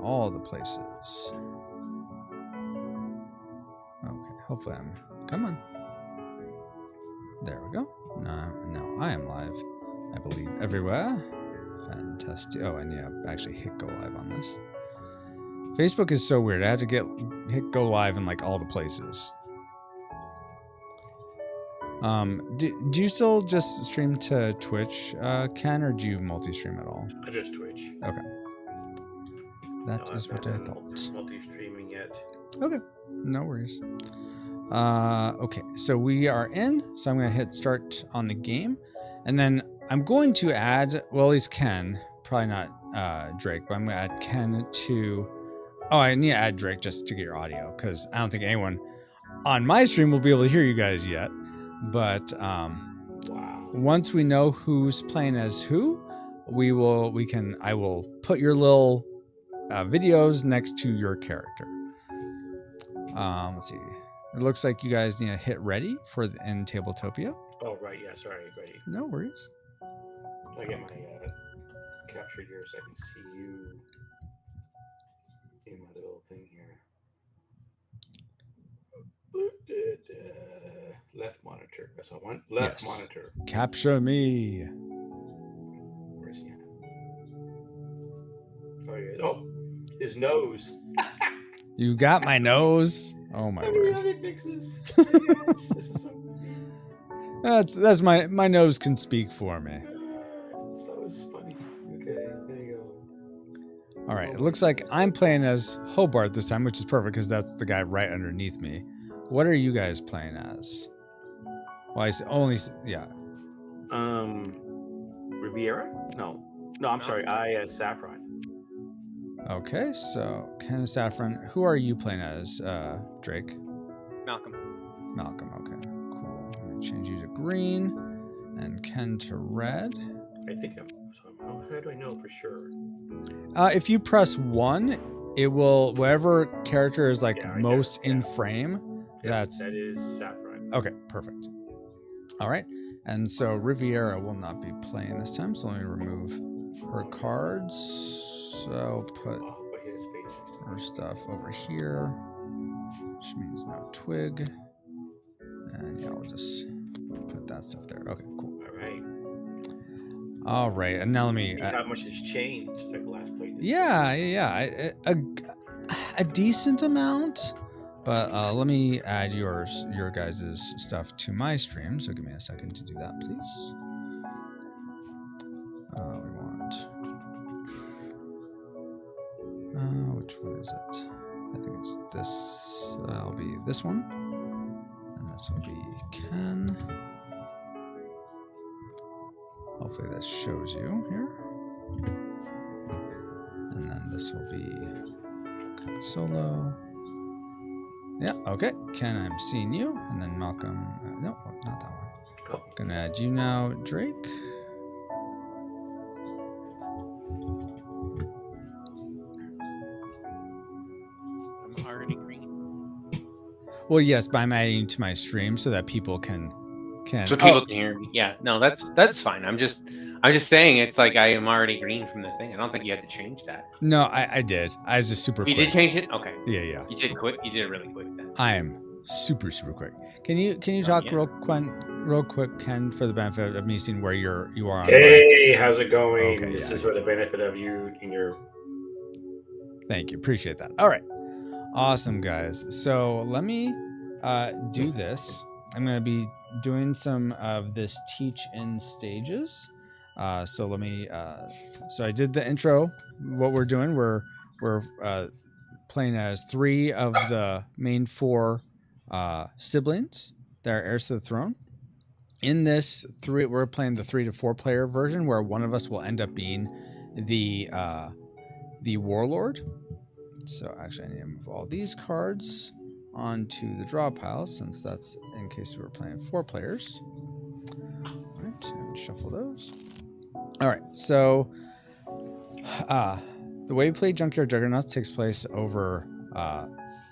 all the places. Okay, hopefully come on. There we go. Now I am live, I believe, everywhere. Fantastic. Oh, I need to actually hit go live on this. Facebook is so weird. I had to hit go live in like all the places. Do you still just stream to Twitch, Ken, or do you multi-stream at all? I just Twitch. Okay. That is what I thought. Multi-streaming yet. Okay. No worries. Okay, so we are in. So I'm going to hit start on the game. And then I'm going to add, well, at least Ken, probably not Drake, but I'm going to add Ken to... Oh, I need to add Drake just to get your audio, because I don't think anyone on my stream will be able to hear you guys yet. But wow. Once we know who's playing as who, I will put your little videos next to your character. Let's see. It looks like you guys need to hit ready for the end Tabletopia. Oh, right. Yeah, sorry. Ready. No worries. I get my captured here so I can see you in my little thing here. Left monitor. That's what I want. Left monitor. Capture me. Where's he at? Oh, yeah. Oh, his nose. You got my nose. Oh my word. Fixes. This is so That's my nose can speak for me. That was funny. Okay, there you go. All right, it looks like I'm playing as Hobart this time, which is perfect because that's the guy right underneath me. What are you guys playing as? Well, yeah. Riviera? No, I'm sorry. Saffron. Okay, so Ken Saffron. Who are you playing as, Drake? Malcolm. Okay, cool. Let me change you to green and Ken to red. I think how do I know for sure? If you press 1, it will, whatever character is most in frame. Yeah, that is Saffron. Okay, perfect. All right, and so Riviera will not be playing this time, so let me remove her cards. So I'll put her stuff over here, which means no twig. And yeah, we'll just put that stuff there. Okay, cool. All right, and now let me... see how much has changed since I last played this. Yeah. A decent amount. But let me add your guys' stuff to my stream. So give me a second to do that, please. We want... which one is it? I think it's this. I'll be this one. And this will be Ken. Hopefully this shows you here. And then this will be solo. Yeah, okay. Ken, I'm seeing you. And then Malcolm. No, not that one. Oh. Gonna add you now, Drake. I'm already green. Well, yes, but I'm adding to my stream so that people can. So people can hear me. Yeah, no, that's fine. I'm just saying it's like I am already green from the thing. I don't think you had to change that. No, I did. I was just super quick. You did change it? Okay. Yeah. You did quick. You did it really quick then. I am super quick. Can you talk real quick, Ken, for the benefit of me seeing where you are on Hey, how's it going? Okay, This is for the benefit of you and your... Thank you. Appreciate that. All right. Awesome, guys. So let me do this. I'm going to be doing some of this teach in stages. So let me... so I did the intro. What we're doing, we're playing as 3 of the main 4 siblings that are heirs to the throne. In this 3, we're playing the 3 to 4 player version, where one of us will end up being the warlord. So actually, I need to move all these cards onto the draw pile, since that's in case we were playing 4 players. All right, and shuffle those. All right, so the way we play Junkyard Juggernauts takes place over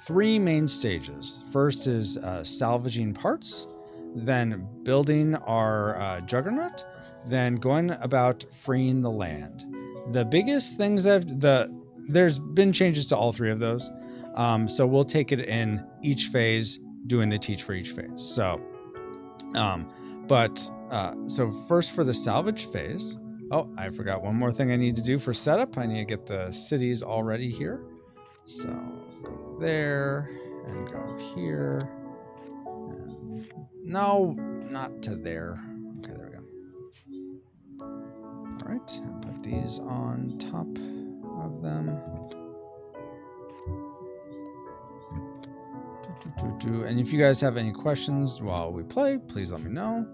3 main stages. First is salvaging parts, then building our Juggernaut, then going about freeing the land. The biggest things there's been changes to all 3 of those. So we'll take it in each phase, doing the teach for each phase. So, so first for the salvage phase. Oh, I forgot one more thing I need to do for setup. I need to get the cities all ready here. So go there and go here. And no, not to there. Okay, there we go. All right, and put these on top of them. And if you guys have any questions while we play, please let me know.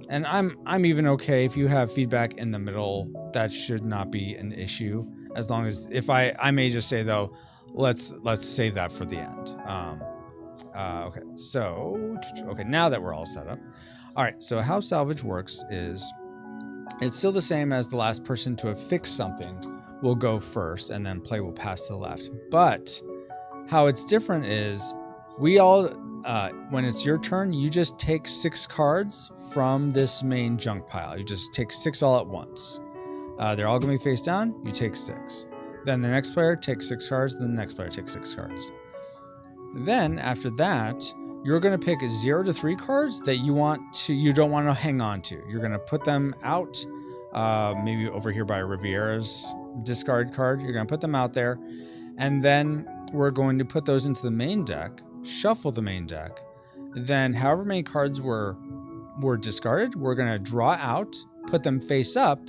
And I'm even okay if you have feedback in the middle. That should not be an issue, as long as if I may just say though, let's save that for the end. Okay, so now that we're all set up, all right. So how salvage works is it's still the same as the last person to have fixed something will go first, and then play will pass to the left. But how it's different is we all, when it's your turn, you just take 6 cards from this main junk pile. You just take 6 all at once. They're all going to be face down. You take 6. Then the next player takes 6 cards. Then the next player takes 6 cards. Then after that, you're going to pick 0 to 3 cards that you don't want to hang on to. You're going to put them out, maybe over here by Riviera's discard card. You're going to put them out there, and then we're going to put those into the main deck, shuffle the main deck. Then however many cards were discarded, we're going to draw out, put them face up,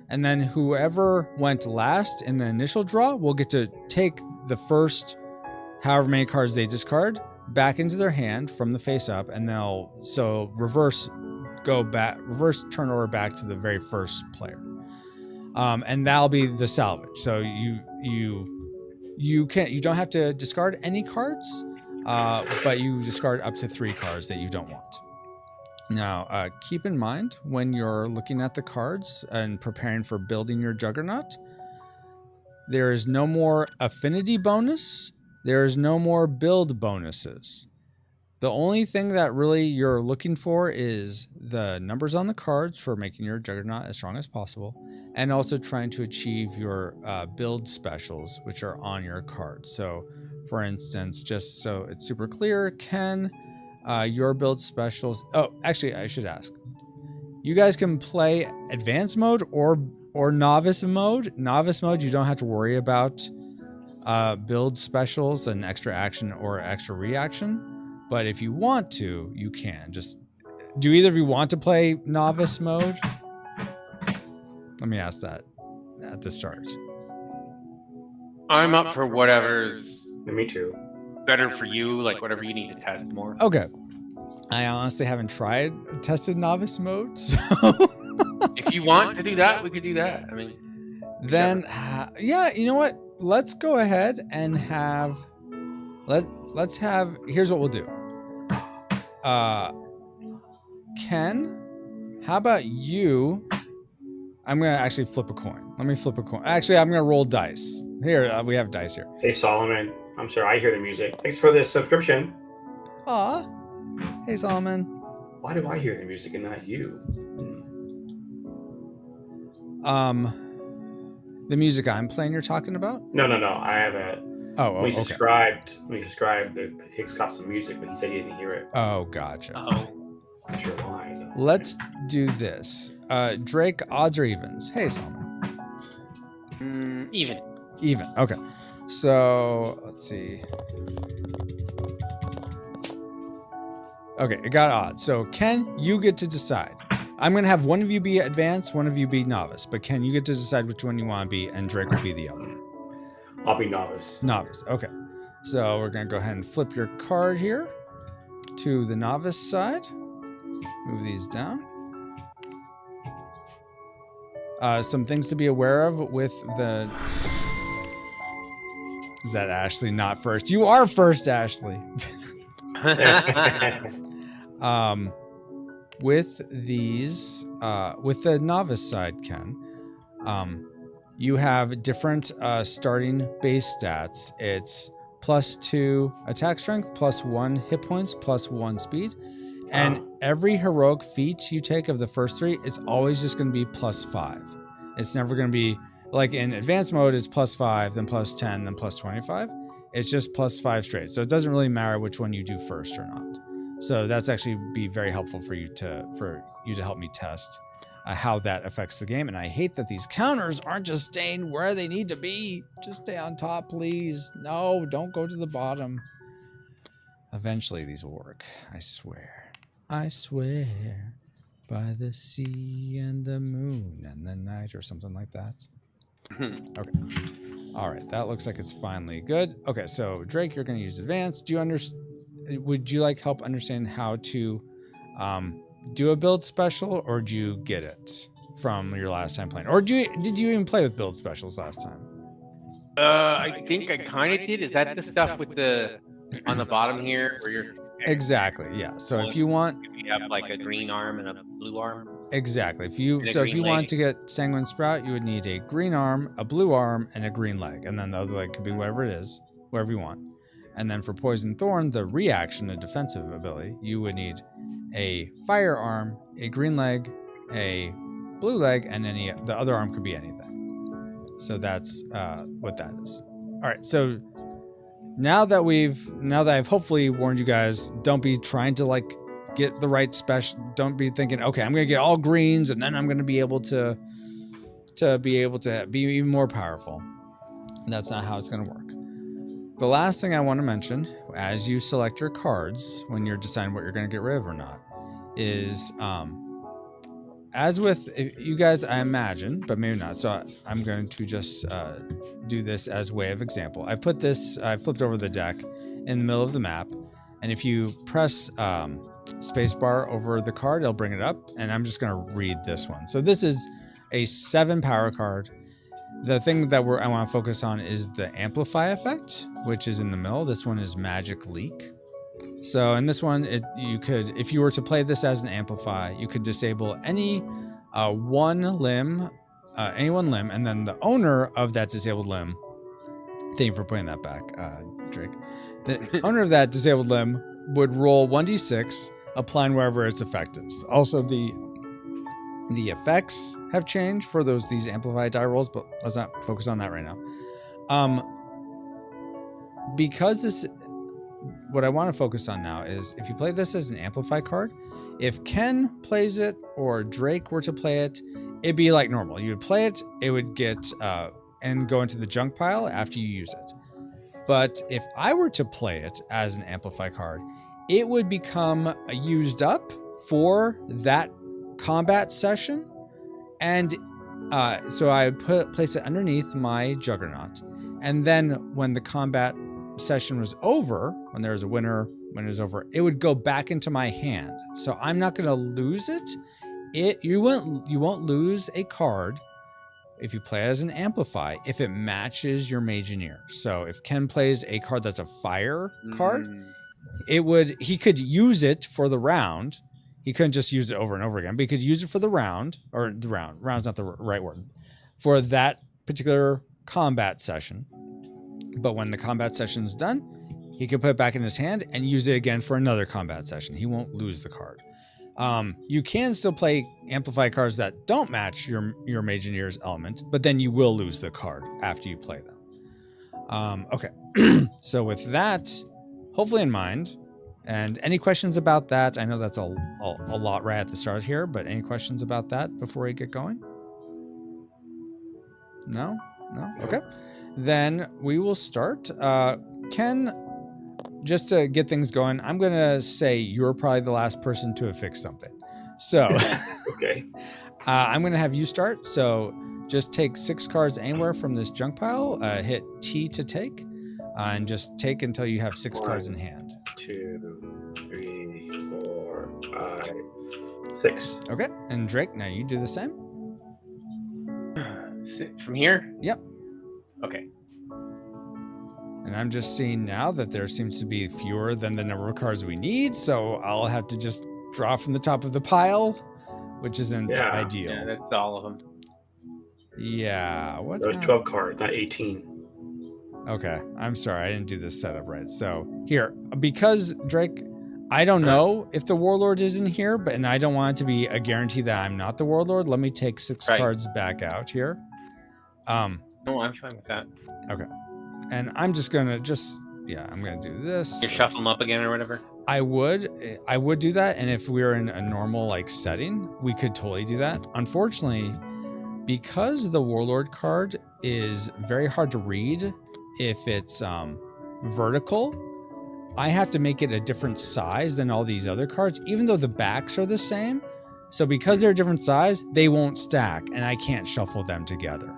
and then whoever went last in the initial draw will get to take the first however many cards they discard back into their hand from the face up, and they'll reverse turn order back to the very first player. And that'll be the salvage. So you don't have to discard any cards, but you discard up to 3 cards that you don't want. Now, keep in mind when you're looking at the cards and preparing for building your Juggernaut, there is no more affinity bonus. There is no more build bonuses. The only thing that really you're looking for is the numbers on the cards for making your Juggernaut as strong as possible, and also trying to achieve your build specials, which are on your card. So, for instance, just so it's super clear, Ken, your build specials... Oh, actually, I should ask. You guys can play advanced mode or novice mode. Novice mode, you don't have to worry about build specials and extra action or extra reaction. But if you want to, you can. Just do either of you want to play novice mode? Let me ask that at the start. I'm up for whatever's Me too. better for you, like whatever you need to test more. Okay. I honestly haven't tested novice mode, so If you want to do that, we could do that. I mean, then yeah, you know what? Let's go ahead and have let's have, here's what we'll do. Ken, how about you? I'm going to actually flip a coin. Let me flip a coin. Actually, I'm going to roll dice. Here, we have dice here. Hey, Solomon. I'm sorry, I hear the music. Thanks for the subscription. Aw. Hey, Solomon. Why do I hear the music and not you? The music I'm playing you're talking about? No. I have a... We described the Higgs Copson music, but he said he didn't hear it. Oh, gotcha. oh, Not sure why, though. Let's do this. Drake, odds or evens? Hey, Solomon. even. Even. Okay. So, let's see. Okay, it got odds. So, Ken, you get to decide. I'm going to have one of you be advanced, one of you be novice. But, Ken, you get to decide which one you want to be, and Drake will be the other. I'll be novice. Novice. Okay. So, we're going to go ahead and flip your card here to the novice side. Move these down. Some things to be aware of with the... Is that Ashley not first? You are first, Ashley. With these, with the novice side, Ken, you have different starting base stats. It's +2 attack strength, +1 hit points, +1 speed. And every heroic feat you take of the first 3, it's always just going to be +5. It's never going to be Like in advanced mode, it's +5, then +10, then +25. It's just +5 straight. So it doesn't really matter which one you do first or not. So that's actually be very helpful for you to help me test how that affects the game. And I hate that these counters aren't just staying where they need to be. Just stay on top, please. No, don't go to the bottom. Eventually these will work. I swear. I swear by the sea and the moon and the night, or something like that. Okay. All right. That looks like it's finally good. Okay. So Drake, you're going to use advanced. Do you understand? Would you like help understand how to do a build special, or do you get it from your last time playing? Or did you even play with build specials last time? I think I kind of did. Is that the stuff with the on the bottom here where you're exactly? Yeah. So if you want, you have like a green arm and a blue arm. Exactly. If you want to get Sanguine Sprout, you would need a green arm, a blue arm, and a green leg, and then the other leg could be whatever it is, wherever you want. And then for Poison Thorn, the reaction, the defensive ability, you would need a fire arm, a green leg, a blue leg, and the other arm could be anything. So that's what that is. All right. So now that I've hopefully warned you guys, don't be trying to like get the right special. Don't be thinking, okay, I'm gonna get all greens and then I'm gonna be able to be even more powerful. That's not how it's gonna work. The last thing I want to mention, as you select your cards when you're deciding what you're going to get rid of or not, is as with you guys, I imagine, but maybe not. So I'm going to just do this as way of example. I flipped over the deck in the middle of the map, and if you press spacebar over the card, it'll bring it up, and I'm just going to read this one. So this is a 7 power card. The thing that I want to focus on is the Amplify effect, which is in the middle. This one is Magic Leak. So in this one, you could, if you were to play this as an Amplify, you could disable any one limb, and then the owner of that disabled limb. Thank you for putting that back, Drake. The owner of that disabled limb would roll 1d6, applying wherever its effect is. Also, the effects have changed for these Amplify die rolls, but let's not focus on that right now. Because what I want to focus on now is if you play this as an Amplify card, if Ken plays it or Drake were to play it, it'd be like normal. You would play it, it would get and go into the junk pile after you use it. But if I were to play it as an Amplify card, it would become used up for that combat session, and so I would place it underneath my Juggernaut, and then when the combat session was over, when there was a winner, when it was over, it would go back into my hand. So I'm not going to lose it. You won't lose a card if you play it as an Amplify if it matches your Mageneer. So if Ken plays a card that's a fire card, he could use it for the round. He couldn't just use it over and over again, but he could use it for the round, or the round. Round's not the right word. For that particular combat session. But when the combat session's done, he could put it back in his hand and use it again for another combat session. He won't lose the card. You can still play Amplify cards that don't match your Mageneer's element, but then you will lose the card after you play them. Okay. So with that, hopefully in mind, and any questions about that? I know that's a lot right at the start here, but any questions about that before we get going? No? Okay. Then we will start. Ken, just to get things going, I'm going to say you're probably the last person to have fixed something. So, okay. I'm going to have you start. So just take 6 cards anywhere from this junk pile, hit T to take, and just take until you have 6 cards in hand. 2, 3, 4, 5, 6. Okay. And Drake, now you do the same. From here? Yep. Okay. And I'm just seeing now that there seems to be fewer than the number of cards we need, so I'll have to just draw from the top of the pile, which isn't ideal. Yeah, that's all of them. Yeah. What? There's 12 cards, not 18. Okay. I'm sorry. I didn't do this setup right. So here, because Drake, I don't know if the Warlord is in here, and I don't want it to be a guarantee that I'm not the Warlord. Let me take 6 cards back out here. No, I'm fine with that. Okay. And I'm just gonna I'm gonna do this. You shuffle them up again or whatever. I would do that, and if we were in a normal like setting, we could totally do that. Unfortunately, because the Warlord card is very hard to read if it's vertical, I have to make it a different size than all these other cards, even though the backs are the same. So because they're a different size, they won't stack, and I can't shuffle them together.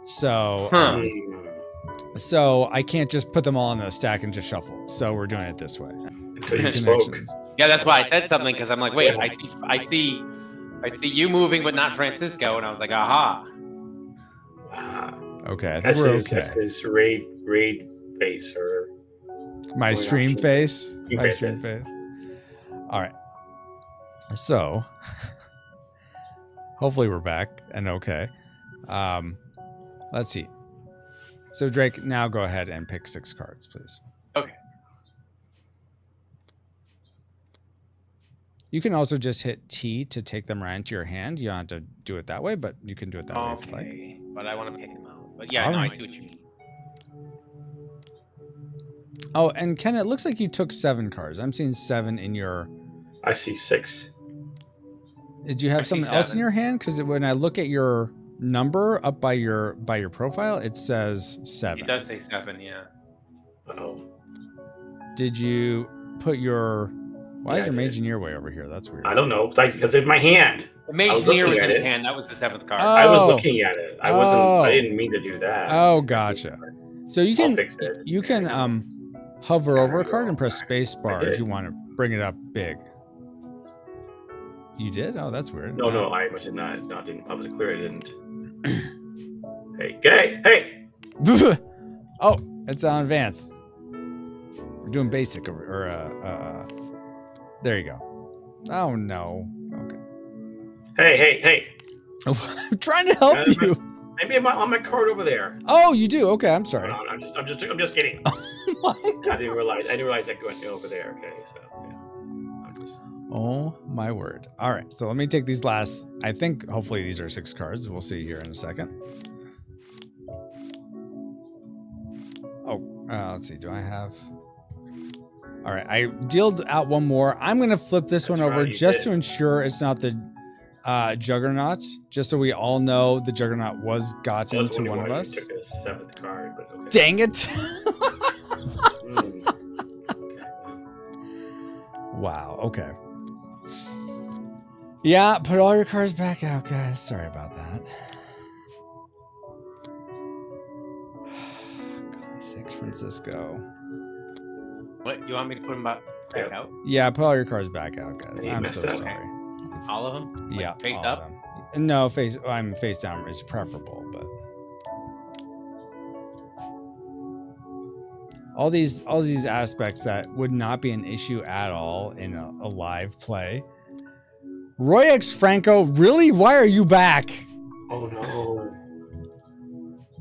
So so I can't just put them all in a stack and just shuffle. So we're doing it this way. Until you spoke. Yeah, that's why I said something, because I'm like, wait, I see you moving, but not Francisco, and I was like, aha. Okay, I think That's we're his, okay. that's his raid face or My stream face. You My bet stream it. face. All right. So hopefully we're back and okay. Let's see. So Drake, now go ahead and pick 6 cards, please. Okay. You can also just hit T to take them right into your hand. You don't have to do it that way, but you can do it that way if you like. Okay, but I want to pick them out. But yeah, All no, right. I see what you mean. Oh, and Ken, it looks like you took 7 cards. I'm seeing 7 in your... I see 6. Did you have see something else in 7. your hand? Because when I look at your number up by your profile, it says 7. It does say 7, yeah. Oh. Did you put your... Why Yeah, is your I did. Mageneer way over here? That's weird. I don't know. Because in my hand. The I was Mageneer was looking in at his it. hand. That was the 7th card. I was Oh. looking at it. I wasn't. Oh. I didn't mean to do that. Oh, gotcha. So you I'll can fix it. you can hover over a card and press space bar I if did. you want to bring it up big. You did? Oh, that's weird. No, I must have not. No, I didn't. I was clear. I didn't. Hey! Oh, it's on advanced. We're doing basic or there you go. Oh no. Okay. Hey! I'm trying to help you. Maybe I'm on my card over there. Oh, you do. Okay, I'm sorry. Hold on, I'm just kidding. Oh my God. I didn't realize that going over there. Okay, so yeah. I'm just- Oh my word. All right, so let me take these last. I think hopefully these are 6 cards. We'll see here in a second. Oh, let's see. Do I have? All right, I dealt out one more. I'm gonna flip this That's one over right, you just did. to ensure it's not the Juggernauts. Just so we all know the Juggernaut was I gotten was to wondering one of why you us. took the 7th card, but okay. Dang it! Mm. Wow. Okay. Yeah, put all your cards back out, guys. Sorry about that. God, 6 Francisco. What? You want me to put them back Yep. out? Yeah, put all your cards back out, guys. You I'm messed so up. sorry. All of them? Like, Yeah, face all up? of them. No, face. I'm face down is preferable, but all these aspects that would not be an issue at all in a live play. Roy X Franco, really? Why are you back? Oh no.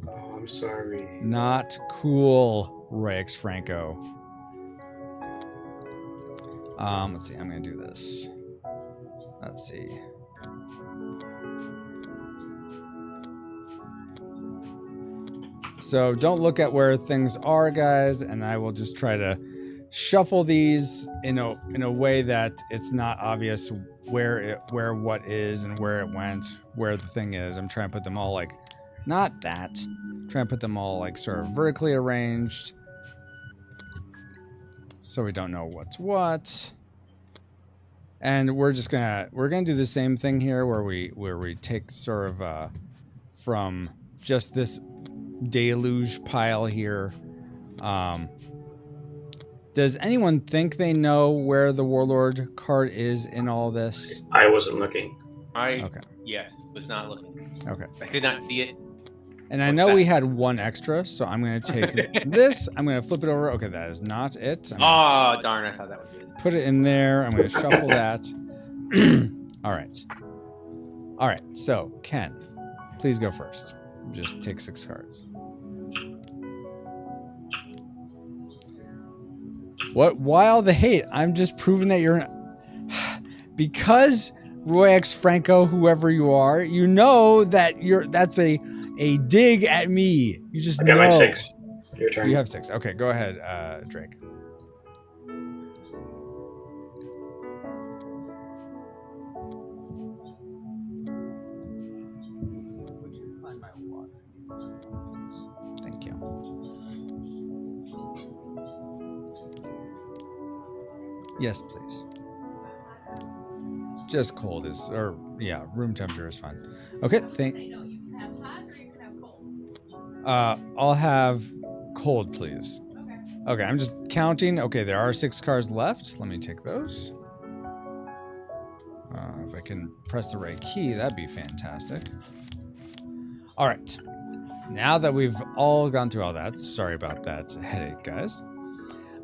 Oh, I'm sorry. Not cool, Roy X Franco. Let's see. I'm gonna do this. Let's see. So don't look at where things are, guys, and I will just try to shuffle these in a way that it's not obvious where what is and where it went, where the thing is. I'm trying to put them all like, not that. Trying to put them all like sort of vertically arranged, so we don't know what's what. And we're gonna do the same thing here, where we take sort of from just this deluge pile here. Does anyone think they know where the Warlord card is in all this? I wasn't looking. Okay. Yes, was not looking. Okay. I did not see it. And I know we had 1 extra, so I'm gonna take this. I'm gonna flip it over. Okay, that is not it. I'm gonna Oh, darn, I thought that was it. put it in there. I'm gonna shuffle that. All right. All right. So Ken, please go first. Just take 6 cards. What? Why all the hate? I'm just proving that you're because Roy X Franco, whoever you are, you know that that's a a dig at me. You just I got know. my 6. Your turn. You have 6. Okay, go ahead, Drake. Would you find my water? Thank you. Yes, please. Just cold is, or yeah, room temperature is fine. Okay, thank. No, you can have hot or you can have cold. I'll have cold, please. Okay. Okay, I'm just counting. Okay, there are 6 cards left. Let me take those. If I can press the right key, that'd be fantastic. All right. Now that we've all gone through all that, sorry about that headache, guys.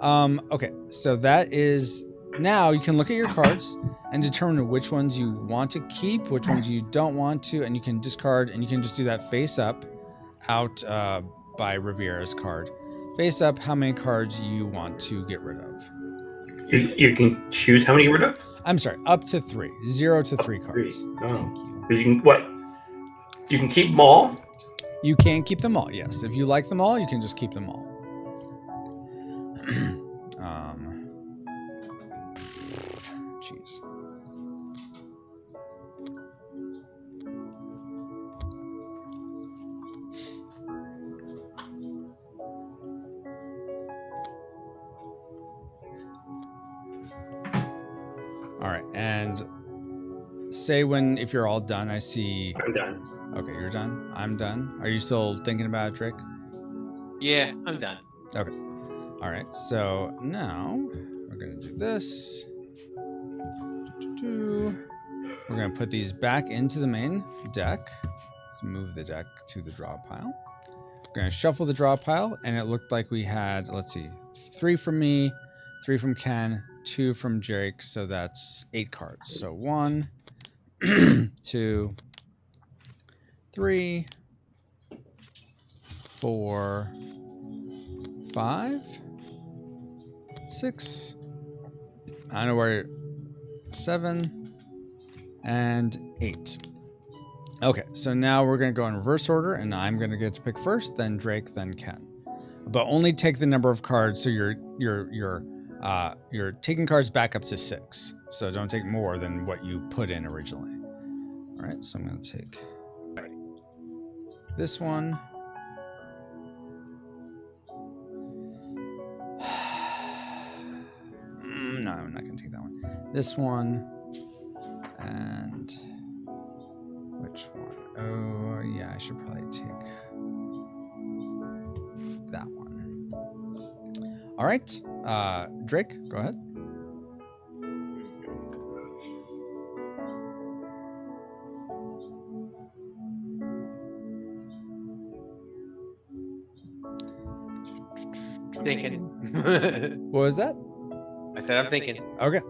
Okay, so that is, now you can look at your cards and determine which ones you want to keep, which ones you don't want to, and you can discard, and you can just do that face up out by Riviera's card. Face up how many cards you want to get rid of. You can choose how many you get rid of? I'm sorry, up to 3. 0 to 3 cards. 3. Thank Oh. you. You can, what? You can keep them all? You can keep them all, yes. If you like them all, you can just keep them all. Jeez. All right, and say if you're all done, I see. I'm done. Okay, you're done. I'm done. Are you still thinking about it, Drake? Yeah, I'm done. Okay. All right. So now we're gonna do this. We're gonna put these back into the main deck. Let's move the deck to the draw pile. We're gonna shuffle the draw pile, and it looked like we had, let's see, 3 from me, 3 from Ken, 2 from Jake. So that's 8 cards. So 1, 2, 3, 4, 5, 6. I don't know where. 7 and 8. Okay, so now we're gonna go in reverse order, and I'm gonna get to pick first, then Drake, then Ken. But only take the number of cards. So you're taking cards back up to 6. So don't take more than what you put in originally. All right, so I'm gonna take this one. No, I'm not gonna take that one. This one, and which one? Oh, yeah, I should probably take that one. All right, Drake, go ahead. Thinking. What was that? I said I'm thinking. Okay.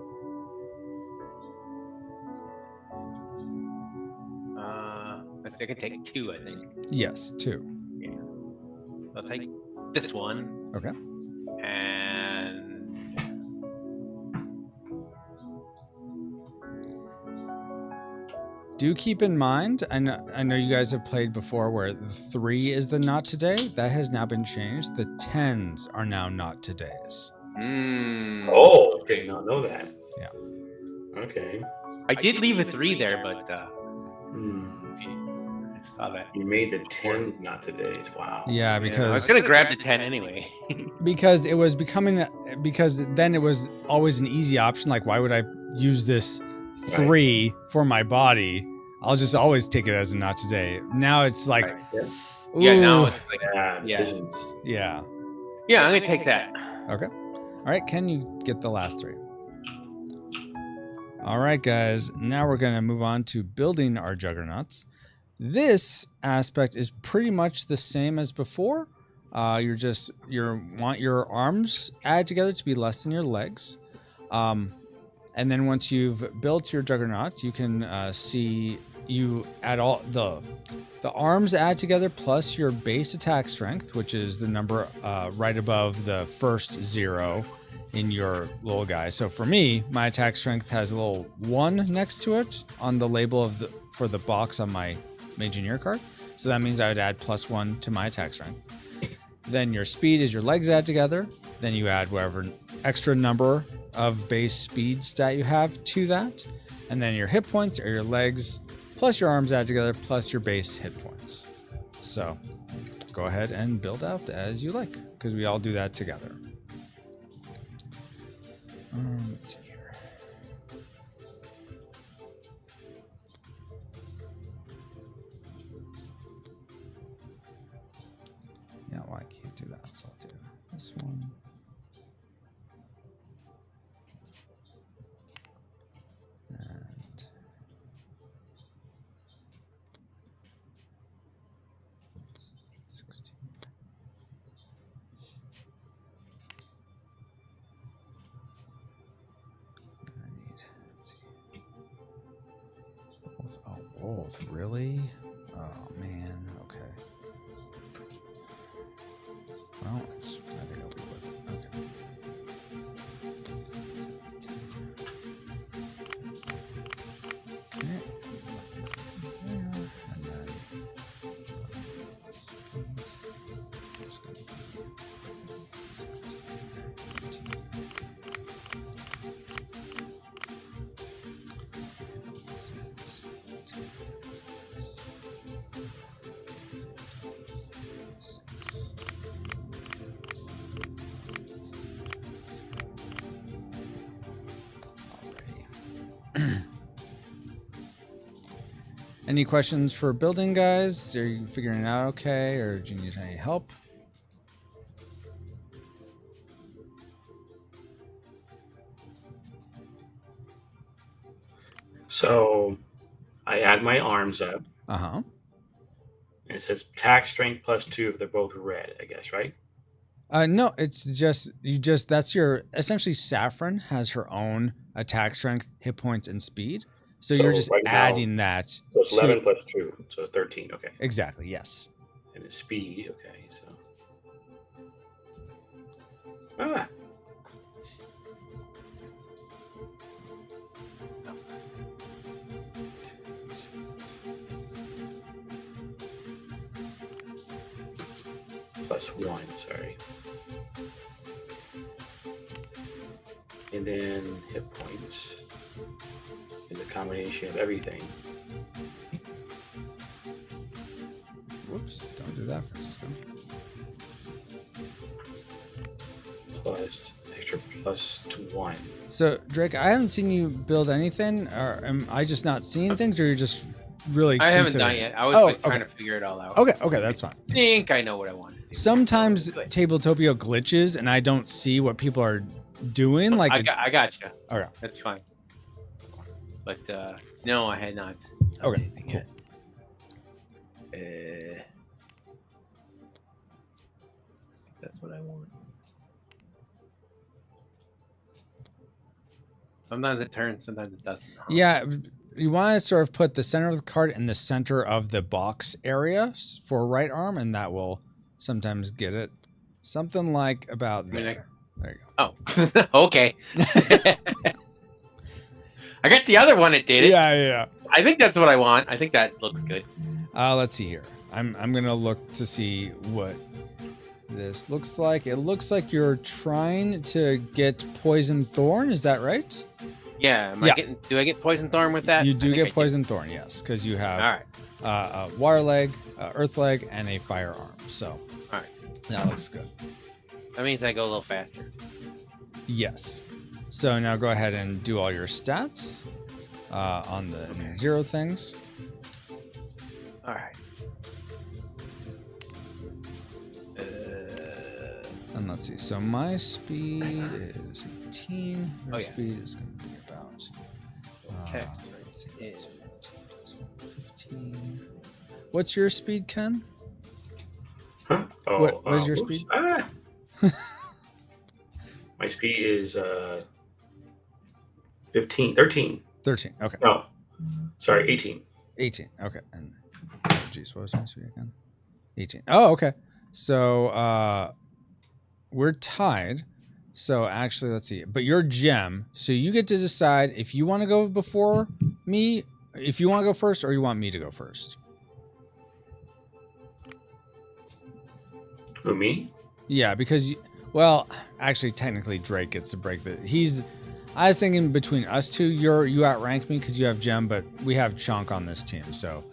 I can take 2, I think. Yes, 2. Yeah. I'll take this one. Okay. And do keep in mind, I know you guys have played before where the 3 is the Naut Today. That has now been changed. The 10s are now Naut Todays. Oh, okay. Not know that. Yeah. Okay. I did leave a 3 there, but I saw that. You made the 10 not today's. Wow. Yeah, I because was gonna grab the 10 anyway. because it was becoming, because then it was always an easy option. Like, why would I use this 3 for my body? I'll just always take it as a Naut Today. Now it's like, Right, yeah. Yeah, now ooh. it's like, Decisions. Yeah. yeah, I'm gonna take that. Okay. All right, can you get the last 3? All right, guys. Now we're going to move on to building our Juggernauts. This aspect is pretty much the same as before. You want your arms added together to be less than your legs. And then once you've built your Juggernaut, you can see you add all the arms add together plus your base attack strength, which is the number right above the first 0 in your little guy. So for me, my attack strength has a little 1 next to it on the label for the box on my Engineer card. So that means I would add +1 to my attack strength. Then your speed is your legs add together. Then you add whatever extra number of base speed stat you have to that. And then your hit points are your legs plus your arms add together plus your base hit points. So go ahead and build out as you like, because we all do that together. Let's see here. Yeah, well, I can't do that, so I'll do this one. And 16. I need, let's see. Both, oh, both, really? Oh, man, okay. Well, I think I'll be with it. Okay. Okay. And then it's going to be 16, 18. Any questions for building, guys? Are you figuring it out okay, or do you need any help? So I add my arms up. Uh-huh. And it says attack strength +2 if they're both red, I guess, right? No, it's just, that's your, essentially Saffron has her own attack strength, hit points, and speed. So you're just right now, adding that. So it's 11 +2, so 13, okay. Exactly, yes. And it's speed, okay, so. Ah. +1, sorry. And then hit points is a combination of everything. Whoops, don't do that, Francisco. Plus extra +1. So, Drake, I haven't seen you build anything, or am I just not seeing things, or you're just really I haven't considering done it? yet. I was Oh, trying okay. to figure it all out. Okay, that's fine. I think I know what I want to do. Sometimes Good. Tabletopia glitches, and I don't see what people are doing. Like, I got you. Okay. That's fine. But no, I had not. Okay, Anything cool. Yet. That's what I want. Sometimes it turns, sometimes it doesn't. Yeah, you want to sort of put the center of the card in the center of the box area for right arm, and that will sometimes get it. Something like about there. There you go. Oh, okay. I got the other one. It did it. Yeah. I think that's what I want. I think that looks good. Let's see here. I'm gonna look to see what this looks like. It looks like you're trying to get Poison Thorn. Is that right? Yeah. Am I getting? Do I get Poison Thorn with that? You do get Poison Thorn, yes, because you have a Water Leg, Earth Leg, and a Firearm. So, all right, that looks good. That means I go a little faster. Yes. So now go ahead and do all your stats on the 0 things. All right. And let's see. So my speed is 18. Your speed is going to be about. Let's see. 15. What's your speed, Ken? Huh? Oh, what is your speed? Ah. My speed is 13. 13. Okay. No, sorry, 18. 18. Okay. And geez, what was my speed again? 18. Oh, okay. So we're tied. So actually, let's see. But you're gem, so you get to decide if you want to go before me, if you want to go first, or you want me to go first. Who, me? Yeah, because well, actually, technically Drake gets to break the. I was thinking between us two, you outrank me because you have Gem, but we have Chunk on this team. So,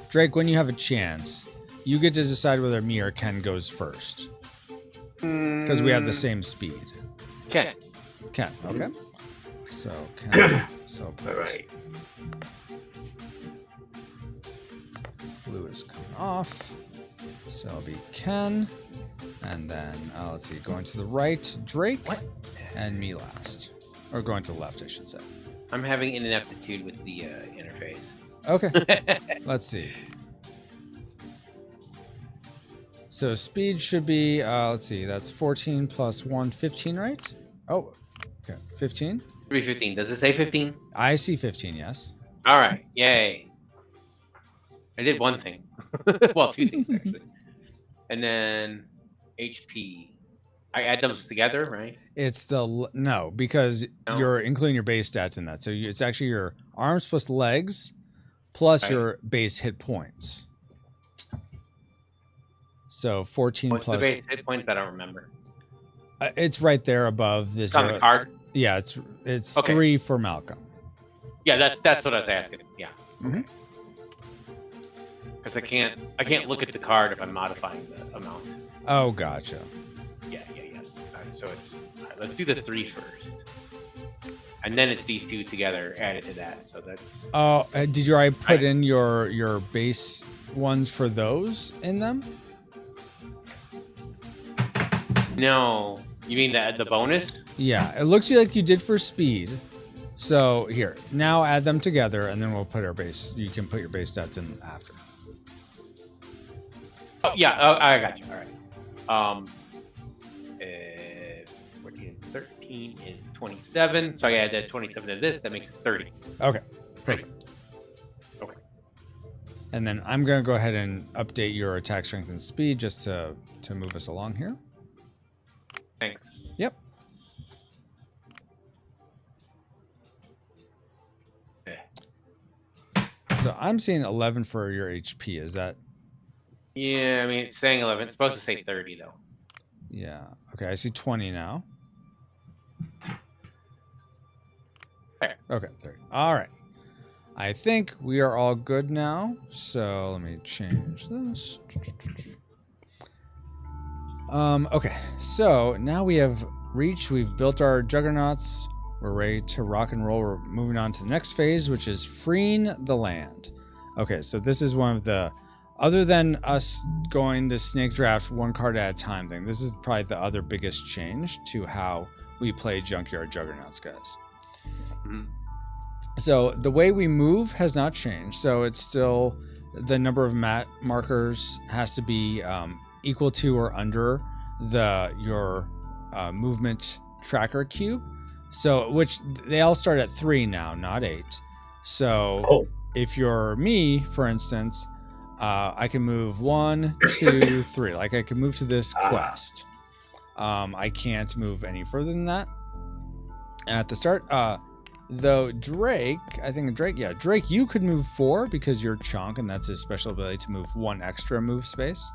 Drake, when you have a chance, you get to decide whether me or Ken goes first because we have the same speed. Ken. Okay. So Ken. So All right. Blue is coming off. So it'll be Ken. And then, let's see, going to the right, Drake. And me last. Or going to the left, I should say. I'm having an ineptitude with the interface. Okay. Let's see. So speed should be, let's see, that's 14 plus 1, 15, right? Oh, okay, 15? 315. Does it say 15? I see 15, yes. All right. Yay. I did one thing. Well, two things, actually. And then HP. I add those together, right? It's no, because No. you're including your base stats in that. So it's actually your arms plus legs plus your base hit points. So 14 What's plus. the base hit points? I don't remember. It's right there above this. It's on the card. Yeah, it's Okay. 3 for Malcolm. Yeah, that's what I was asking. Yeah. Mm-hmm. Because I can't look at the card if I'm modifying the amount. Oh, gotcha. Yeah. All right, so all right, let's do the 3 first. And then it's these two together added to that. So that's. Oh, did you already put in your base ones for those in them? No. You mean the bonus? Yeah, it looks like you did for speed. So here, now add them together, and then we'll put our base. You can put your base stats in after. Oh yeah, I got you. All right. 14 and 13 is 27. So I add that 27 to this. That makes it 30. Okay, perfect. Okay. And then I'm gonna go ahead and update your attack strength and speed just to move us along here. Thanks. Yep. So I'm seeing 11 for your HP. Is that? Yeah, I mean, it's saying 11. It's supposed to say 30, though. Yeah. Okay, I see 20 now. There. Okay, 30. All right. I think we are all good now. So let me change this. Okay, so now we have reached, we've built our juggernauts. We're ready to rock and roll. We're moving on to the next phase, which is freeing the land. Okay, so this is one of the, other than us going the snake draft one card at a time thing, this is probably the other biggest change to how we play Junkyard Juggernauts, guys. Mm-hmm. So the way we move has not changed. So it's still, the number of mat markers has to be equal to or under your movement tracker cube. So, which they all start at 3 now, not 8. So if you're me, for instance, I can move 1, 2, 3. Like I can move to this quest. I can't move any further than that at the start. Though Drake, Drake, you could move 4 because you're Chunk, and that's his special ability to move 1 extra move space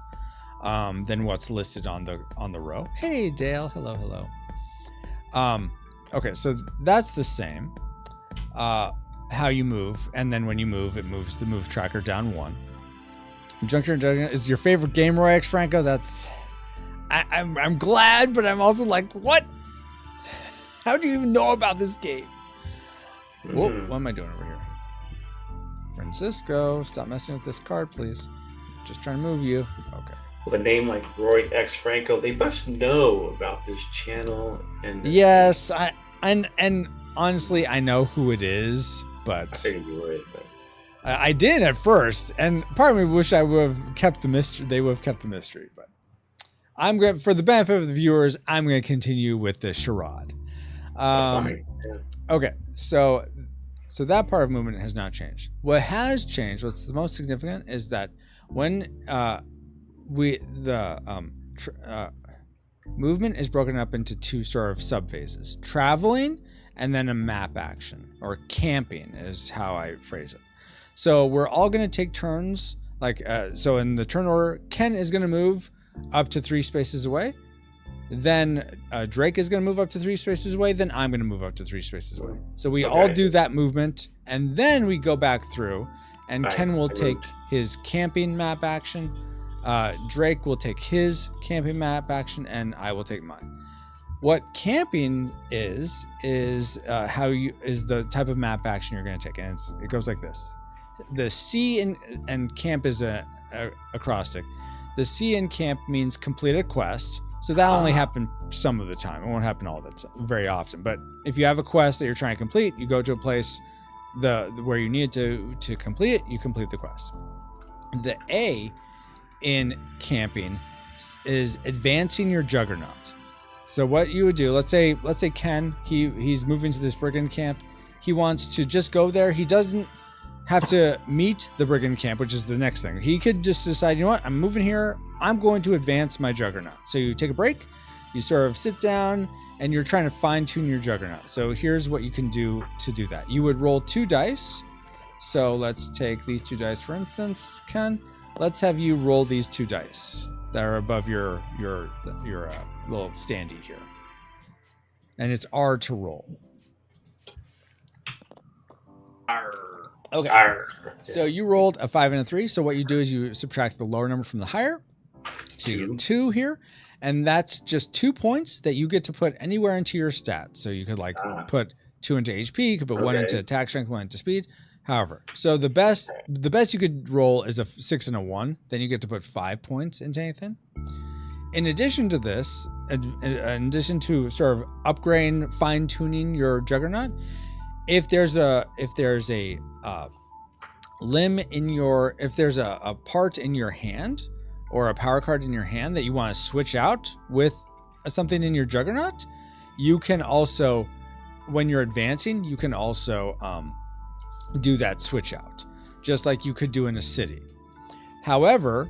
than what's listed on the row. Hey, Dale. Hello. Okay, so that's the same. How you move, and then when you move, it moves the move tracker down 1. Junkyard Juggernauts is your favorite game, Roy X Franco. That's, I'm glad, but I'm also like, what? How do you even know about this game? Whoa, what am I doing over here? Francisco, stop messing with this card, please. Just trying to move you. Okay. With a name like Roy X Franco, they must know about this channel and this yes, and honestly, I know who it is, but I figured you would, but I did at first, and part of me wish I would have kept the mystery. They would have kept the mystery, but I'm going, for the benefit of the viewers, I'm going to continue with the charade. that's fine. Yeah. Okay, so that part of movement has not changed. What has changed, what's the most significant, is that when movement is broken up into 2 sort of sub-phases. Traveling and then a map action, or camping is how I phrase it. So we're all going to take turns, so in the turn order, Ken is going to move up to 3 spaces away. Then Drake is going to move up to 3 spaces away. Then I'm going to move up to 3 spaces away. So we all do that movement, and then we go back through, and Ken will take his camping map action. Drake will take his camping map action, and I will take mine. What camping is the type of map action you're going to take, and it goes like this. The C and camp is a acrostic. The C in camp means complete a quest, so that'll only happen some of the time. It won't happen all the time, very often. But if you have a quest that you're trying to complete, you go to a place where you need to complete it, you complete the quest. The A in camping is advancing your juggernaut. So what you would do, let's say Ken, he's moving to this brigand camp. He wants to just go there. He doesn't have to meet the brigand camp, which is the next thing. He could just decide, you know what, I'm moving here. I'm going to advance my juggernaut. So you take a break, you sort of sit down, and you're trying to fine tune your juggernaut. So here's what you can do to do that. You would roll 2 dice. So let's take these 2 dice, for instance, Ken. Let's have you roll these 2 dice that are above your little standee here. And it's R to roll. Okay. So you rolled a 5 and a 3. So what you do is you subtract the lower number from the higher. So you get 2 here. And that's just 2 points that you get to put anywhere into your stats. So you could put 2 into HP, you could put 1 into attack strength, 1 into speed. However, so the best you could roll is a 6 and a 1. Then you get to put 5 points into anything. In addition to this, in addition to sort of upgrading, fine tuning your juggernaut, if there's a limb in your, if there's a part in your hand or a power card in your hand that you want to switch out with something in your juggernaut, you can also, when you're advancing, you can also do that switch out, just like you could do in a city. However,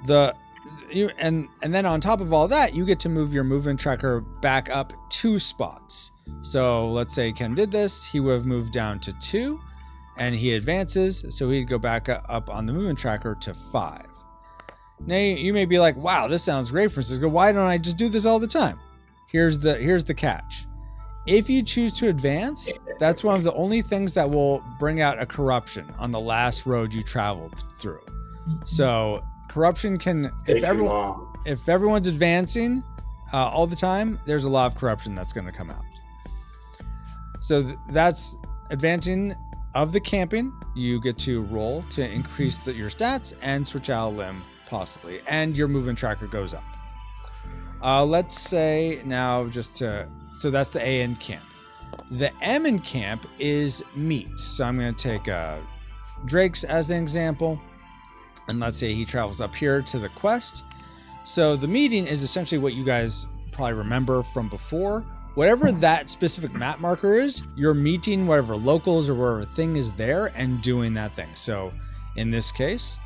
and then on top of all that, you get to move your movement tracker back up 2 spots. So let's say Ken did this, he would have moved down to 2, and he advances, so he'd go back up on the movement tracker to 5. Now you may be like, wow, this sounds great, Francisco. Why don't I just do this all the time? Here's the catch. If you choose to advance, that's one of the only things that will bring out a corruption on the last road you traveled through. So corruption can, if everyone's advancing all the time, there's a lot of corruption that's going to come out. So that's advancing of the camping. You get to roll to increase your stats and switch out a limb possibly, and your movement tracker goes up. Let's say now so that's the A in camp. The M in camp is meat. So I'm going to take Drake's as an example. And let's say he travels up here to the quest. So the meeting is essentially what you guys probably remember from before. Whatever that specific map marker is, you're meeting whatever locals or whatever thing is there and doing that thing. So in this case,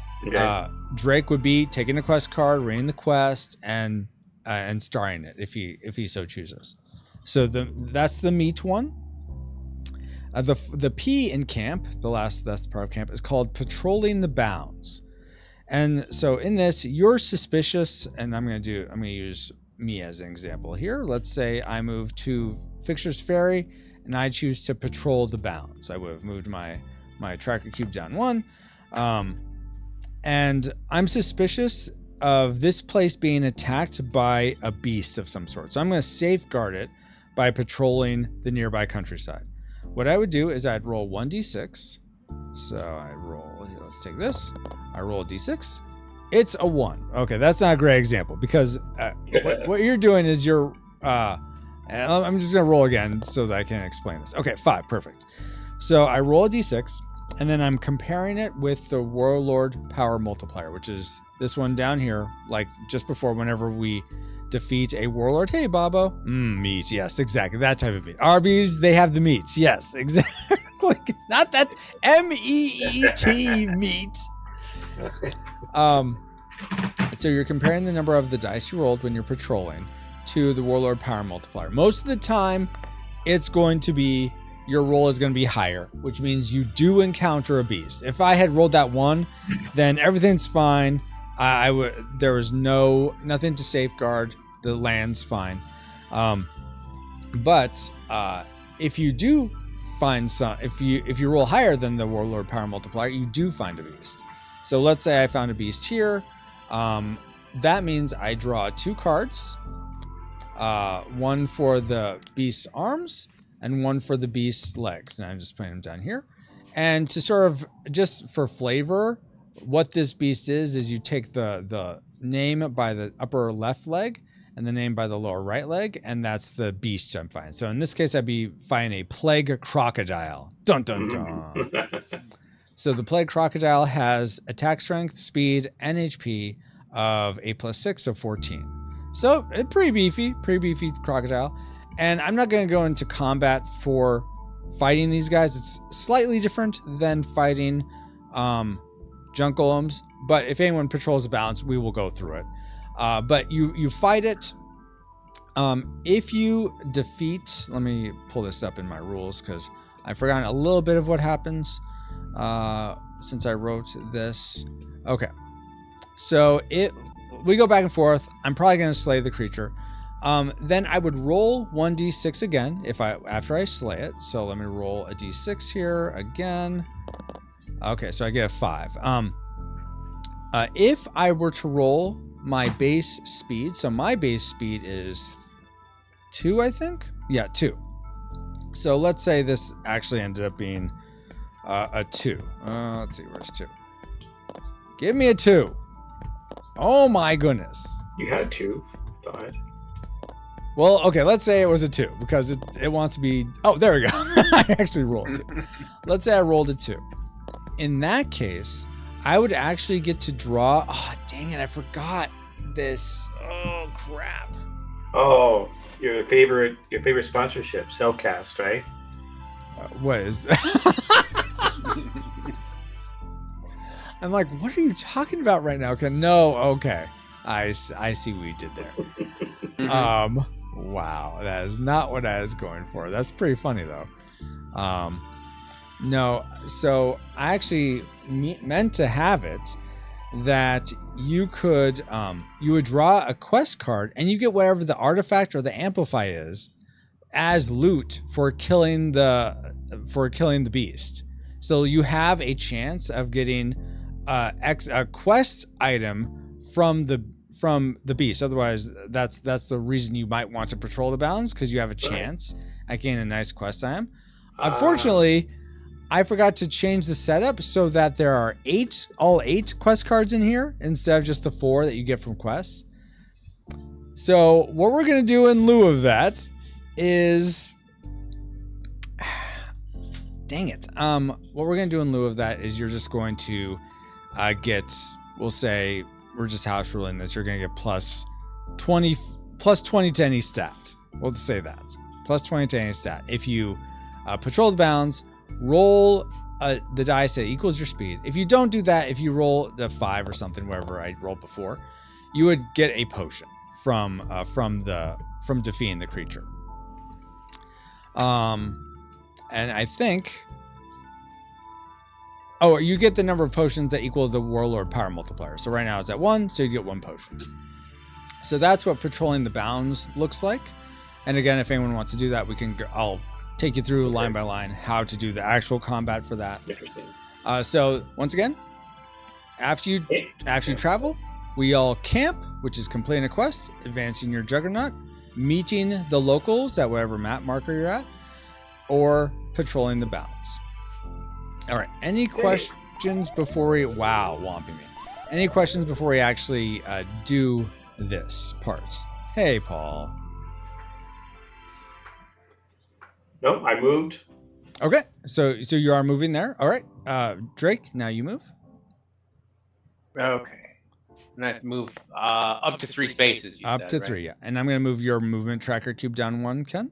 Drake would be taking a quest card, reading the quest, and starring it if he so chooses. So that's the meat one. The P in camp, that's the part of camp, is called patrolling the bounds. And so in this, you're suspicious, and I'm going to use me as an example here. Let's say I move to Fixer's Ferry, and I choose to patrol the bounds. I would have moved my tracker cube down 1. And I'm suspicious of this place being attacked by a beast of some sort. So I'm going to safeguard it by patrolling the nearby countryside. What I would do is I'd roll 1d6. So let's take this. I roll a d6. It's a 1. Okay, that's not a great example because what you're doing is and I'm just going to roll again so that I can explain this. Okay, 5, perfect. So I roll a d6, and then I'm comparing it with the Warlord power multiplier, which is this one down here, like just before whenever we defeat a warlord. Hey, Bobo. Meat. Yes, exactly. That type of meat. Arby's, they have the meats. Yes, exactly. Not that meat meat. So you're comparing the number of the dice you rolled when you're patrolling to the Warlord power multiplier. Most of the time, your roll is going to be higher, which means you do encounter a beast. If I had rolled that 1, then everything's fine. I would. There was nothing to safeguard. The land's fine. But if you do find if you roll higher than the Warlord power multiplier, you do find a beast. So let's say I found a beast here. That means I draw 2 cards. One for the beast's arms and one for the beast's legs. And I'm just putting them down here. And to sort of, just for flavor, what this beast is you take the name by the upper left leg and the name by the lower right leg, and that's the beast I'm fighting. So in this case, I'd be fighting a plague crocodile. Dun dun dun. So the plague crocodile has attack strength, speed, and HP of 8+6, so 14. So pretty beefy crocodile. And I'm not going to go into combat for fighting these guys. It's slightly different than fighting junk golems, but if anyone patrols the balance, we will go through it. But you fight it. If you defeat, let me pull this up in my rules because I've forgotten a little bit of what happens since I wrote this. Okay, so we go back and forth. I'm probably going to slay the creature. Then I would roll 1d6 again after I slay it. So let me roll a d6 here again. Okay, so I get a 5. If I were to roll my base speed, so my base speed is 2, I think. Yeah, 2. So let's say this actually ended up being a 2. Let's see, where's 2? Give me a 2. Oh my goodness. You had 2. Thought. Well, okay, let's say it was a 2 because it wants to be. Oh, there we go. I actually rolled 2. Let's say I rolled a 2. In that case, I would actually get to draw. Oh, dang it! I forgot this. Oh, crap. Oh, your favorite sponsorship, Cellcast, right? What is that? I'm like, what are you talking about right now? Okay, no, okay. I see what you did there. Wow, that is not what I was going for. That's pretty funny though. No, so I actually meant to have it that you could you would draw a quest card and you get whatever the artifact or the Amplify is as loot for killing the beast. So you have a chance of getting a quest item from the beast. Otherwise, that's the reason you might want to patrol the bounds, because you have a chance at getting a nice quest item. Unfortunately, I forgot to change the setup so that there are all eight quest cards in here instead of just the 4 that you get from quests. So what we're gonna do in lieu of that is, dang it. What we're gonna do in lieu of that is you're just going to get. We'll say we're just house ruling this. You're gonna get plus 20 to any stat. We'll just say that plus 20 to any stat. If you patrol the bounds, roll the dice that equals your speed. If you don't do that, if you roll the 5 or something, wherever I rolled before, you would get a potion from defeating the creature. And I think, you get the number of potions that equal the Warlord power multiplier. So right now it's at 1, so you get 1 potion. So that's what patrolling the bounds looks like. And again, if anyone wants to do that, I'll take you through line by line how to do the actual combat for that. Interesting. So once again, after you travel, we all camp, which is completing a quest, advancing your Juggernaut, meeting the locals at whatever map marker you're at, or patrolling the bounds. All right. Any questions before we? Wow, whomping me. Any questions before we actually do this part? Hey, Paul. Nope, I moved. Okay, so you are moving there. All right, Drake, now you move. Okay. And I have to move up to 3 spaces. You Up said, to right? 3, yeah. And I'm going to move your movement tracker cube down 1, Ken.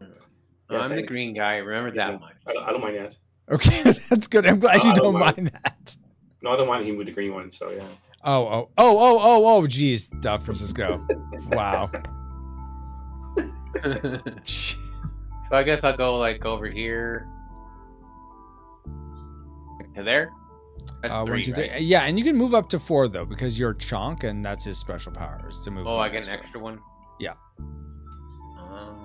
Yeah, I'm the thanks. green guy. Remember that much. I don't mind that. Okay, that's good. I'm glad you I don't don't mind that. No, I don't mind him with the green one, so yeah. Oh, geez, Francisco. Wow. So I guess I'll go like over here to there. That's 3, 1, 2, 3. right? Yeah, and you can move up to 4 though because you're Chonk, and that's his special power is to move. Oh, one I get an extra. extra one? Yeah. Oh.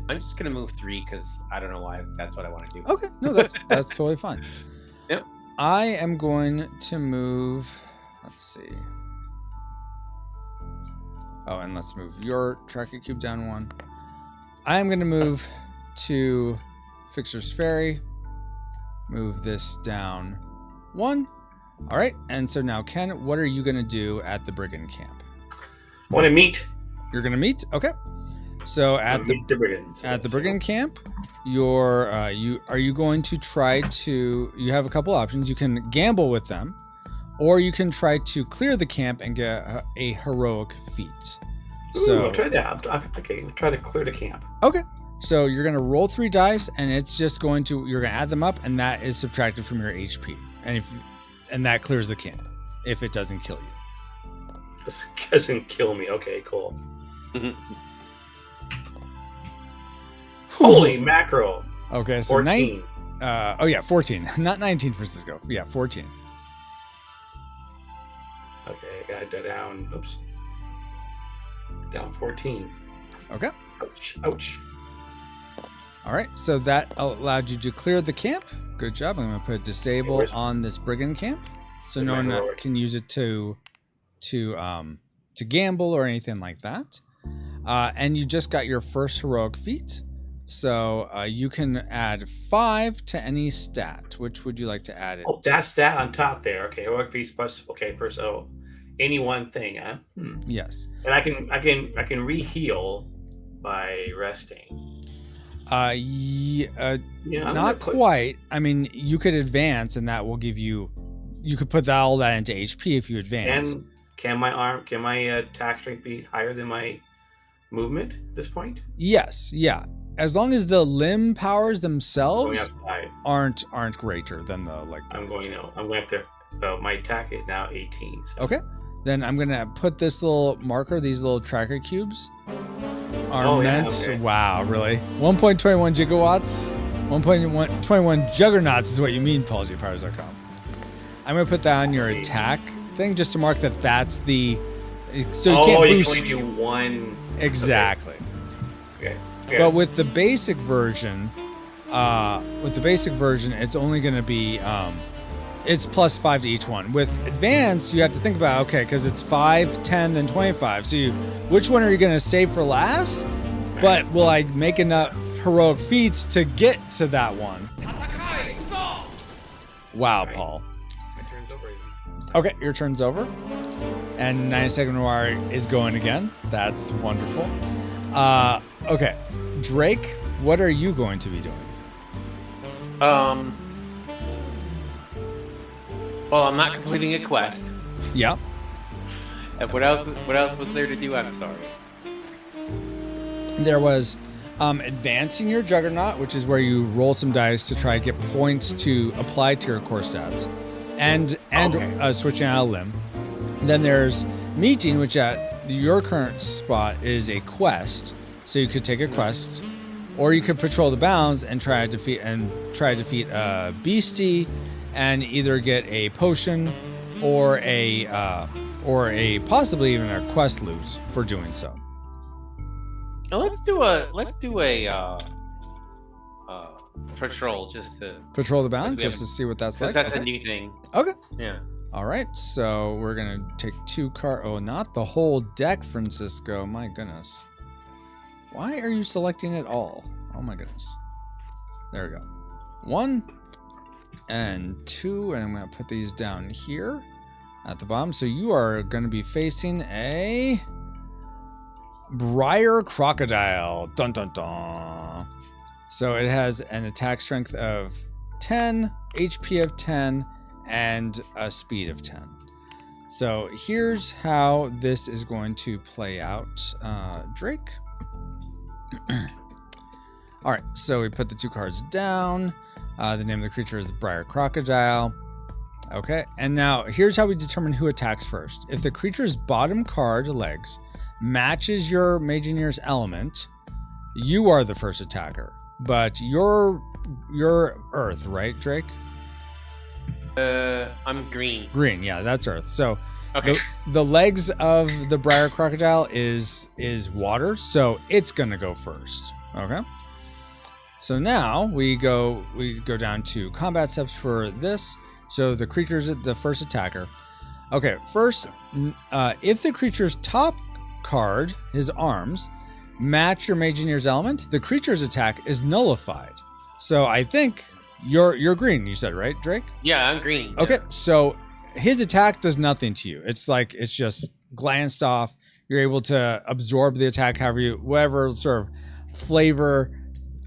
I'm just going to move 3 because I don't know why. That's what I want to do. Okay, no, that's totally fine. Yep. I am going to move. Let's see. Oh, and let's move your tracker cube down 1. I am going to move to Fixer's Ferry. Move this down 1. All right, and so now, Ken, what are you going to do at the Brigand camp? Want to meet? You're going to meet? Okay. So at the brigands. At the Brigand camp, are you going to try to? You have a couple options. You can gamble with them, or you can try to clear the camp and get a heroic feat. So I'll try that. Okay, I'll try to clear the camp. Okay. So you're gonna roll 3 dice, and it's just you're gonna add them up, and that is subtracted from your HP, and that clears the camp if it doesn't kill you. This doesn't kill me. Okay, cool. Holy mackerel! Okay, so 14. 14, not 19, Francisco. Yeah, 14. Okay, got it down. Oops. Down 14. Okay. Ouch! Ouch! All right, so that allowed you to clear the camp. Good job. I'm going to put disable on this Brigand camp, so no one can use it to gamble or anything like that. And you just got your first heroic feat, so you can add 5 to any stat. Which would you like to add it? Oh, that's that on top there. Okay, heroic feats plus. Okay, first. Oh, any one thing, huh? Yes. And I can re-heal by resting. Not quite. I mean, you could advance, and that will give you. You could put all that into HP if you advance. And can my attack strength be higher than my movement at this point? Yes. Yeah. As long as the limb powers themselves I'm going up 5. aren't greater than the I'm going up there. So my attack is now 18. So. Okay. Then I'm gonna put this little marker. These little tracker cubes are meant. Yeah, okay. Wow, really? 1.21 gigawatts. 1.21 juggernauts is what you mean, PaulGPowers.com. I'm gonna put that on your attack thing just to mark that that's the. So you can't boost. You can only do 1. Exactly. Okay. But with the basic version, it's only going to be it's plus 5 to each one. With advanced, you have to think about because it's 5, 10, then 25. So which one are you going to save for last? But will I make enough heroic feats to get to that one? Wow, Paul. My turn's over. Okay, your turn's over. And 9-second noir is going again. That's wonderful. Okay. Drake, what are you going to be doing? Well, I'm not completing a quest. Yep. And what else was there to do? I'm sorry. There was advancing your Juggernaut, which is where you roll some dice to try to get points to apply to your core stats, and switching out a limb. Then there's meeting, which at your current spot is a quest. So you could take a quest, or you could patrol the bounds and try to defeat a beastie, and either get a potion or a possibly even a quest loot for doing so. Now let's do a patrol just to patrol the bounds just to see what that's like. That's a new thing. Okay. Yeah. All right. So we're gonna take 2 cards. Oh, not the whole deck, Francisco. My goodness. Why are you selecting it all? Oh my goodness. There we go. 1 and 2, and I'm gonna put these down here at the bottom. So you are gonna be facing a Briar Crocodile. Dun dun dun. So it has an attack strength of 10, HP of 10, and a speed of 10. So here's how this is going to play out, Drake. All right, so we put the 2 cards down. The name of the creature is the Briar Crocodile. Okay, and now here's how we determine who attacks first. If the creature's bottom card, legs, matches your Mageneer's element, you are the first attacker. but you're Earth, right, Drake? I'm green. Green, yeah, that's Earth. So Okay. the legs of the Briar Crocodile is water, so it's gonna go first. Okay. So now we go down to combat steps for this. So the creature's the first attacker. Okay, first, if the creature's top card, his arms, match your Mage Engineer's element, the creature's attack is nullified. So I think you're green, you said, right, Drake? Yeah, I'm green. Okay, so his attack does nothing to you. It's just glanced off. You're able to absorb the attack whatever sort of flavor,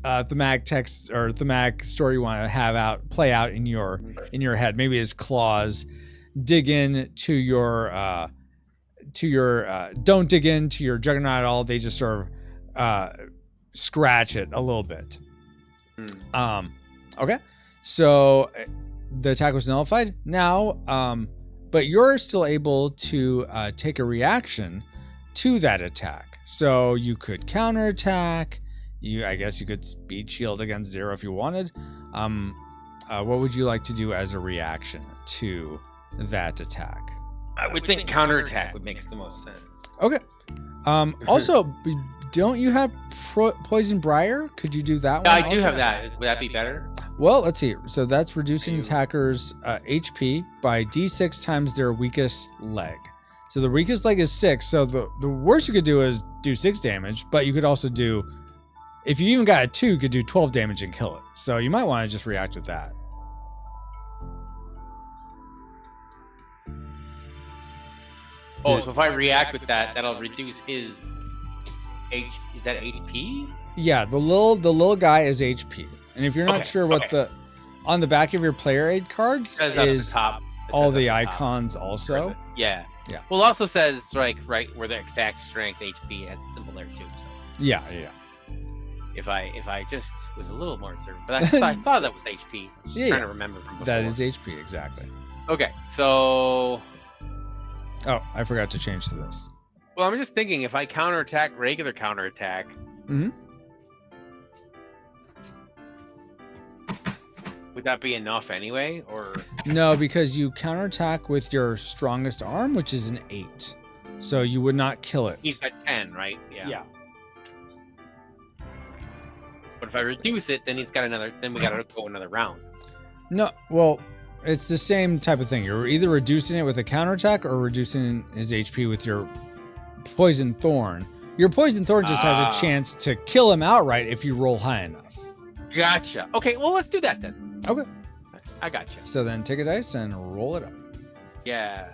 thematic text or thematic story you want to play out in your head. Maybe his claws dig in to your don't dig into your Juggernaut at all. They just sort of scratch it a little bit. Okay, so the attack was nullified now, but you're still able to take a reaction to that attack. So you could counterattack. I guess you could speed shield against 0 if you wanted. What would you like to do as a reaction to that attack? I would think counterattack would make the most sense. Okay. Also, don't you have Poison Briar? Could you do that one? Yeah, I do also? have that. Would that be better? Well, let's see. So that's reducing attackers' HP by D6 times their weakest leg. So the weakest leg is 6. So the worst you could do is do 6 damage, but you could also do, if you even got a 2, you could do 12 damage and kill it. So you might want to just react with that. Oh, so if I react with that, that'll reduce his H. Is that HP? Yeah, the little guy is HP. And if you're not sure what on the back of your player aid cards is all the icons also. Yeah. Yeah. Well, it also says right where the exact strength HP has a symbol there too. So yeah. If I just was a little more observant, but I thought that was HP. I was just trying to remember from before. That is HP, exactly. Okay, so. Oh, I forgot to change to this. Well, I'm just thinking if I counterattack regular counterattack. Mm-hmm. Would that be enough anyway, or? No, because you counterattack with your strongest arm, which is an 8. So you would not kill it. He's got 10, right? Yeah. But if I reduce it, then he's got another. Then we gotta go another round. No, well, it's the same type of thing. You're either reducing it with a counterattack or reducing his HP with your Poison Thorn. Your Poison Thorn just has a chance to kill him outright if you roll high enough. Gotcha. Okay, well, let's do that then. Okay. I gotcha. So then take a dice and roll it up. Yeah.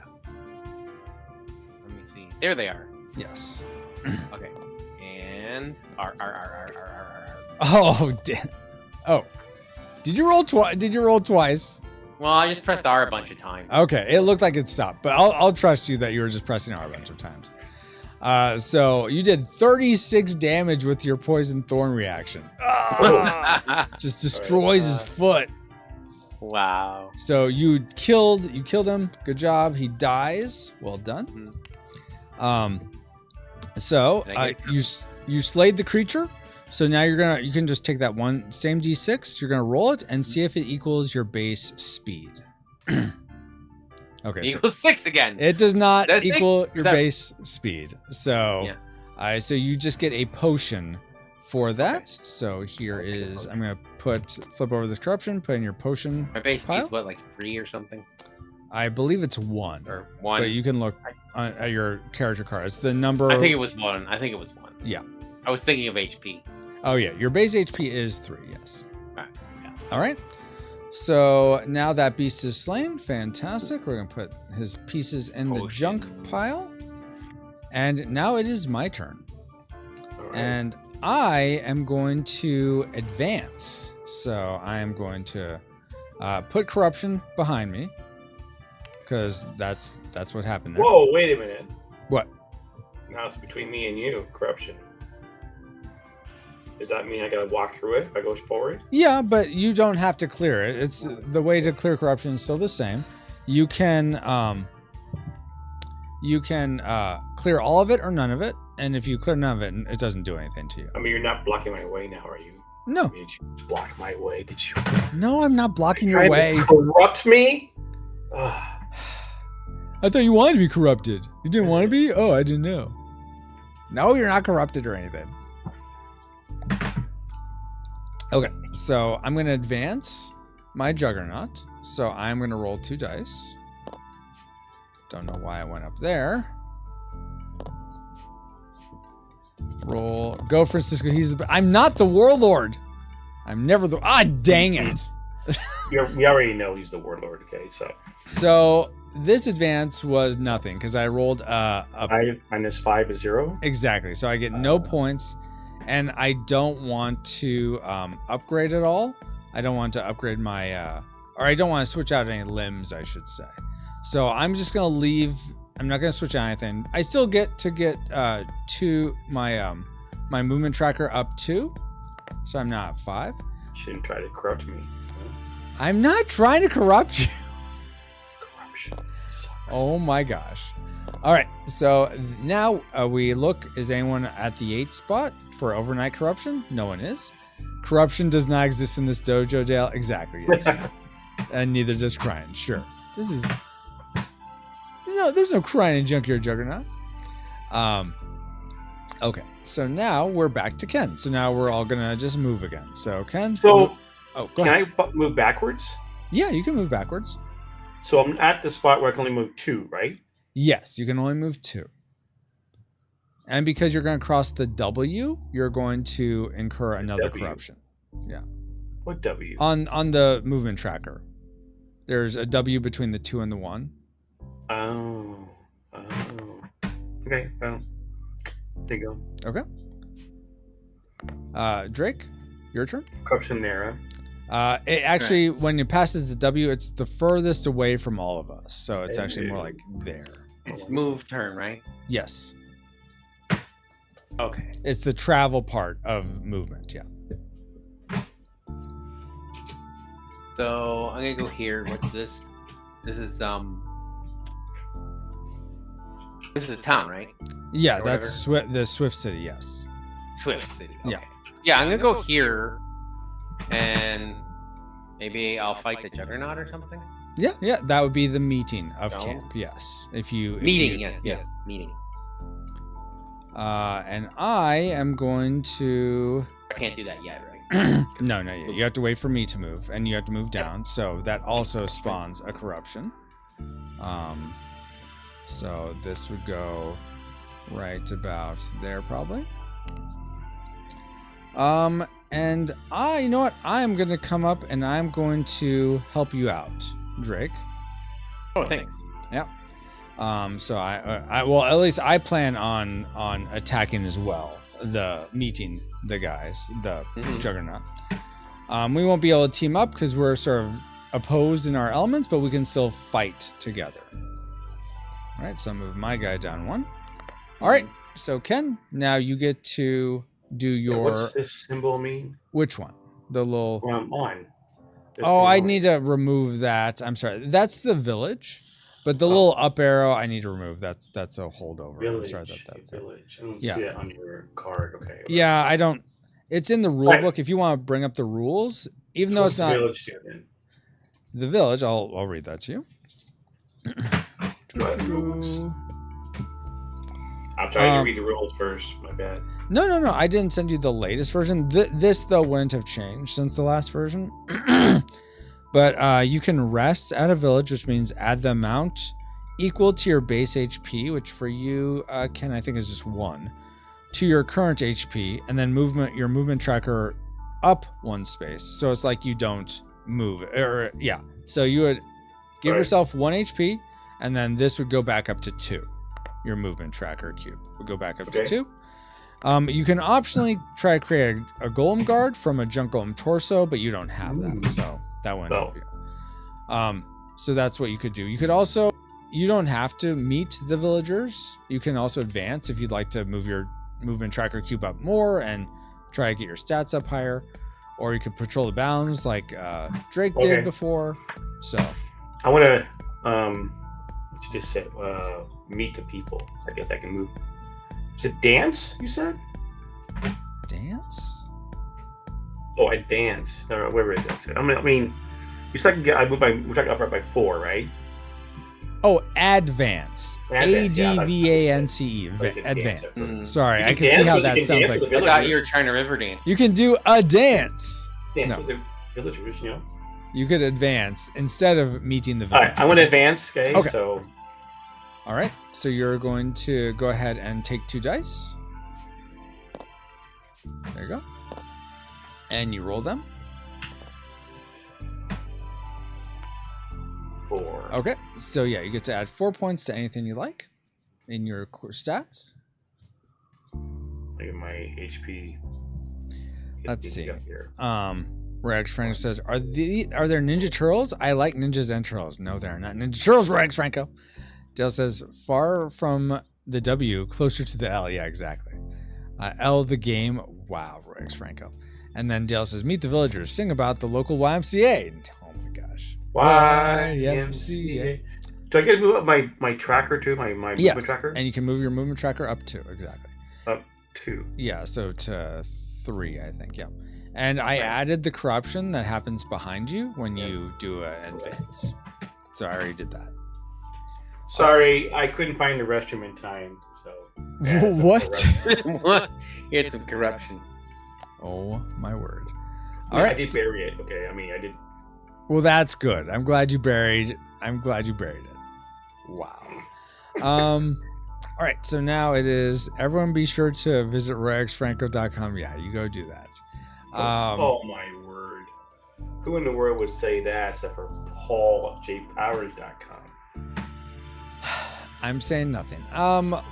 Let me see. There they are. Yes. Okay. And R. Oh, damn. Oh. Did you roll twice? Well, I just pressed R a bunch of times. Okay, it looked like it stopped, but I'll trust you that you were just pressing R a bunch of times. So you did 36 damage with your Poison Thorn reaction. Just destroys his foot. Wow. So you killed him. Good job. He dies. Well done. So you slayed the creature. So now you can just take that one same D6. You're gonna roll it and see if it equals your base speed. Okay. Equals 6 again. It does not equal your 7. base speed. So, so you just get a potion for that. Okay. So here is, I'm gonna flip over this corruption, put in your potion. My base pile. speed's what, like 3 or something? I believe it's 1. Or 1. But you can look at your character card. It's the number. I think it was 1. Yeah. I was thinking of HP. Oh yeah, your base HP is 3. Yes. Right. Yeah. All right. So now that beast is slain. Fantastic. We're gonna put his pieces in the junk pile. And now it is my turn. All right. And I am going to advance. So I am going to put corruption behind me. Because that's what happened there. Whoa, wait a minute. What? Now it's between me and you, corruption. Does that mean I gotta walk through it if I go forward? Yeah, but you don't have to clear it. It's the way to clear corruption is still the same. You can clear all of it or none of it, and if you clear none of it, it doesn't do anything to you. I mean, you're not blocking my way now, are you? No. Did you block my way? Did you No, I'm not blocking your try way. to corrupt me? Ugh. I thought you wanted to be corrupted. You didn't want to be? Oh, I didn't know. No, you're not corrupted or anything. Okay, so I'm going to advance my Juggernaut. So I'm going to roll 2 dice. Don't know why I went up there. Roll. Go, Francisco. I'm not the Warlord. I'm never the... Ah, dang it. We already know he's the Warlord, okay? So this advance was nothing because I rolled a... 5 is 0? Exactly. So I get no points. And I don't want to upgrade at all. I don't want to upgrade my... or I don't want to switch out any limbs, I should say. So I'm just going to leave... I'm not going to switch out anything. I still get to get to my my movement tracker up 2. So I'm not at 5. Shouldn't try to corrupt me. I'm not trying to corrupt you. Corruption sucks. Oh my gosh. All right. So now we look. Is anyone at the 8 spot for overnight corruption? No one is. Corruption does not exist in this dojo, Dale. Exactly. Yes. And neither does crying. Sure. This is... There's no crying in Junkyard Juggernauts. Okay, so now we're back to Ken. So now we're all gonna just move again. So Ken. So, go can ahead. I move backwards? Yeah, you can move backwards. So I'm at the spot where I can only move 2, right? Yes, you can only move 2. And because you're gonna cross the W, you're going to incur another W. corruption. Yeah. What W? On the movement tracker, there's a W between the 2 and the 1. Oh. Okay, well, there you go. Okay. Drake, your turn. Corruption era. It actually, when it passes the W, it's the furthest away from all of us. So it's actually more like there. It's move turn, right? Yes. Okay. It's the travel part of movement, yeah. So I'm gonna go here. What's this? This is This is a town, right? Yeah, Or that's the Swift City, yes. Swift City. Okay. Yeah. Yeah, I'm gonna go here, and maybe I'll fight the Juggernaut or something. Yeah, that would be the meeting of No. camp, yes. If you Meeting, you- yes, yeah. yes, meeting. And I am going to... I can't do that yet, right? No, not yet. You have to wait for me to move, and you have to move down. So that also spawns a corruption. So this would go right about there, probably. And you know what? I'm going to come up, and I'm going to help you out, Drake. Oh, thanks. Yeah. So well, at least I plan on attacking as well. Meeting the guys, the Juggernaut. We won't be able to team up because we're sort of opposed in our elements, but we can still fight together. All right, so I'll move my guy down 1. All right, so Ken, now you get to do your... What's this symbol mean? Which one? The little... Well, I'm on. This I symbol. need to remove that. I'm sorry. That's the village. But the little up arrow, I need to remove. That's a holdover. I'm Village. sorry that's it. Village. I don't Yeah. see it on your card. Okay. Yeah, I don't... It's in the rule Right. book. If you want to bring up the rules, even though What's it's not... the village do then? The village, I'll read that to you. I'm trying to read the rules first. My bad. No. I didn't send you the latest version. This, though, wouldn't have changed since the last version. But you can rest at a village, which means add the amount equal to your base HP, which for you, Ken, I think is just 1, to your current HP, and then your movement tracker up 1 space. So it's like you don't move. So you would give Right. yourself 1 HP, and then this would go back up to 2. Your movement tracker cube would go back up to 2. You can optionally try to create a golem guard from a junk golem torso, but you don't have that, so that wouldn't help you. So that's what you could do. You could also, you don't have to meet the villagers. You can also advance if you'd like to move your movement tracker cube up more and try to get your stats up higher, or you could patrol the bounds like Drake did before. So I want to what you just said, meet the people. I guess I can move. Is it dance, you said? dance? Oh, advanced. No, where is it? I mean, you said we're talking up by 4, right? Oh, advance. Advance, yeah, ADVANCE. like Advance. advance. Sorry, You I can can see dance how with- you that can sounds dance like. with the I thought you were villagers. trying to river dance. You can do a dance. Dance No. with the villagers, you know. You could advance instead of meeting the All village. right, I want to advance. Okay, Okay. so All right, so you're going to go ahead and take 2 dice. There you go. And you roll them. 4. Okay, so yeah, you get to add 4 points to anything you like in your stats. Look at my HP. Let's see. Up here. Rags Franco says, are there Ninja Turtles? I like ninjas and turtles. No, they're not Ninja Turtles, Rags Franco. Dale says, far from the W, closer to the L. Yeah, exactly. L the game. Wow, Rags Franco. And then Dale says, meet the villagers. Sing about the local YMCA. Oh my gosh. YMCA. Do I get to move up my tracker too? My movement Yes, tracker? and you can move your movement tracker up 2. Exactly. Up 2. Yeah, so to 3, I think. Yeah. And I added the corruption that happens behind you when you do an advance. So I already did that. Sorry, I couldn't find the restroom in time. So What? What? You had some corruption. Oh my word. Yeah, All right. I did bury it. Okay, I mean, I did. Well, that's good. I'm glad you buried it. Wow. All right, so now it is everyone be sure to visit ragsfranco.com. Yeah, you go do that. Oh my word. Who in the world would say that except for Paul at jpowers.com? I'm saying nothing.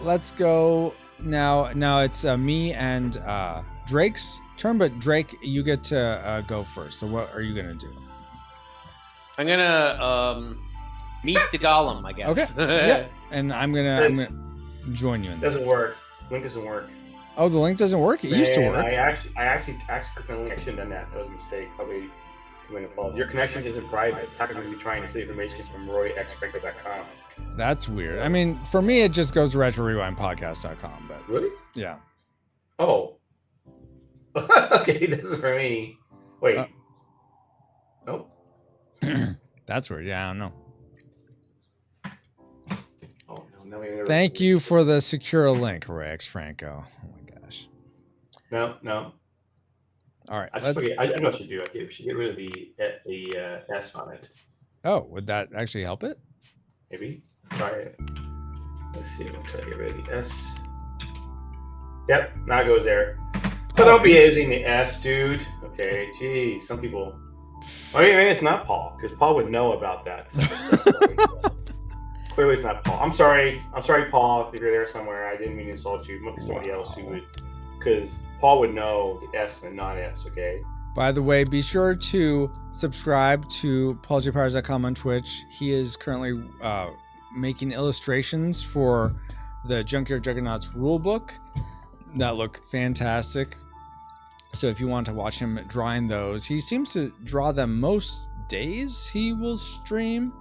Let's go now. Now it's me and Drake's turn, but Drake, you get to go first. So what are you gonna do? I'm gonna meet the golem, I guess. Okay. Yeah. And I'm gonna join you in that. Doesn't work. Link doesn't work. Oh, the link doesn't work? It used to Man, work. I actually clicked on the link. I shouldn't have done that. That was a mistake. Probably going to fall. Your connection isn't private. How can you be trying to see information from royxfranco.com? That's weird. I mean, for me, it just goes to retrorewindpodcast.com, but Really? yeah. Oh. Okay, this is for me. Wait. Nope. That's weird. Yeah, I don't know. Oh, no, no. Thank you for the secure link, Rex Franco. Oh my gosh. No. All right. I know what you do. I should get rid of the S on it. Oh, would that actually help it? Maybe. Try it. Let's see. I'm trying to get rid of the S. Yep, now it goes there. So don't be using the S, dude. Okay, gee, some people. I mean, maybe it's not Paul, because Paul would know about that. Clearly, it's not Paul. I'm sorry, Paul, if you're there somewhere. I didn't mean to insult you. It might be somebody else who would, because Paul would know the S and non-S. Okay. By the way, be sure to subscribe to pauljpowers.com on Twitch. He is currently making illustrations for the Junkyard Juggernauts rulebook that look fantastic. So if you want to watch him drawing those, he seems to draw them most days. He will stream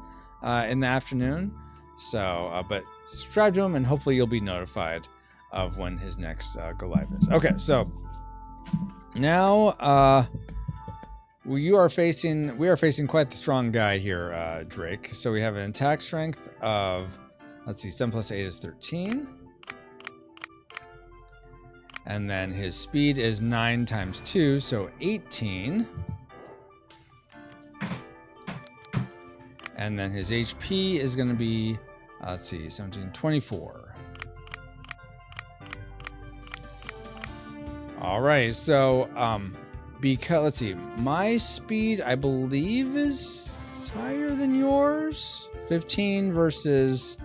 in the afternoon. So, but subscribe to him, and hopefully you'll be notified of when his next go live is. Okay, so now we are facing quite the strong guy here, Drake. So we have an attack strength of, let's see, 7 plus 8 is 13. And then his speed is 9 times 2, so 18. And then his HP is going to be, let's see, 17, 24. All right, so because, let's see, my speed, I believe, is higher than yours. 15 versus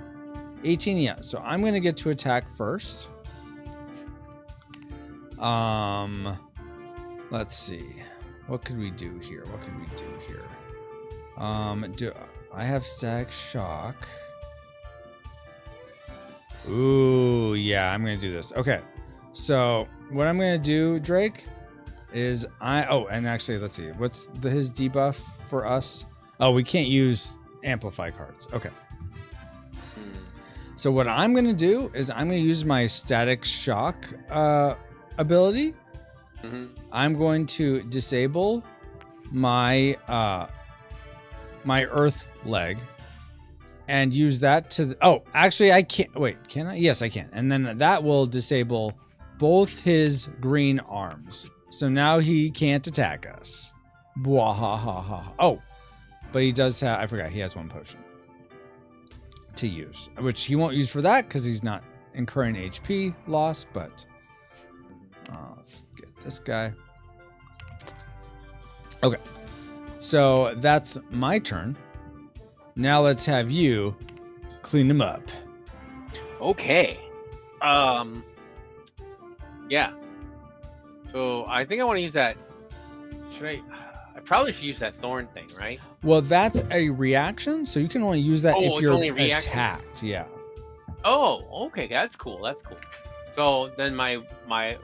18, yeah. So I'm going to get to attack first. Let's see. What could we do here? Do I have static shock? Ooh, yeah, I'm gonna do this. Okay, so what I'm gonna do, Drake, is and actually, let's see, what's his debuff for us? Oh, we can't use Amplify cards. Okay. So what I'm gonna do is I'm gonna use my static shock ability, I'm going to disable my my earth leg and use that to oh, actually I can't. Wait, can I? Yes, I can. And then that will disable both his green arms. So now he can't attack us. Bwahahaha. Oh, but he does have, I forgot, he has one potion to use, which he won't use for that because he's not incurring HP loss, but let's get this guy. Okay, so that's my turn. Now let's have you clean him up. Okay. Yeah. So I think I want to use that. Should I probably should use that thorn thing, right? Well, that's a reaction, so you can only use that if you're only reaction. attacked. Yeah. Oh, okay, that's cool. That's cool. So then my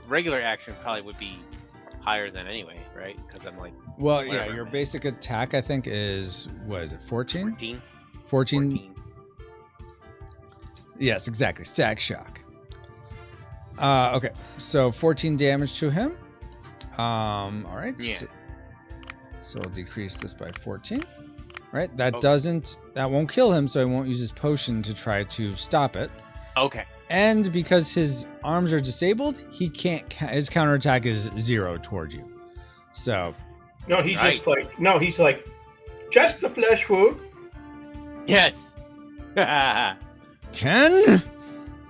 regular action probably would be higher than anyway, right? Because I'm like. Well, yeah, your basic attack I think is what is it? 14? 14. 14. Yes, exactly. Stack shock. Okay, so 14 damage to him. All right. Yeah. So I'll decrease this by 14. Right. That that won't kill him, so I won't use his potion to try to stop it. Okay. And because his arms are disabled, he can't. His counterattack is 0 toward you. So. No, he's just like he's like just the flesh wound. Yes. Ken.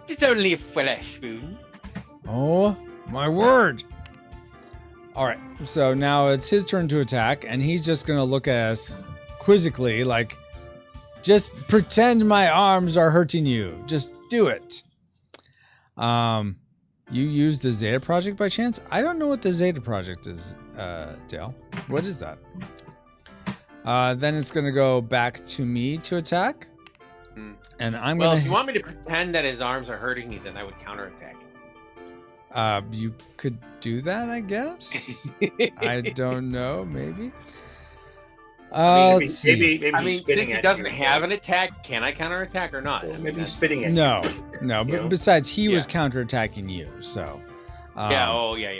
It's only a flesh wound. Oh my word. All right, so now it's his turn to attack, and he's just gonna look at us quizzically, like, just pretend my arms are hurting you. Just do it. You use the Zeta Project by chance? I don't know what the Zeta Project is, Dale. What is that? Then it's gonna go back to me to attack, and I'm gonna. Well, if you want me to pretend that his arms are hurting me, then I would counterattack. You could do that, I guess. I don't know, maybe. Let's see. Maybe I mean, spitting since he at doesn't you. have an attack, can I counterattack or not? Well, maybe he's spitting at No, you. no. You But know? besides, he was counterattacking you, so. Yeah. Oh, yeah.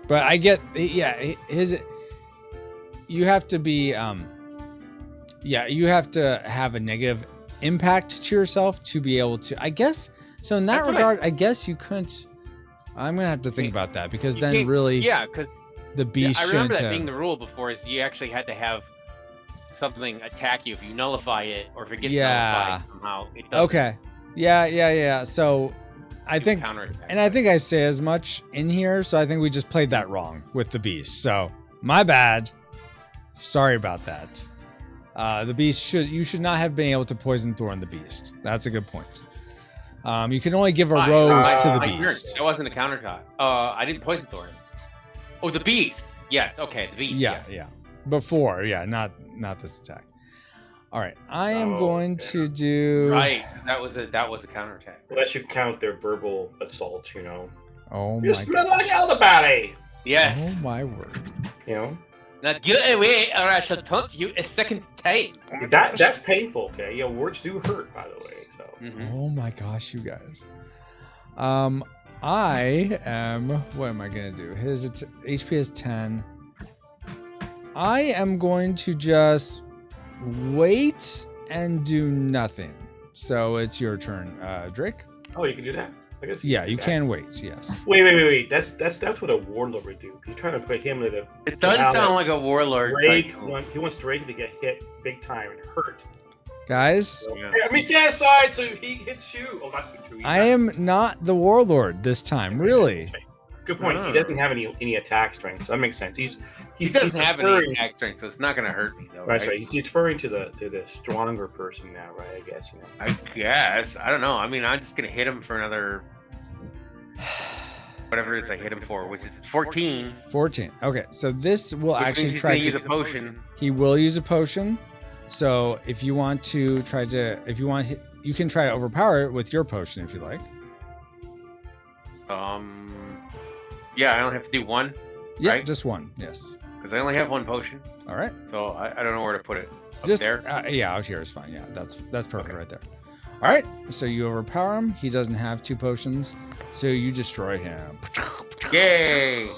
But I get, yeah. His. You have to be, yeah. You have to have a negative impact to yourself to be able to. I guess. So in that That's what regard, I guess you couldn't. I'm gonna have to think about that because then really, yeah, because the beast I remember shouldn't that being have. the rule before. Is you actually had to have something attack you if you nullify it, or if it gets nullified somehow. It doesn't. Okay. Yeah. So, I think, counterattack. and I think I say as much in here. So I think we just played that wrong with the beast. So my bad. Sorry about that. The beast you should not have been able to poison Thorn the beast. That's a good point. You can only give a rose to the beast. That wasn't a counterattack. I didn't poison Thorn. Oh, the beast. Yes. Okay, the beast. Yeah. Before, not this attack. All right, I am going to do. Right, that was a counterattack. Unless you count their verbal assaults, Oh You my smell god. like elderberry. Yes. Oh my word. Now get away, or I shall taunt you a second time. That's painful. Okay, words do hurt, by the way. So. Oh my gosh, you guys. I am. What am I gonna do? His HP is 10. I am going to just wait and do nothing. So it's your turn, Drake. Oh, you can do that. I guess. Yeah, you can wait. Yes. Wait. That's what a warlord would do. He's trying to put him into the. It does sound like a warlord. Drake. He wants Drake to get hit big time and hurt. Guys, So, hey, let me stand aside so he hits you. Oh, that's true. I am not the warlord this time. Really. Good point. He doesn't have any attack strength, so that makes sense. He doesn't have any attack strength, so it's not going to hurt me, though. That's right. He's deferring to the stronger person now, right? I guess. I guess. I don't know. I mean, I'm just going to hit him for another. Whatever it is I hit him for, which is 14. 14. Okay, so this will actually try to use a potion. He will use a potion. So if you want to try to, you can try to overpower it with your potion if you like. Yeah, I only have to do one. Yeah, right? just one. Yes. Because I only have one potion. All right. So I don't know where to put it. Up Just there. Yeah, out here is fine. Yeah, that's perfect right there. All right. So you overpower him. He doesn't have 2 potions, so you destroy him. Yay!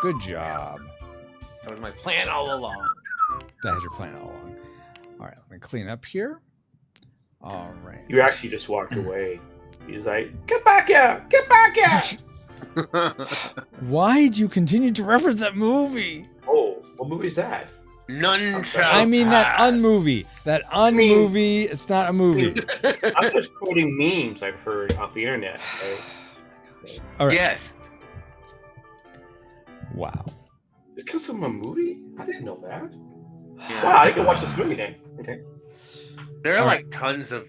Good job. That was my plan all along. That is your plan all along. All right, let me clean up here. All right. You actually just walked away. He's like, "Get back here! Get back here!" Why do you continue to reference that movie? Oh, what movie is that? None shall I mean that pass. unmovie. That unmovie. It's not a movie. I'm just quoting memes I've heard off the internet. Right? All right. Yes. Wow. This comes from a movie? I didn't know that. Yeah. Wow, I can watch this movie then. Okay. There are All like tons of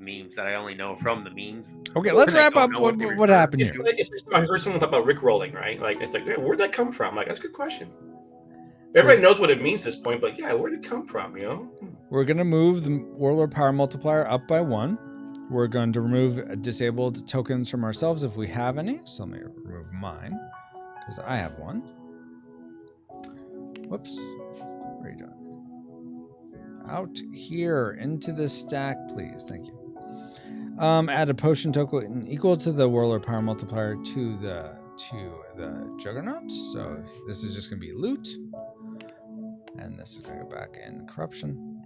memes that I only know from the memes. Okay, let's And I wrap don't up know what they what refer- happened It's here. like, I heard someone talk about Rick rolling, right? Like, it's like, yeah, where'd that come from? Like, that's a good question. Everybody knows what it means at this point, but yeah, where'd it come from, you know? We're going to move the Warlord power multiplier up by 1. We're going to remove disabled tokens from ourselves if we have any. So let me remove mine because I have one. Whoops. What are you doing? Out here into the stack, please. Thank you. Add a potion token equal to the Warlord power multiplier to the Juggernaut. So this is just going to be loot. And this is going to go back in corruption.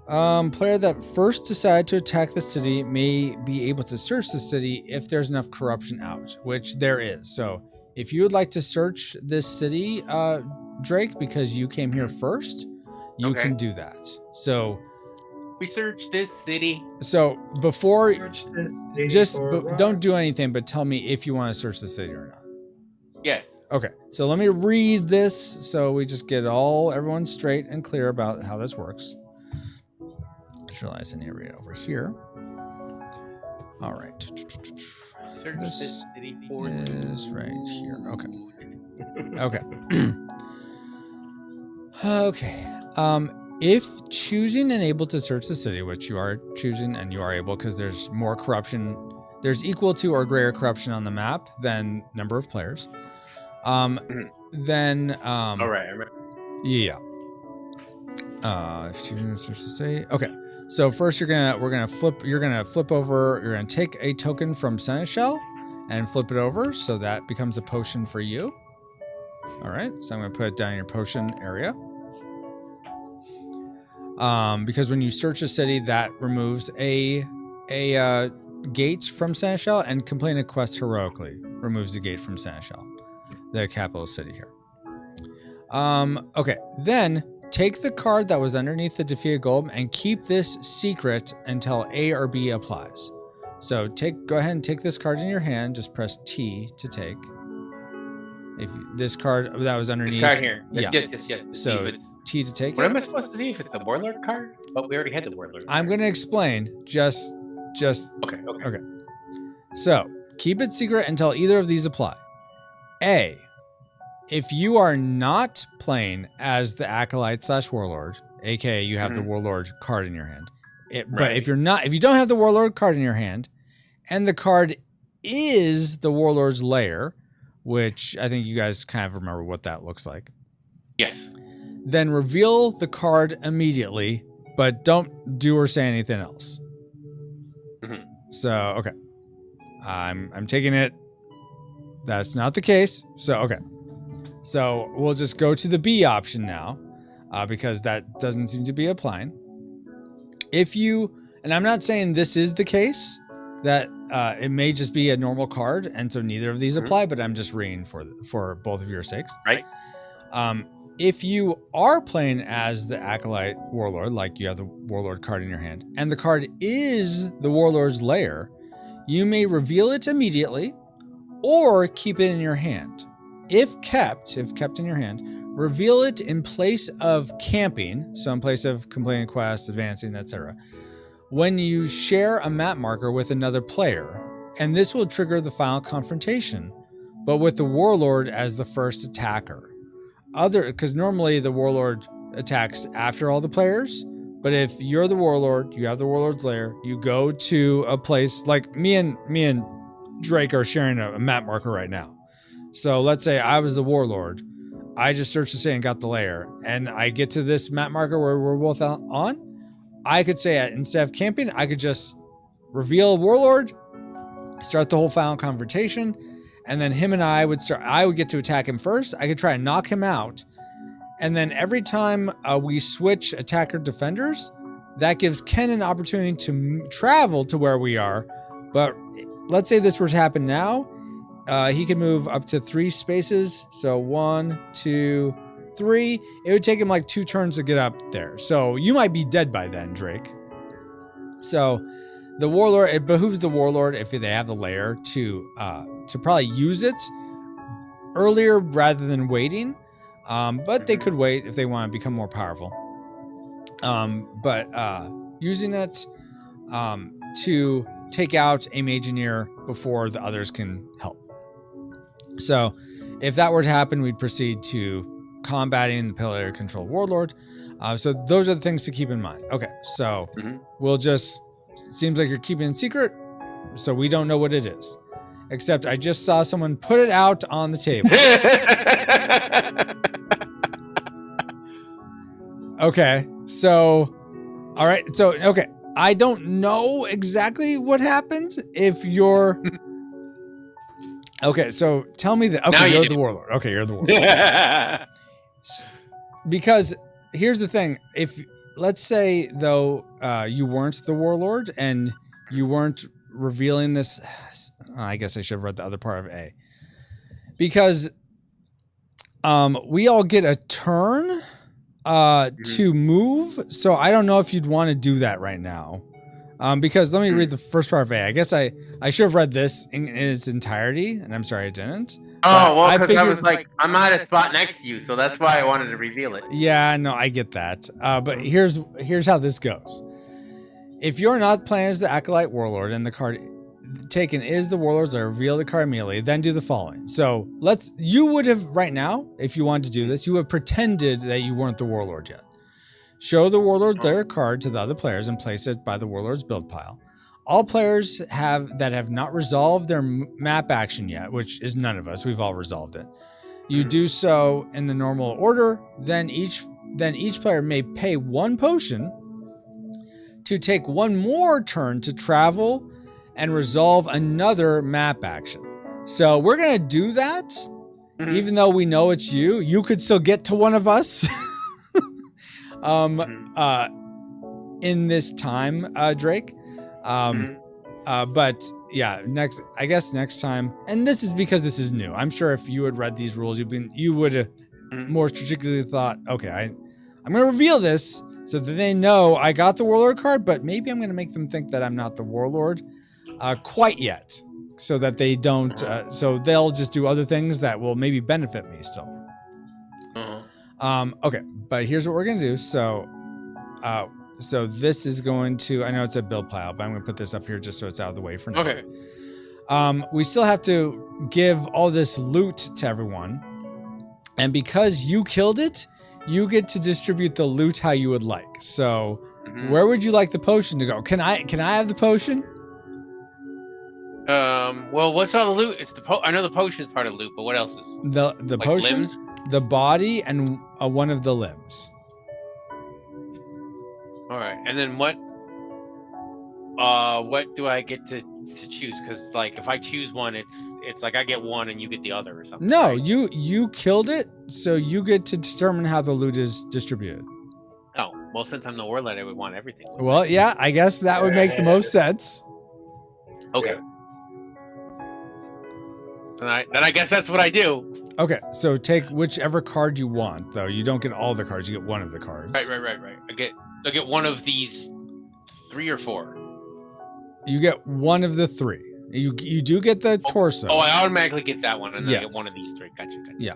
Player that first decide to attack the city may be able to search the city if there's enough corruption out, which there is. So if you would like to search this city, Drake, because you came here first, you Okay. can do that. So Research this city. before, Search this city just for a rock. don't do anything, but tell me if you want to search the city or not. Yes. Okay, so let me read this so we just get everyone straight and clear about how this works. Just realize I need to read it over here. All right. Search This this city for is right here. Okay. Okay. Okay. If choosing and able to search the city, which you are choosing and you are able because there's more corruption, there's equal to or greater corruption on the map than number of players. Then All right. I remember. yeah. If choosing to search the city. Okay. So first you're gonna flip over, you're gonna take a token from Seneschal and flip it over so that becomes a potion for you. All right, so I'm gonna put it down in your potion area. Because when you search a city, that removes a gate from Seneschal, and completing a quest heroically removes the gate from Seneschal, the capital city here. Okay, then take the card that was underneath the defeated golem and keep this secret until A or B applies. So go ahead and take this card in your hand. Just press T to take. If this card that was underneath, This card here. yeah. Yes. So If it's- T to take what it. am I supposed to see if it's the Warlord card? But we already had the Warlord. I'm card. going to explain. Just. Okay. Okay. So keep it secret until either of these apply. A, if you are not playing as the Acolyte / Warlord, aka you have the Warlord card in your hand. But Right. if you don't have the Warlord card in your hand, and the card is the Warlord's lair, which I think you guys kind of remember what that looks like, Yes. then reveal the card immediately, but don't do or say anything else. Mhm. So, okay. I'm taking it. That's not the case. So, okay. So we'll just go to the B option now, because that doesn't seem to be applying. And I'm not saying this is the case, that it may just be a normal card, and so neither of these apply, but I'm just reading for both of your sakes. Right. If you are playing as the Acolyte Warlord, like you have the Warlord card in your hand, and the card is the Warlord's lair, you may reveal it immediately or keep it in your hand. If kept in your hand, reveal it in place of camping, so in place of completing quests, advancing, etc., when you share a map marker with another player, and this will trigger the final confrontation, but with the Warlord as the first attacker. Because normally the Warlord attacks after all the players, but if you're the Warlord, you have the Warlord's lair, you go to a place like me and Drake are sharing a map marker right now. So let's say I was the Warlord, I just searched the city and got the lair, and I get to this map marker where we're both on. I could say instead of camping, I could just reveal Warlord, start the whole final confrontation, and then him and I would get to attack him first. I could try and knock him out. And then every time we switch attacker defenders, that gives Ken an opportunity to travel to where we are. But let's say this were to happen now. He can move up to 3 spaces. So 1, 2, 3. It would take him like 2 turns to get up there. So you might be dead by then, Drake. So the Warlord, it behooves the Warlord, if they have the lair, to probably use it earlier rather than waiting. But they could wait if they want to become more powerful. But using it to take out a Mageneer before the others can help. So if that were to happen, we'd proceed to combating the player control Warlord. So those are the things to keep in mind. Okay, so we'll just... Seems like you're keeping it secret, so we don't know what it is. Except I just saw someone put it out on the table. Okay, so... All right, so, okay. I don't know exactly what happened if you're... Okay, so tell me that... Okay, you're the Warlord. Okay, you're the Warlord. Because here's the thing. If... Let's say, though, you weren't the Warlord and you weren't revealing this. I guess I should have read the other part of A. Because we all get a turn to move. So I don't know if you'd want to do that right now. Because let me read the first part of A. I guess I should have read this in its entirety, and I'm sorry I didn't. Oh, well, because I was like, I'm at a spot next to you, so that's why I wanted to reveal it. Yeah, no, I get that. But here's how this goes. If you're not playing as the Acolyte Warlord and the card taken is the Warlord's lair, reveal the card immediately, then do the following. So you would have, right now, if you wanted to do this, you would have pretended that you weren't the Warlord yet. Show the Warlord's lair card to the other players and place it by the Warlord's build pile. All players that have not resolved their map action yet, which is none of us, we've all resolved it. You do so in the normal order, then each player may pay 1 potion to take 1 more turn to travel and resolve another map action. So we're going to do that, even though we know it's you. You could still get to one of us in this time, Drake. But yeah, next time, and this is because this is new. I'm sure if you had read these rules, you would have more strategically thought, okay, I'm going to reveal this so that they know I got the Warlord card, but maybe I'm going to make them think that I'm not the Warlord quite yet, so that they don't, so they'll just do other things that will maybe benefit me still. Okay, but here's what we're going to do. So this is going to, I know it's a build pile, but I'm going to put this up here just so it's out of the way for now. Okay. We still have to give all this loot to everyone. And because you killed it, you get to distribute the loot how you would like. So where would you like the potion to go? Can I have the potion? Well, what's all the loot? It's I know the potion is part of the loot, but what else is? The like potion, limbs? The body, and one of the limbs. All right, and then what do I get to choose? Because like if I choose one, it's like I get one and you get the other or something. No, right? you killed it, so you get to determine how the loot is distributed. Oh, well, since I'm the Warlord, I would want everything. Well, yeah, I guess that would make the most sense. Okay. Then I guess that's what I do. Okay, so take whichever card you want, though. You don't get all the cards; you get one of the cards. Right. I get one of these 3 or 4. You get one of the 3. You do get the torso. Oh, I automatically get that one, and then I get one of these 3. Gotcha. Yeah.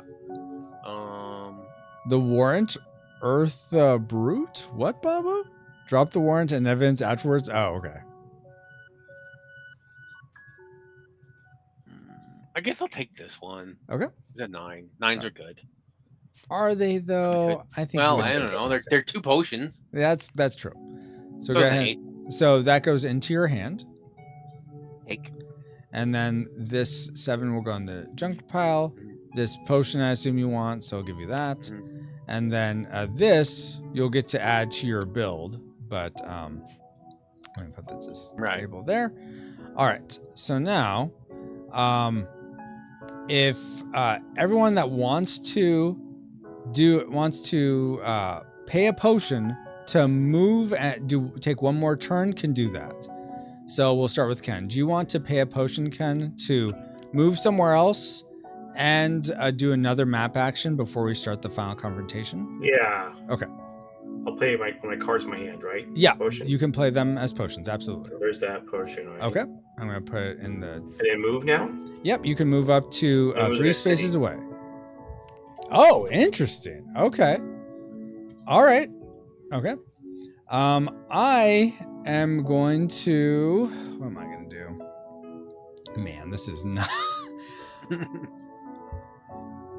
The warrant, Earth Brute. What, Baba? Drop the warrant and evidence afterwards. Oh, okay. I guess I'll take this one. Okay. It's a 9. 9s are good. Are they though? I think. Well, I don't know. They're 2 potions. That's true. So go ahead. 8. So that goes into your hand. Take. And then this 7 will go in the junk pile. This potion, I assume you want, so I'll give you that. And then this you'll get to add to your build. But let me put this table there. All right. So now, if everyone that wants to pay a potion to move and take one more turn can do that. So we'll start with Ken. Do you want to pay a potion, Ken, to move somewhere else and do another map action before we start the final confrontation? Yeah. Okay. I'll play my cards in my hand, right? Yeah, Potion. you can play them as potions, absolutely. So there's that potion, right? Okay, I'm going to put it in the... And then move now? Yep, you can move up to Move 3 to spaces city. away. Oh, interesting. Okay. All right. Okay. I am going to... What am I going to do? Man, this is not...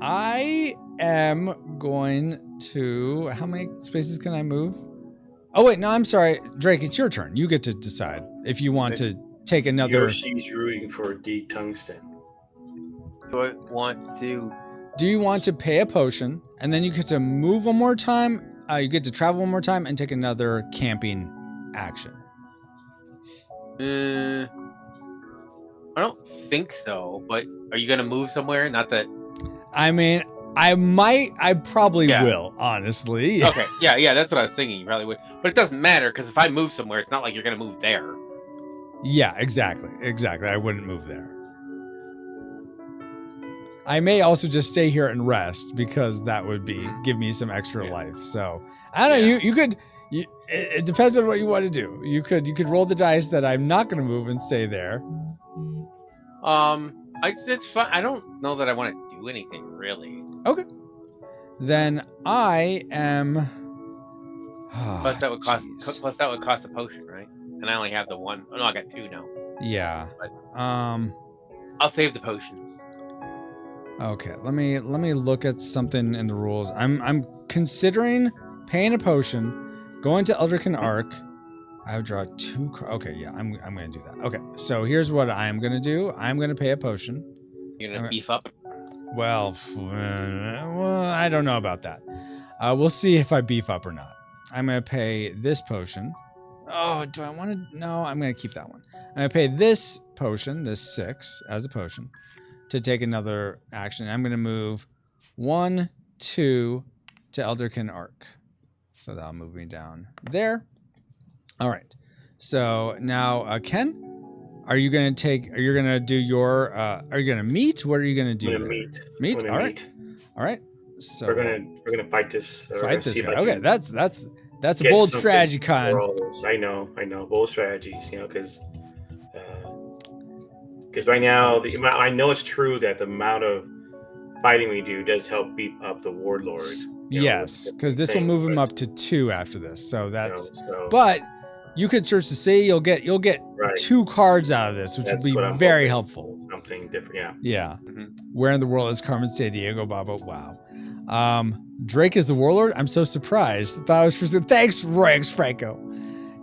I am going to... How many spaces can I move? Oh, wait. No, I'm sorry. Drake, it's your turn. You get to decide if you want to take another... Yoshi's rooting for deep tungsten. Do I want to? Do you want to pay a potion, and then you get to move one more time? You get to travel one more time and take another camping action. I don't think so. But are you gonna move somewhere? Not that. I mean, I probably Yeah. will, honestly. Okay. Yeah. That's what I was thinking. You probably would. But it doesn't matter because if I move somewhere, it's not like you're gonna move there. Yeah, exactly. I wouldn't move there. I may also just stay here and rest because that would give me some extra life. So I don't know. Yeah. You could. It depends on what you want to do. You could roll the dice that I'm not going to move and stay there. It's fun. I don't know that I want to do anything really. Okay. Then I am. Plus that would cost. Jeez. Plus that would cost a potion, right? And I only have the one. Oh no, I got 2 now. Yeah. But- I'll I'll save the potions. Okay, let me look at something in the rules. I'm considering paying a potion, going to Eldritch Arc. I would draw 2 cards. Okay, yeah, I'm gonna do that. Okay, so here's what I'm gonna do. I'm gonna pay a potion. You're gonna beef up. Well, I don't know about that. We'll see if I beef up or not. I'm gonna pay this potion. Oh, do I want to? No, I'm gonna keep that one. I'm gonna pay this potion, this 6 as a potion, to take another action. I'm going to move 1, 2 to Eldritch Arc. So that'll move me down there. All right. So now, Ken, are you going to do your, are you going to meet? What are you going to do? I'm gonna meet. Meet? I'm All gonna right. meet. All right. So We're gonna fight this. We're fight gonna this see if guy. I Okay. can That's a get bold something strategy, for Con. all this. I know. Bold strategies. Because right now, I know it's true that the amount of fighting we do does help beef up the Warlord. Yes, because this will move him up to 2 after this. So that's. So, But you could search to see. You'll get right. 2 cards out of this, which That's would what be I'm very hoping. helpful. Something different. Yeah. Yeah. Mhm. Where in the world is Carmen Sandiego, Baba? Wow. Drake is the Warlord. I'm so surprised. Thought I was for thanks, Roy X Franco.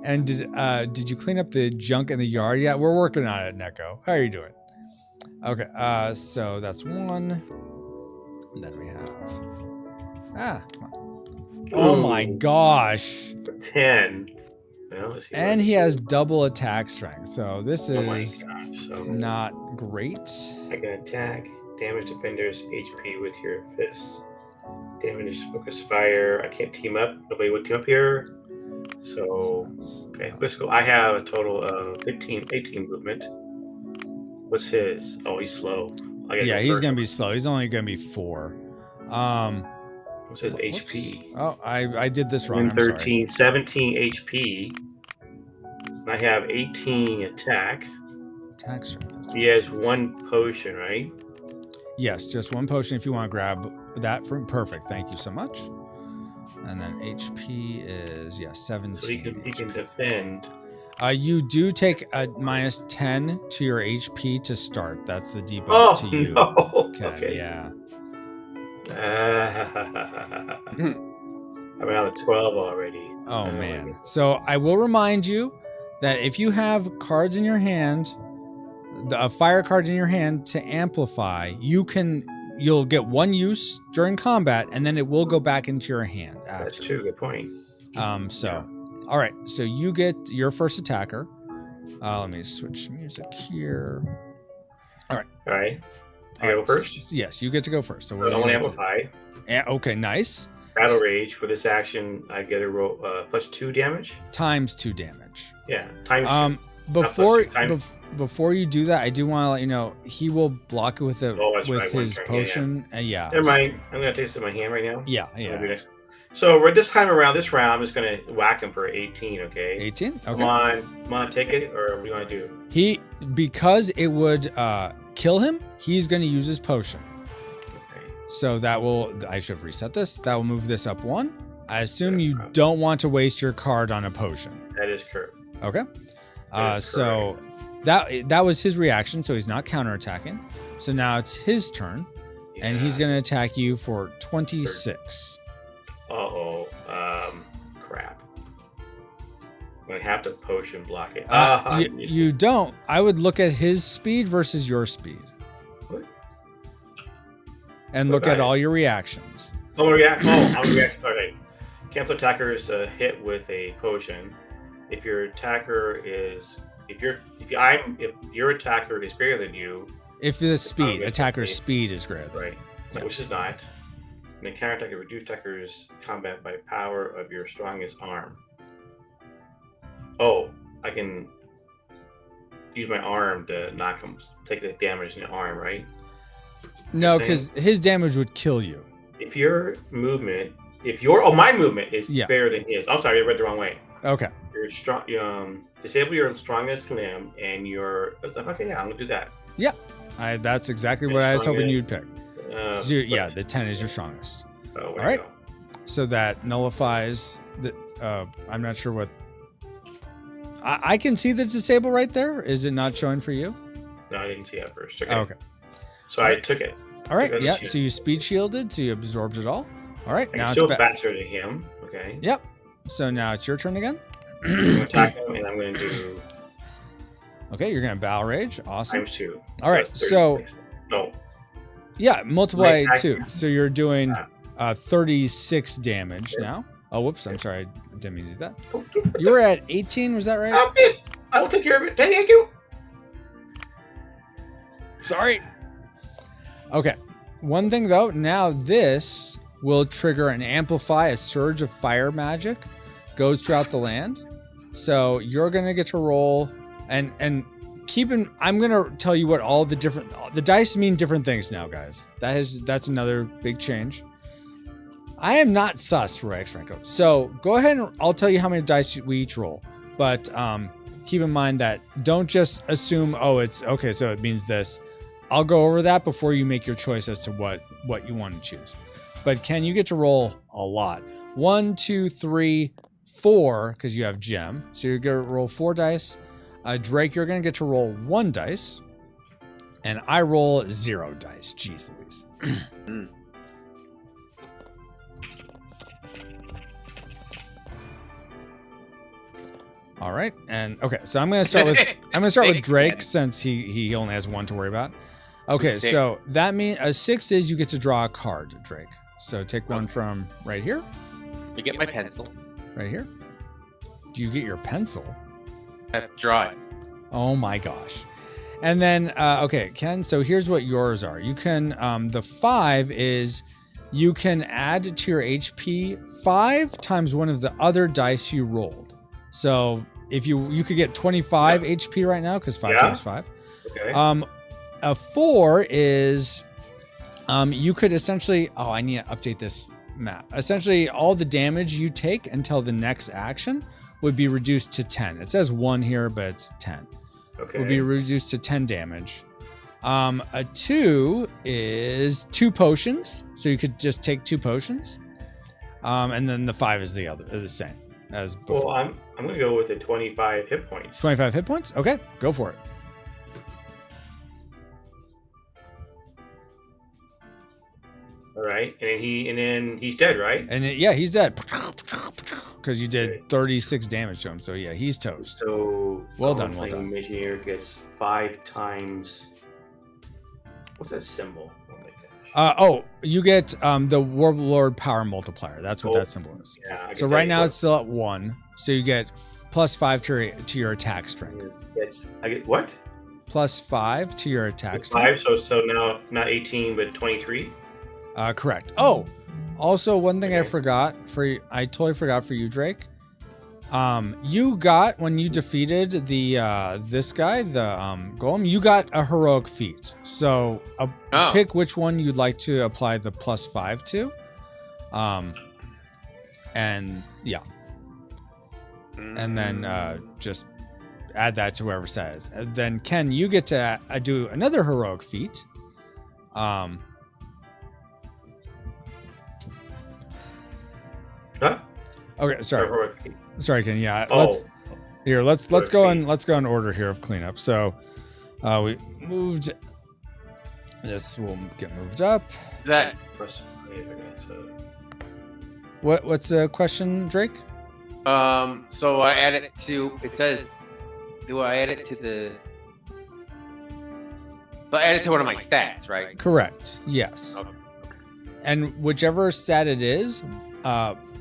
And did you clean up the junk in the yard yet? We're working on it, Neko. How are you doing? Okay. So that's 1. And then we have. Come on. Oh my Ooh, gosh. 10. Well, let's see And what- he has double attack strength. So this Oh my is gosh. So not great. I can attack, damage defenders HP with your fists. Damage focus fire. I can't team up. Nobody would team up here. So okay, let's go. I have a total of 18 movement. What's his? Oh, he's slow. I gotta Yeah, go he's first. gonna be slow. He's only gonna be 4. What's his HP? Oh, I did this wrong. I'm sorry. 13, 17 HP. I have 18 attack. Attack strength. That's He has 26. 1 potion, right? Yes, just 1 potion if you want to grab that from. Perfect. Thank you so much. And then HP is 17. So he can HP. defend. You do take a minus 10 to your HP to start. That's the debuff Oh to you. no! Okay, yeah. I'm out of 12 already. Oh my man. God. So I will remind you that if you have cards in your hand, a fire card in your hand to amplify, you'll get 1 use during combat, and then it will go back into your hand after. That's true. Good point. All right. So you get your first attacker. Let me switch music here. All right. I go first? Yes, you get to go first. So I what do want you to get amplify. Yeah, okay, nice. Battle Rage. For this action, I get a roll +2 damage. Times 2 damage. Yeah, times 2. Before you do that, I do want to let you know he will block it with his turn, potion. Yeah. Never mind. I'm gonna taste it in my hand right now. Yeah. So this time around, this round, I'm just gonna whack him for 18. Okay. 18. Okay. Come on, take it, or what do you want to do? Because it would kill him, he's gonna use his potion. Okay. So I should have reset this. That will move this up 1. I assume you problem. don't want to waste your card on a potion. That is correct. Okay. So that was his reaction. So he's not counterattacking. So now it's his turn, and he's going to attack you for 26. Crap. I'm gonna have to potion block it. You don't. I would look at his speed versus your speed, and look at all your reactions. I'm reaction. Okay. Cancel attackers hit with a potion. If your attacker is if your attacker is greater than you. If the attacker's speed is greater than right, yeah. Which is not. And the counterattacker reduce attacker's combat by power of your strongest arm. Oh, I can use my arm to knock him, take the damage in the arm, right? No, because his damage would kill you. If your movement, my movement is better than his. I'm sorry, I read the wrong way. Okay. You're strong. Disable your strongest limb, and okay. Yeah, I'm gonna do that. Yeah, that's exactly what I was hoping you'd pick. The 10 is your strongest. All right. So that nullifies the. I'm not sure what. I can see the disable right there. Is it not showing for you? No, I didn't see that first. Okay. Okay. So I took it. All right. Yeah. So you speed shielded. So you absorbed it all. All right. Now it's still faster than him. Okay. Yep. So now it's your turn again. I'm going to attack him, and I'm going to do. Okay, you're going to Battle Rage. Awesome. Times 2. All right. So. No. Yeah, multiply 2. So you're doing 36 damage now. Oh, whoops. I'm sorry. I didn't mean to do that. You were at 18. Was that right? I will take care of it. Thank you. Sorry. Okay. One thing, though. Now this will trigger an Amplify. A surge of fire magic goes throughout the land. So you're going to get to roll. And I'm going to tell you what all the dice mean different things now, guys. That's another big change. I am not sus for X Franco. So go ahead and I'll tell you how many dice we each roll. But keep in mind that don't just assume, it's okay, so it means this. I'll go over that before you make your choice as to what you want to choose. But Ken, you get to roll a lot. 1, 2, 3, 4, because you have gem. So you're going to roll 4 dice. Drake, you're going to get to roll 1 dice. And I roll 0 dice. Jeez Louise. All right. And okay, so I'm going to start with Drake since he only has 1 to worry about. Okay, so that means a 6 is you get to draw a card, Drake. So take one from right here. You get my pencil. Right here. Do you get your pencil? I have to draw it. Oh my gosh. And then, okay, Ken, so here's what yours are. You can, the 5 is you can add to your HP 5 times one of the other dice you rolled. So if you could get 25 HP right now because 5 times 5. Okay. A 4 is you could essentially. Oh, I need to update this map. Essentially, all the damage you take until the next action would be reduced to 10. It says 1 here, but it's 10. Okay. Would be reduced to 10 damage. A 2 is 2 potions, so you could just take 2 potions. And then the 5 is the same as before. Well, I'm gonna go with the 25 hit points. 25 hit points? Okay, go for it. All right, and then he's dead, right? And he's dead because you did 36 damage to him. So yeah, he's toast. So well done. Missionaire gets 5 times. What's that symbol? Oh my gosh. You get the Warlord power multiplier. That's what that symbol is. Yeah. So right now it's still at 1. So you get +5 to your attack strength. Yes. I get what? +5 to your attack Five, strength. so now not 18, but 23. Correct. Oh, also one thing I Okay. forgot for you, I totally forgot for you, Drake. You got, when you defeated the this guy, the golem, you got a heroic feat. So Oh. pick which one you'd like to apply the +5 to. And yeah, and then just add that to whoever says. And then Ken, you get to do another heroic feat. Huh? Okay, sorry. Heroic feat. Sorry, Ken. Yeah, Oh. let's go Heroic in order here of cleanup. So, we moved. This will get moved up. Is that Plus, okay, so What's the question, Drake? so I add it to, it says, do I add it to the, so I add it to one of my stats, right? Correct. Yes. Okay. And whichever stat it is,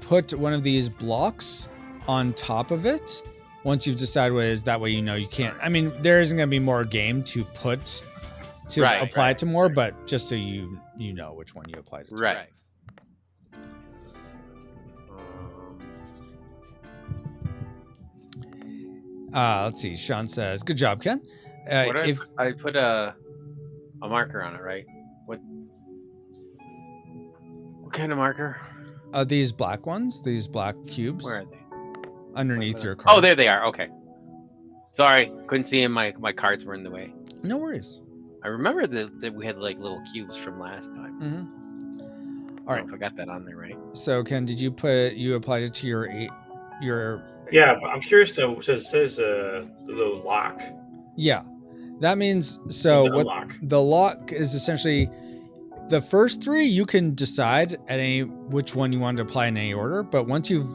put one of these blocks on top of it. Once you've decided what it is, that way you know you can't. I mean, there isn't going to be more game to put to Right, apply right, it to more, but just so you know which one you applied it to. Right. Let's see. Sean says, "Good job, Ken." What If I put a marker on it, right? What kind of marker? these black ones, these black cubes Where are they? underneath your card. Oh, there they are. Okay. Sorry, couldn't see them. My cards were in the way. No worries. I remember that we had like little cubes from last time. Mm-hmm. All right. I forgot that on there, right? So, Ken, did you applied it to your yeah, but I'm curious though. So it says the little lock. Yeah, that means so It's what unlock. the lock is essentially the first three you can decide at which one you want to apply in any order, but once you've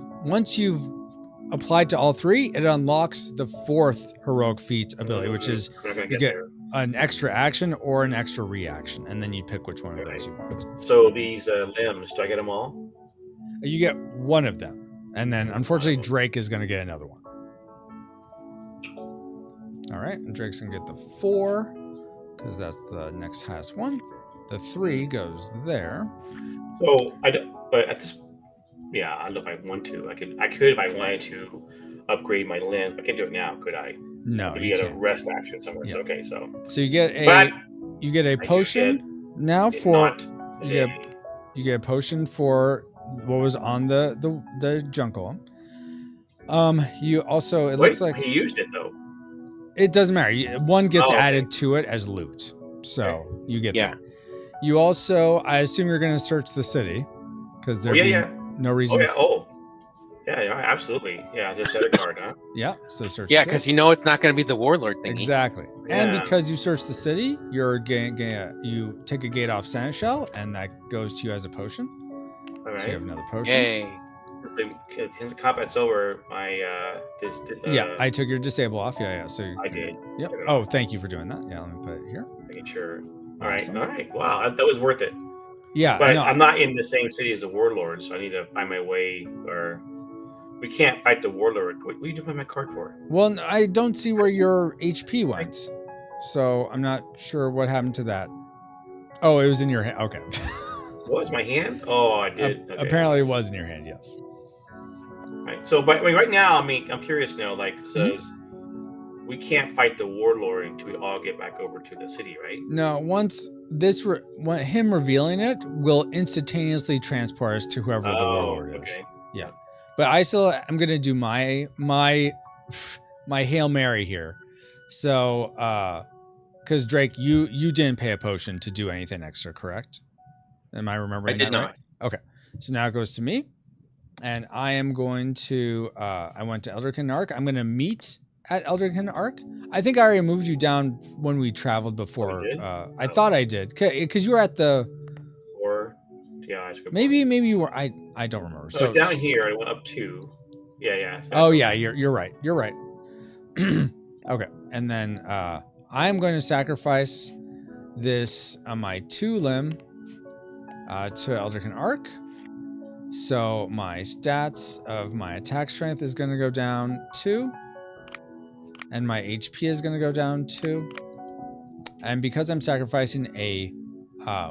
applied to all three, it unlocks the fourth heroic feat ability, which is We're not gonna you get get there. an extra action or an extra reaction, and then you pick which one of those you want. So these limbs, do I get them all? You get one of them, and then unfortunately Drake is going to get another one. All right, and Drake's going to get the 4 because that's the next highest one. The 3 goes there. So I don't, but at this, yeah, I don't know if I want to. I could if I wanted to upgrade my limb. I can't do it now, could I? No, Maybe you get a can't. rest action somewhere. Yeah. So, okay, so So you get But a do potion now it's for not you get a potion for what was on the jungle. You also it looks like he used it though. it doesn't matter. One gets Oh, okay. added to it as loot, so you get Yeah. that. You also, I assume you're going to search the city because Oh, there's yeah. no reason. Yeah, absolutely. Yeah, just set a card, huh? Yeah, so search. Yeah, the city. because you know it's not going to be the warlord thingy. Exactly. And Yeah. because you search the city, you take a gate off Seneschal, and that goes to you as a potion. All So you right. have another potion. Yay. Since the combat's over, my Yeah, I took your disable off. Yeah. So I did. Yep. Oh, thank you for doing that. Yeah, let me put it here. Making sure. All right. Awesome. All right. Wow, that was worth it. Yeah, But no, I'm not in the same city as the warlord, so I need to find my way. Or we can't fight the warlord. What are you doing my card for? well, I don't see where your HP went, so I'm not sure what happened to that. Oh, it was in your hand. Okay. What was my hand? Oh, I did. Okay. Apparently, it was in your hand. Yes. Right. So, but right now, I mean, I'm curious now. Like, Mm-hmm. says we can't fight the warlord until we all get back over to the city, right? No, once him revealing it will instantaneously transport us to whoever the warlord is. okay. But I'm gonna do my Hail Mary here. So, because Drake, you didn't pay a potion to do anything extra, correct? Am I I remembering did that not. right? Okay. So now it goes to me, and I am going to. I went to Eldricken Arc. I'm gonna meet at Eldricken Arc. I think I already moved you down when we traveled before. Oh, you did? I thought I did, because you were at the. Or yeah, I should Maybe you were. I don't remember. So So down here, I went up 2. Yeah. So Oh yeah, you're right. You're right. Okay, and then I am going to sacrifice this my 2 limb to Eldricken Arc. So my stats of my attack strength is going to go down 2, and my HP is going to go down 2. And because I'm sacrificing a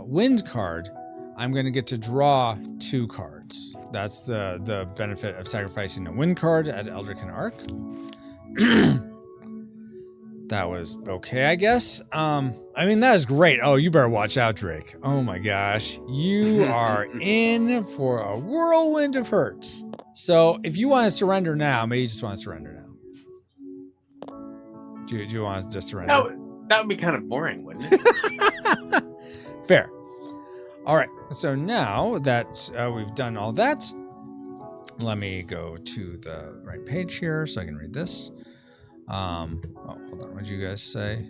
wind card, I'm going to get to draw 2 cards. That's the benefit of sacrificing a wind card at Eldritch Arc. That was okay, I guess. I mean, that is great. Oh, you better watch out, Drake. Oh my gosh. You are in for a whirlwind of hurts. So if you want to surrender now, maybe you just want to surrender now. Do you want to just surrender? That would be kind of boring, wouldn't it? Fair. All right. So now that we've done all that, let me go to the right page here so I can read this. Oh, hold on. What did you guys say?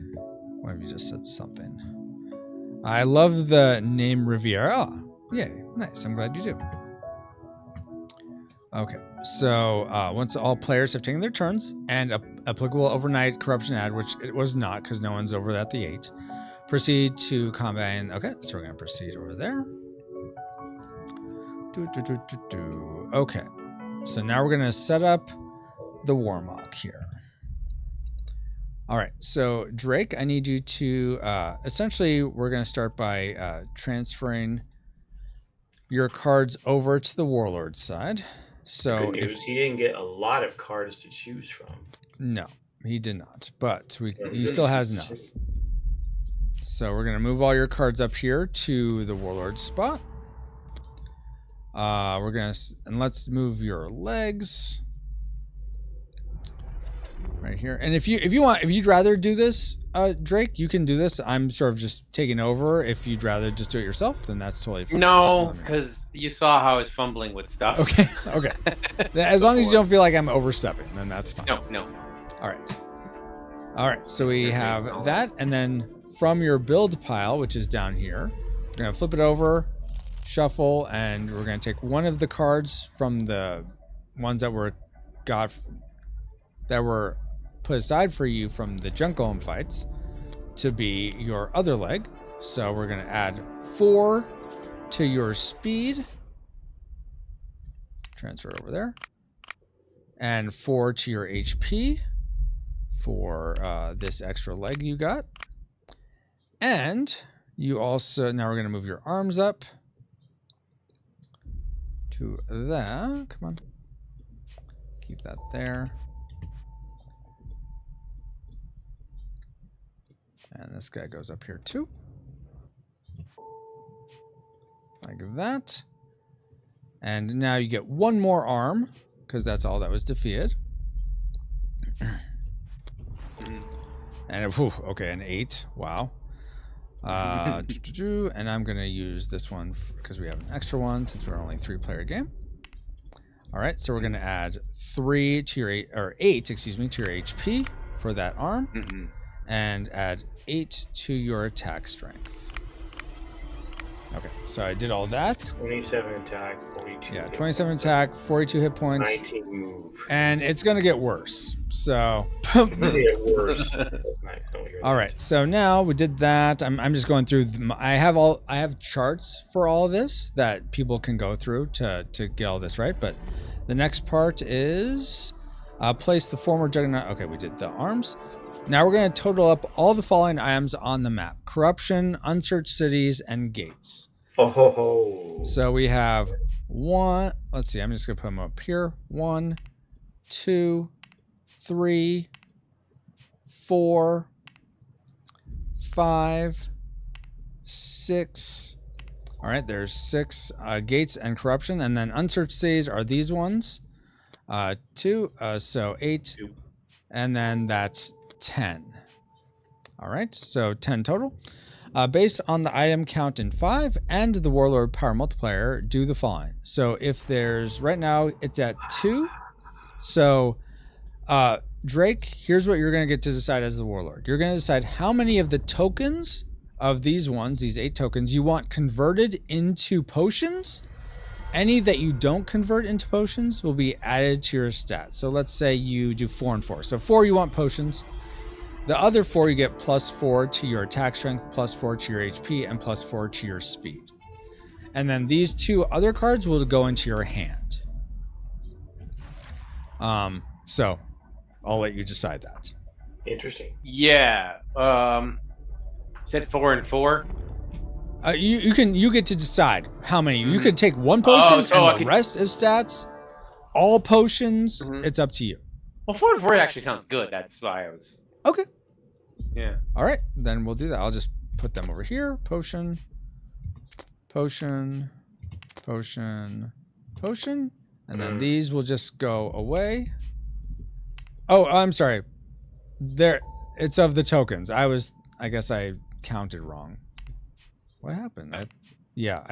What have you just said something? I love the name Riviera. Oh, yay. Nice. I'm glad you do. Okay. So once all players have taken their turns and applicable overnight corruption add, which it was not because no one's over at the 8, proceed to combat. And, okay. So we're going to proceed over there. Okay. So now we're going to set up the Warmock here. All right, so Drake, I need you to, essentially, we're going to start by transferring your cards over to the Warlord side. So Good news, he didn't get a lot of cards to choose from. No, he did not, but he still has enough. So we're going to move all your cards up here to the Warlord spot. We're going to, and let's move your legs. Right here. And if you'd rather do this, Drake, you can do this. I'm sort of just taking over. If you'd rather just do it yourself, then that's totally fine. No, because you saw how I was fumbling with stuff. Okay. Okay. As long as you don't feel like I'm overstepping, then that's fine. No. All right. All right. So we have that. And then from your build pile, which is down here, we're going to flip it over, shuffle, and we're going to take one of the cards from the ones that were put aside for you from the junk golem fights to be your other leg. So we're going to add 4 to your speed. Transfer it over there. And 4 to your HP for this extra leg you got. And you also, now we're going to move your arms up to that. Come on. Keep that there. And this guy goes up here too. Like that. And now you get one more arm, because that's all that was defeated. And okay, an 8. Wow. And I'm going to use this one because we have an extra one since we're only a 3-player game. All right, so we're going to add 3 to your 8, excuse me, to your HP for that arm. And add 8 to your attack strength. Okay, so I did all that. 27 attack, 42. Yeah, 27 attack, 42 hit points. 19 move. And it's going to get worse. So. It's gonna get worse. All right, so now we did that. I'm just going through. I have charts for all of this that people can go through to get all this right. But the next part is place the former Juggernaut. Okay, we did the arms. Now we're going to total up all the following items on the map: corruption, unsearched cities, and gates. So we have 1. Let's see. I'm just going to put them up here. 1, 2, 3, 4, 5, 6. All right, there's 6 gates and corruption, and then unsearched cities are these ones. 2, so 8, and then that's 10. All right, so 10 total. Based on the item count in 5 and the Warlord power multiplier, do the following. So if there's, right now it's at 2. So Drake, here's what you're going to get to decide as the Warlord. You're going to decide how many of the tokens of these ones, these 8 tokens, you want converted into potions. Any that you don't convert into potions will be added to your stats. So let's say you do 4 and 4. So 4 you want potions. The other 4 you get +4 to your attack strength, +4 to your HP, and +4 to your speed. And then these 2 other cards will go into your hand. So I'll let you decide that. Interesting. Yeah. Said 4 and 4. You get to decide how many. You could take one potion so and the rest is stats. All potions. It's up to you. Well, 4 and 4 actually sounds good. That's why I was. Okay. Yeah. All right, then we'll do that. I'll just put them over here. Potion, potion, potion, potion, and then these will just go away. Oh, I'm sorry. There, it's of the tokens. I guess I counted wrong. What happened? I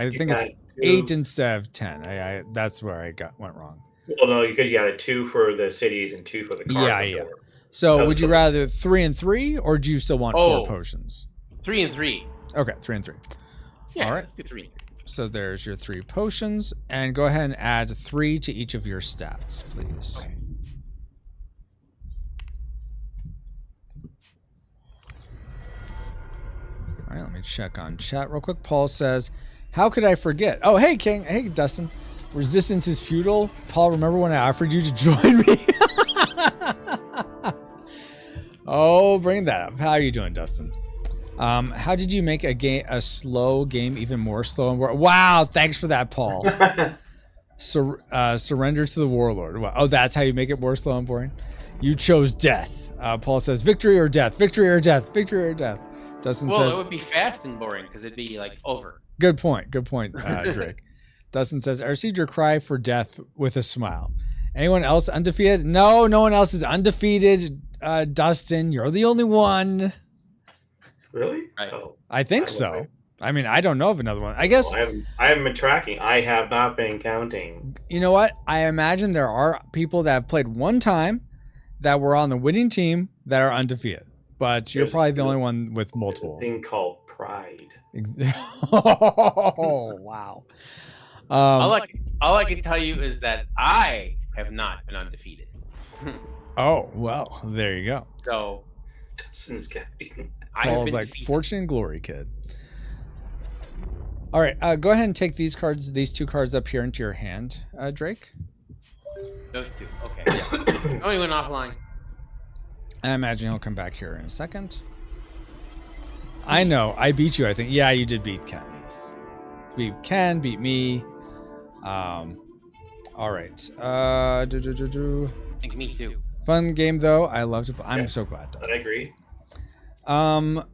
think it's 8 instead of 10. That's where I went wrong. Well, no, because you got a 2 for the cities and 2 for the cards. Yeah. So would you rather 3 and 3, or do you still want 4 potions? 3 and 3. Okay, 3 and 3. Yeah, all right. Let's do 3. So there's your 3 potions, and go ahead and add 3 to each of your stats, please. Okay. All right, let me check on chat real quick. Paul says, "How could I forget?" Oh, hey King, hey Dustin. Resistance is futile. Paul, remember when I offered you to join me? Oh, bring that up. How are you doing, Dustin? How did you make a slow game even more slow and wow, thanks for that, Paul. Surrender to the Warlord. Oh, that's how you make it more slow and boring? You chose death. Paul says, victory or death, victory or death, victory or death. Dustin says, it would be fast and boring because it'd be like over. Good point, Drake. Dustin says, I received your cry for death with a smile. Anyone else undefeated? No one else is undefeated. Dustin, you're the only one. Really? Oh. I think so. I mean, I don't know of another one. I guess I haven't been tracking. I have not been counting. You know what? I imagine there are people that have played one time that were on the winning team that are undefeated. But you're probably the only one with multiple. There's a thing called pride. Oh, wow. All I can tell you is that I have not been undefeated. Oh, well, there you go. So, Paul's like, defeated. Fortune and glory, kid. All right, go ahead and take these 2 cards up here into your hand, Drake. Those 2, okay. Only went offline. I imagine he'll come back here in a second. I know, I beat you, I think. Yeah, you did beat Ken. Yes. Beat Ken, beat me. All right. I think me too. Fun game though. I loved it. I'm so glad. Dustin. I agree.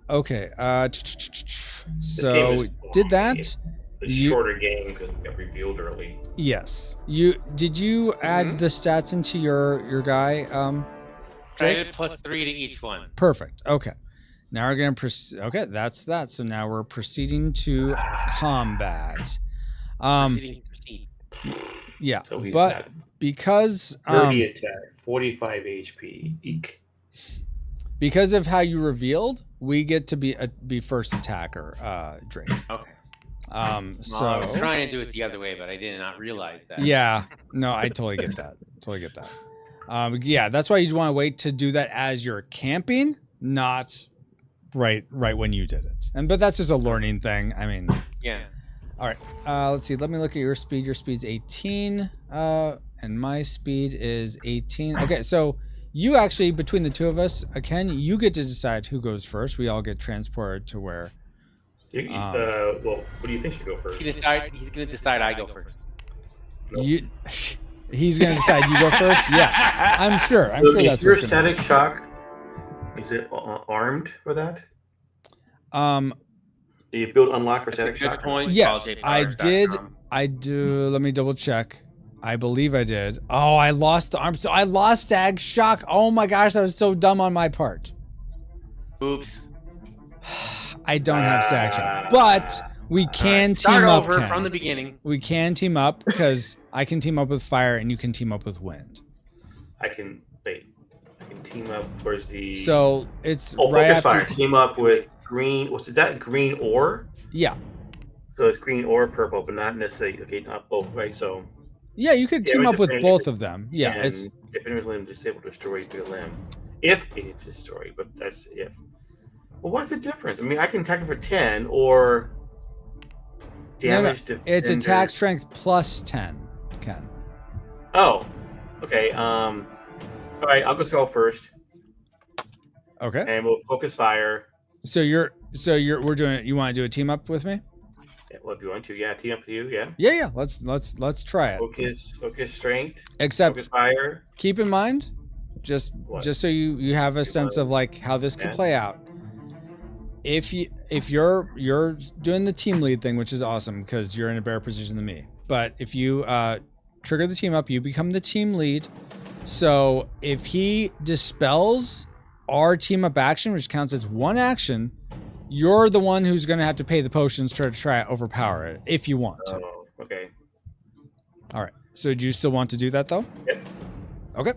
Okay. So did that? The shorter game because it got revealed early. Yes. Did you add the stats into your guy? I did +3 to each one. Perfect. Okay. Now we're gonna proceed. Okay, that's that. So now we're proceeding to combat. Proceed. Yeah, So but because 30 attack, 45 HP. Eek. Because of how you revealed, we get to be first attacker, Drake. Okay. So I was trying to do it the other way, but I did not realize that. Yeah. No, I totally get that. Yeah, that's why you want to wait to do that as you're camping, not right when you did it. But that's just a learning thing. I mean. Yeah. All right. Let's see. Let me look at your speed. Your speed's 18, and my speed is 18. Okay, so you actually, between the two of us, Ken, you get to decide who goes first. We all get transported to where. Well, what do you think should go first? He's gonna decide I go first. Nope. He's gonna decide you go first. Yeah, I'm sure. I'm sure that's your what's gonna static shock. Is it armed for that? Do you build unlock for static shock? Point. Yes, I did. I do. Let me double check. I believe I did. Oh, I lost the arm. So I lost static shock. Oh my gosh, that was so dumb on my part. Oops. I don't have static shock, but we can team up. Start over from the beginning. We can team up because I can team up with fire and you can team up with wind. I can team up towards the. So it's right after fire. Team up with green. What's that? Green or? Yeah. So it's green or purple, but not necessarily. Okay, not both, right? So. Yeah, you could team up with both of them. Yeah, it's. If it was limb, disable destroy to a limb. If it's destroyed, but that's if. Well, what's the difference? I mean, I can attack it for 10 or damage. No. It's attack strength plus 10, Ken. Oh, okay. All right, I'll go first. Okay. And we'll focus fire. So So we're doing it. You want to do a team up with me? Yeah, well, if you want to, yeah, team up to you, yeah. Yeah. Let's try it. Focus, strength. Except Focus, fire. keep in mind, just so you have a sense of like how this could play out. If you're doing the team lead thing, which is awesome because you're in a better position than me. But if you trigger the team up, you become the team lead. So if he dispels our team up action, which counts as one action, you're the one who's going to have to pay the potions to try to overpower it if you want to. Oh, okay. All right. So do you still want to do that though? Yep. Okay.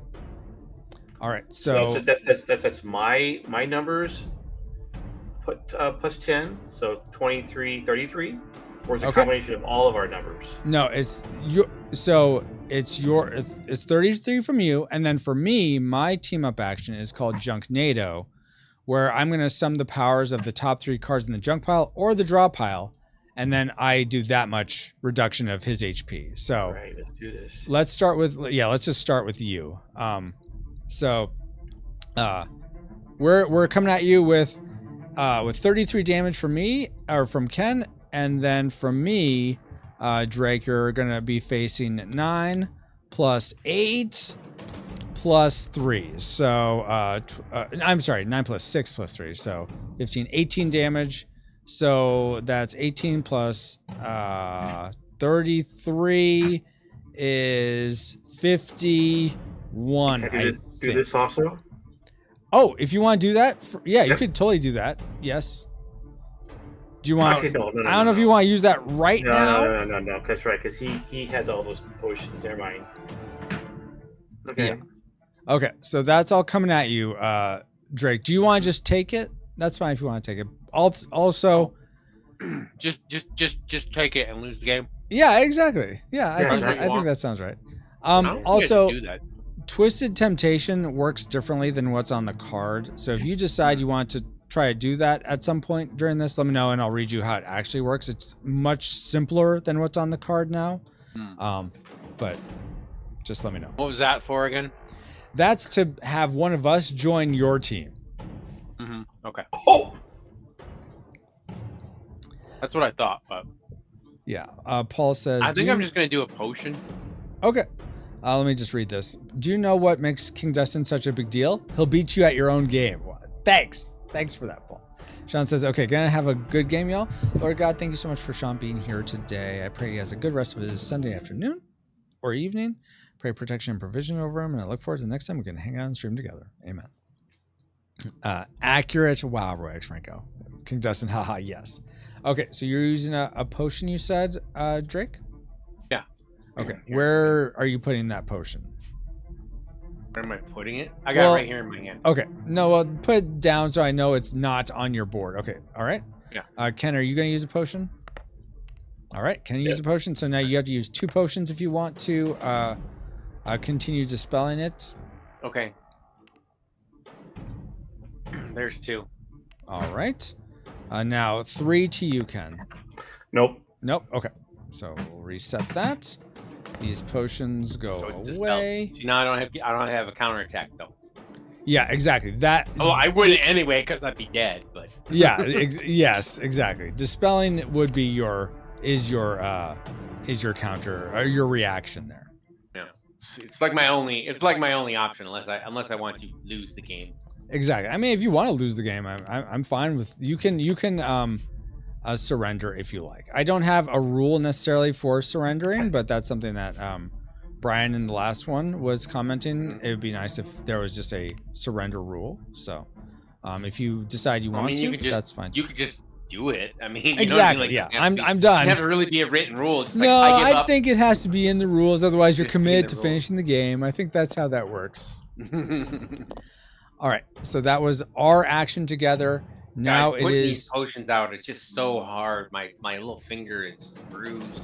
All right. So that's my numbers. Put plus 10, so 23, 33. Or is it a combination of all of our numbers? No, it's your. So it's 33 from you, and then for me, my team up action is called Junknado, where I'm going to sum the powers of the top 3 cards in the junk pile or the draw pile, and then I do that much reduction of his HP. So all right, let's do this. Let's just start with you. We're coming at you with 33 damage from me or from Ken, and then from me, Drake, you're gonna be facing 9 plus 8 plus 3. So I'm sorry, 9 plus 6 plus 3. So 18 damage. So that's 18 plus 33 is 51. Can I do this also? Oh, if you want to do that, you could totally do that. Yes. Do you want? Actually, no, I don't know if you want to use that right now. No. That's right, because he has all those potions. Never mind. Okay. Yeah. Okay, so that's all coming at you, Drake. Do you want to just take it? That's fine if you want to take it. Also, just take it and lose the game. Yeah, exactly. Yeah, I think that sounds right. Also, do that. Twisted Temptation works differently than what's on the card. So if you decide you want to try to do that at some point during this, let me know and I'll read you how it actually works. It's much simpler than what's on the card now. But just let me know. What was that for again? That's to have one of us join your team. Okay. Oh! That's what I thought, but... Yeah. Paul says... I think I'm just going to do a potion. Okay. Let me just read this. Do you know what makes King Dustin such a big deal? He'll beat you at your own game. Thanks. Thanks for that, Paul. Sean says, okay, gonna have a good game, y'all. Lord God, thank you so much for Sean being here today. I pray he has a good rest of his Sunday afternoon or evening. Pray protection and provision over him, and I look forward to the next time we can hang out and stream together. Amen. Accurate. Wow, Roy X Franco. King Dustin, haha, yes. Okay, so you're using a potion, you said, Drake? Yeah. Okay, where are you putting that potion? Where am I putting it? I got it right here in my hand. Okay, no, well, put it down so I know it's not on your board. Okay, all right. Yeah. Ken, are you going to use a potion? All right, can you use a potion? So now you have to use 2 potions if you want to continue dispelling it. Okay. There's 2. All right. Now 3 to you, Ken. Nope. Okay. So we'll reset that. These potions go away. See, now I don't have a counterattack though. Yeah, exactly. That. Oh, I wouldn't anyway because I'd be dead. But yeah, yes, exactly. Dispelling would be your counter or your reaction there. Yeah, it's like my only option unless I want to lose the game. Exactly. I mean, if you want to lose the game, I'm fine with you can surrender if you like. I don't have a rule necessarily for surrendering, but that's something that Brian in the last one was commenting. It would be nice if there was just a surrender rule. So if you decide you want to, that's fine. You could just do it. I mean, exactly. Like, yeah, I'm done. It have to really be a written rule. Just no, like, I think it has to be in the rules. Otherwise, you're committed to finishing the game. I think that's how that works. All right, so that was our action together. Now Guys, putting these potions out. It's just so hard. My little finger is bruised.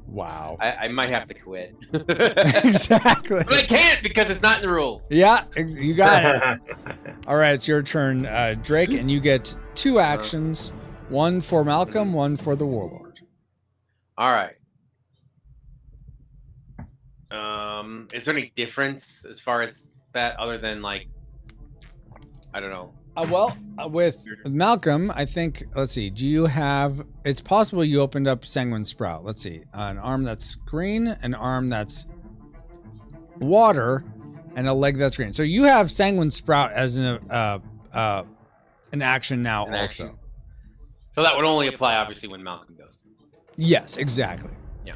Wow. I might have to quit. Exactly. But I can't because it's not in the rules. Yeah, you got it. All right, it's your turn, Drake, and you get 2 actions. One for Malcolm, one for the Warlord. All right. Is there any difference as far as that other than like, I don't know, With Malcolm, I think, let's see, do you have, it's possible you opened up Sanguine Sprout. Let's see, an arm that's green, an arm that's water, and a leg that's green. So you have Sanguine Sprout as an action now also. Action. So that would only apply, obviously, when Malcolm goes. Yes, exactly. Yeah.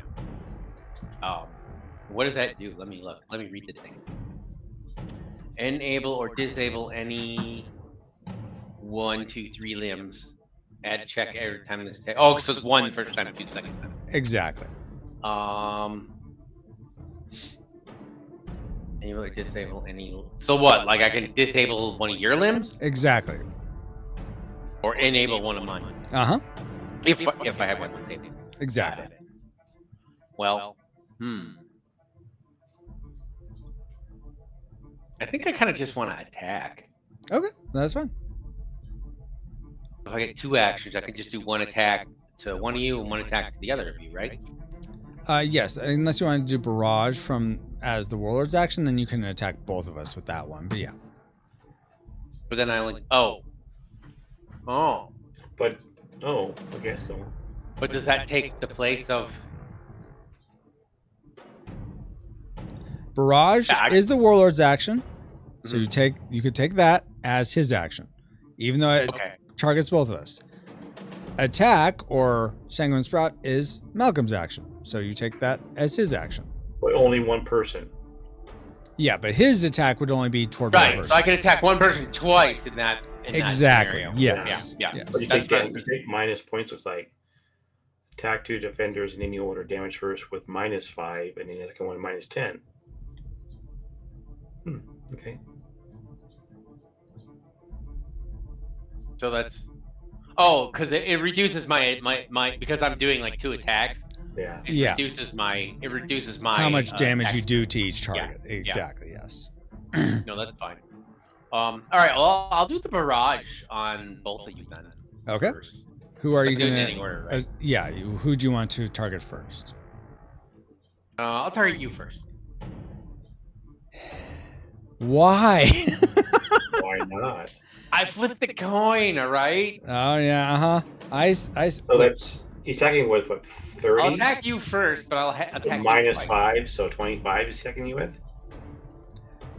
What does that do? Let me look. Let me read the thing. Enable or disable any 1, 2, 3 limbs. Add check every time this takes. Oh, so it's 1 first time, 2 second time. Exactly. Enable or disable any. So what? Like I can disable one of your limbs? Exactly. Or enable one of mine. If I have one disabled. Exactly. Well, I think I kind of just want to attack. Okay, that's fine. If I get 2 actions, I can just do 1 attack to one of you and 1 attack to the other of you, right? Yes, unless you want to do barrage as the Warlord's action, then you can attack both of us with that one. But yeah. But then I only. But I guess go. But does that take the place of? Barrage is the Warlord's action, so you could take that as his action, even though it targets both of us. Attack or Sanguine Sprout is Malcolm's action, so you take that as his action. But only one person. Yeah, but his attack would only be toward one person. Right, so I can attack one person twice in that. Exactly. That yes. Yeah. But you take minus points. So it's like attack 2 defenders in any order, damage first with -5, and then the second one -10. Okay. So that's because it reduces my because I'm doing like 2 attacks. Yeah. It reduces my how much damage you action. do to each target. Yeah. Exactly. Yes. No, that's fine. All right. Well, I'll do the barrage on both of you then. Okay. First. Who are So you do it in gonna? any order, right? Who do you want to target first? I'll target you first. Why? Why not? I flipped the coin. All right. Oh yeah. So that's he's attacking with what 30? I'll attack you first, but I'll attack you -5, so 25 is attacking you with.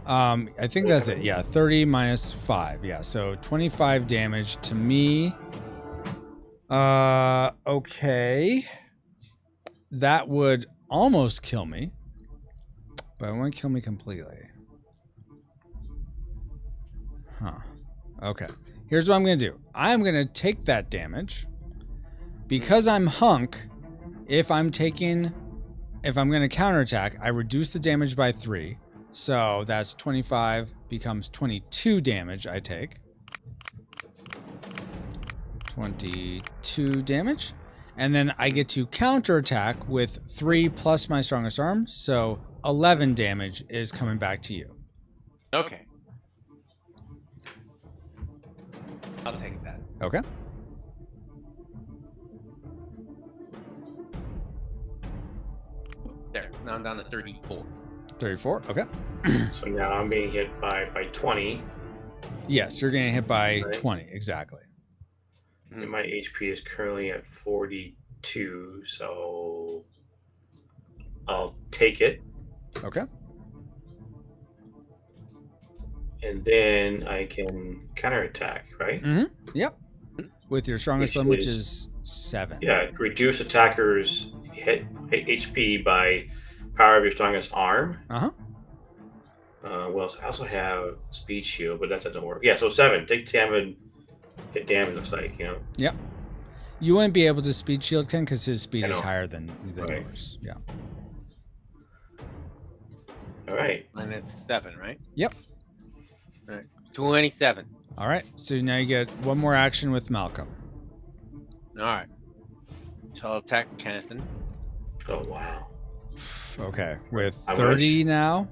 I think that's it. Yeah, 30 minus 5. Yeah, so 25 damage to me. Okay. That would almost kill me, but it won't kill me completely. Huh. Okay. Here's what I'm going to do. I'm going to take that damage. Because I'm hunk, if I'm going to counterattack, I reduce the damage by 3. So that's 25 becomes 22 damage I take. 22 damage. And then I get to counterattack with 3 plus my strongest arm. So 11 damage is coming back to you. Okay. I'll take that. Okay. There. Now I'm down to 34. 34. Okay. So now I'm being hit by 20. Yes, you're getting hit by Right. 20. Exactly. And my HP is currently at 42, so I'll take it. Okay. And then I can counterattack, right? Mm-hmm. Yep. With your strongest Which one, which is- is 7. Yeah, reduce attackers hit HP by power of your strongest arm. Uh-huh. Well, I also have speed shield, but that's not gonna work. Yeah, so 7. Take 7 hit damage, looks like, Yep. You wouldn't be able to speed shield Ken because his speed I is know. higher than Right. yours. Yeah. All right. And it's 7, right? Yep. All right. 27. All right. So now you get one more action with Malcolm. All right. So I'll attack Kennethan. Oh, wow. Okay. With I 30 now.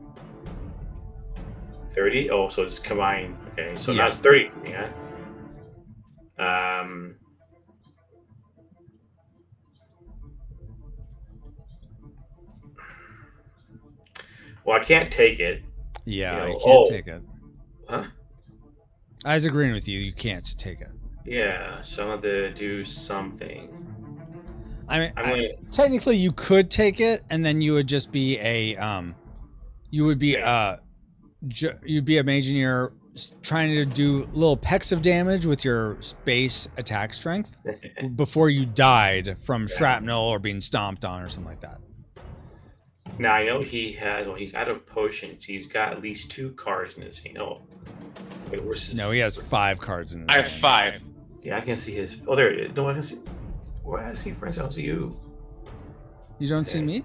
30? Oh, so it's combined. Okay, so Yeah. now it's 30. Yeah. Well, I can't take it. Yeah, You know, you can't take it. Huh? I was agreeing with you. You can't take it. Yeah, so I'm going to do something. I mean, technically you could take it, and then you would just be you'd be a mage engineer trying to do little pecks of damage with your base attack strength before you died from shrapnel or being stomped on or something like that. Now I know he's out of potions. He's got at least 2 cards in his hand. Oh, wait, where's his... No, he has 5 cards in his I hand. have 5. Yeah, I can see his. Oh, there it is. No, I can see. Where I see friends, I don't see you. You don't see me?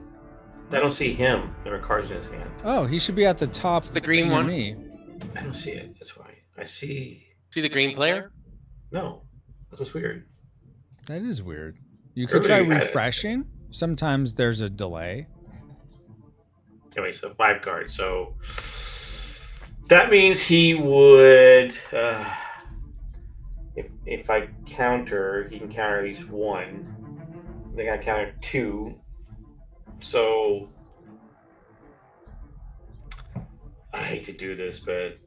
I don't see him. There are cards in his hand. Oh, he should be at the top. It's the green near one. Me. I don't see it. That's why. I see. See the green player? No, that's what's weird. That is weird. You could try Earlier you had it. refreshing. Sometimes there's a delay. Anyway, so 5 cards. So that means he would. If I counter, he can counter at least 1. They got to counter 2. So I hate to do this, but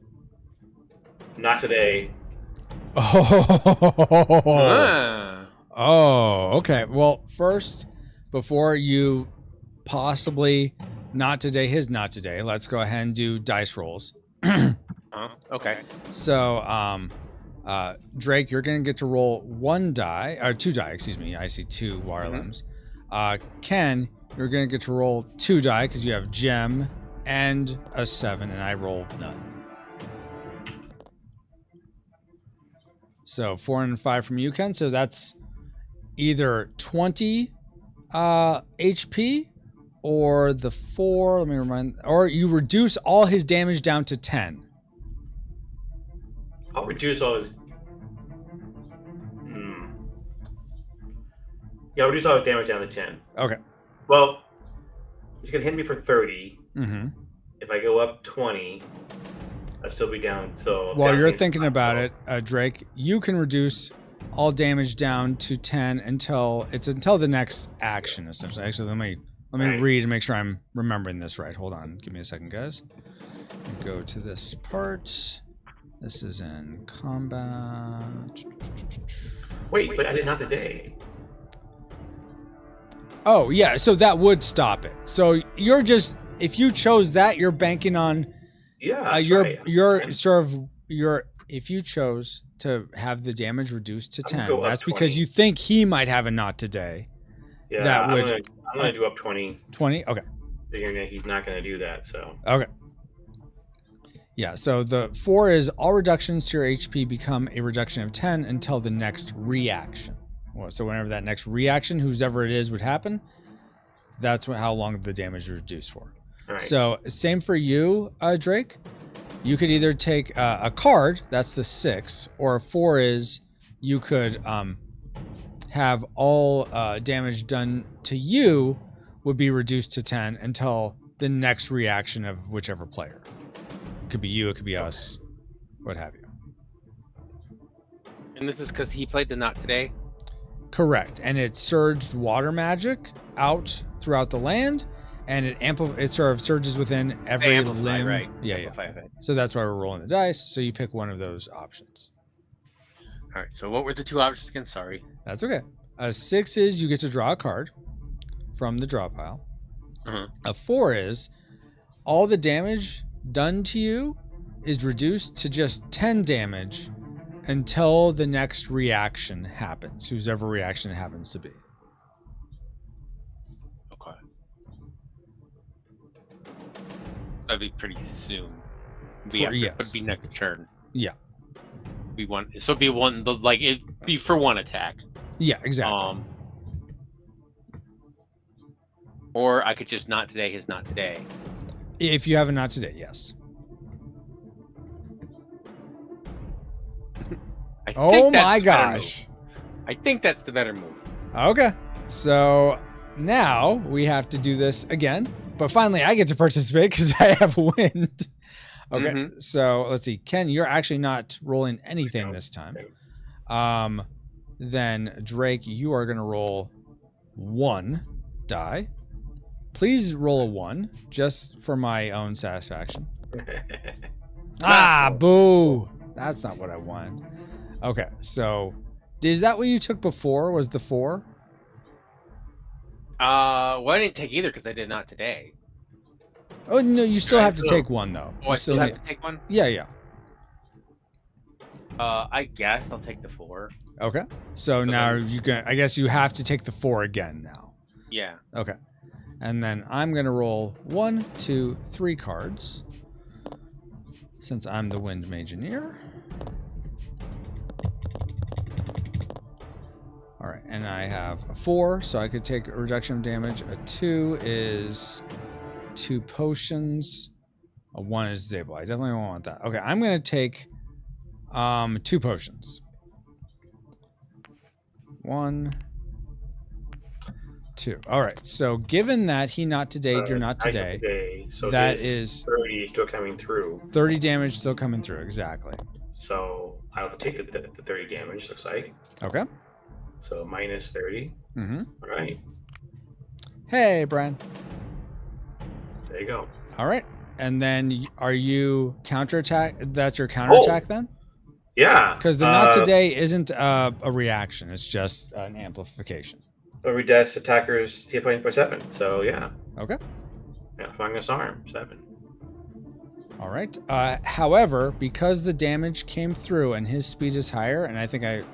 not today. Oh. Oh, okay. Well, first, before you possibly not today, let's go ahead and do dice rolls. Okay. So, Drake, you're going to get to roll 2 die. Excuse me. I see 2 water limbs. Ken, you're going to get to roll 2 die because you have gem and a 7, and I roll none. So 4 and 5 from you, Ken. So that's either 20 HP or the 4. Let me remind. Or you reduce all his damage down to 10. I'll reduce all his. Yeah, I'll reduce all his damage down to 10. Okay. Well, he's gonna hit me for 30. Mm-hmm. If I go up 20, I'll still be down. So while you're thinking about it, Drake, you can reduce all damage down to 10 until the next action. Essentially, actually, let me read and make sure I'm remembering this right. Hold on, give me a second, guys. Go to this part. This is in combat. Wait, but I did not today. Oh yeah, so that would stop it. So you're just, if you chose that, you're banking on. Yeah. If you chose to have the damage reduced to 10, go up that's because 20. you think he might have a not today. Yeah, I'm gonna do up 20. 20? Okay. Figuring that he's not gonna do that, so. Okay. Yeah, so the 4 is all reductions to your HP become a reduction of 10 until the next reaction. Well, so whenever that next reaction, whoever it is, would happen, that's how long the damage is reduced for. All right. So same for you, Drake. You could either take a card, that's the 6, or a 4 is you could have all damage done to you would be reduced to 10 until the next reaction of whichever player. It could be you, it could be us, what have you. And this is because he played the Naut Today? Correct. And it surged water magic out throughout the land, and it sort of surges within every Amplify, limb. right. Yeah, Amplify, right. So that's why we're rolling the dice. So you pick one of those options. All right. So what were the 2 options again? Sorry. That's okay. A 6 is you get to draw a card from the draw pile. A 4 is all the damage done to you is reduced to just 10 damage until the next reaction happens, whoever reaction it happens to be. Okay. That'd be pretty soon. It'd be next turn. Yeah. It'd be for 1 attack. Yeah, exactly. Or I could just not today his not today. If you have a not today, yes. Oh my gosh. I think that's the better move. Okay. So now we have to do this again. But finally I get to participate because I have wind. Okay. So let's see. Ken, you're actually not rolling anything this time. Then Drake, you are going to roll 1 die. Please roll a 1 just for my own satisfaction. Boo. That's not what I wanted. Okay, so is that what you took before? Was the 4? Well, I didn't take either because I did not today. Oh no, you still have to No. take one though. Oh, I still have to take one? Yeah, yeah. I guess I'll take the 4. Okay. So now then- you can. I guess you have to take the 4 again now. Yeah. Okay. And then I'm gonna roll 1, 2, 3 cards. Since I'm the Wind Mageneer. All right, and I have a 4, so I could take a reduction of damage. A 2 is 2 potions. A 1 is disable. I definitely won't want that. Okay, I'm gonna take 2 potions. 1, 2. All right. So given that he not today, you're not today. So that there's is 30 still coming through. 30 damage still coming through. Exactly. So I'll take the 30 damage. Looks like. Okay. So minus 30. Mm-hmm. All right. Hey, Brian. There you go. All right. And then are you counterattack? That's your counterattack then? Yeah. Because the not today isn't a reaction. It's just an amplification. So reduce attackers hit points by 7. So yeah. Okay. Amplifying this arm 7. All right. However, because the damage came through and his speed is higher, and I think I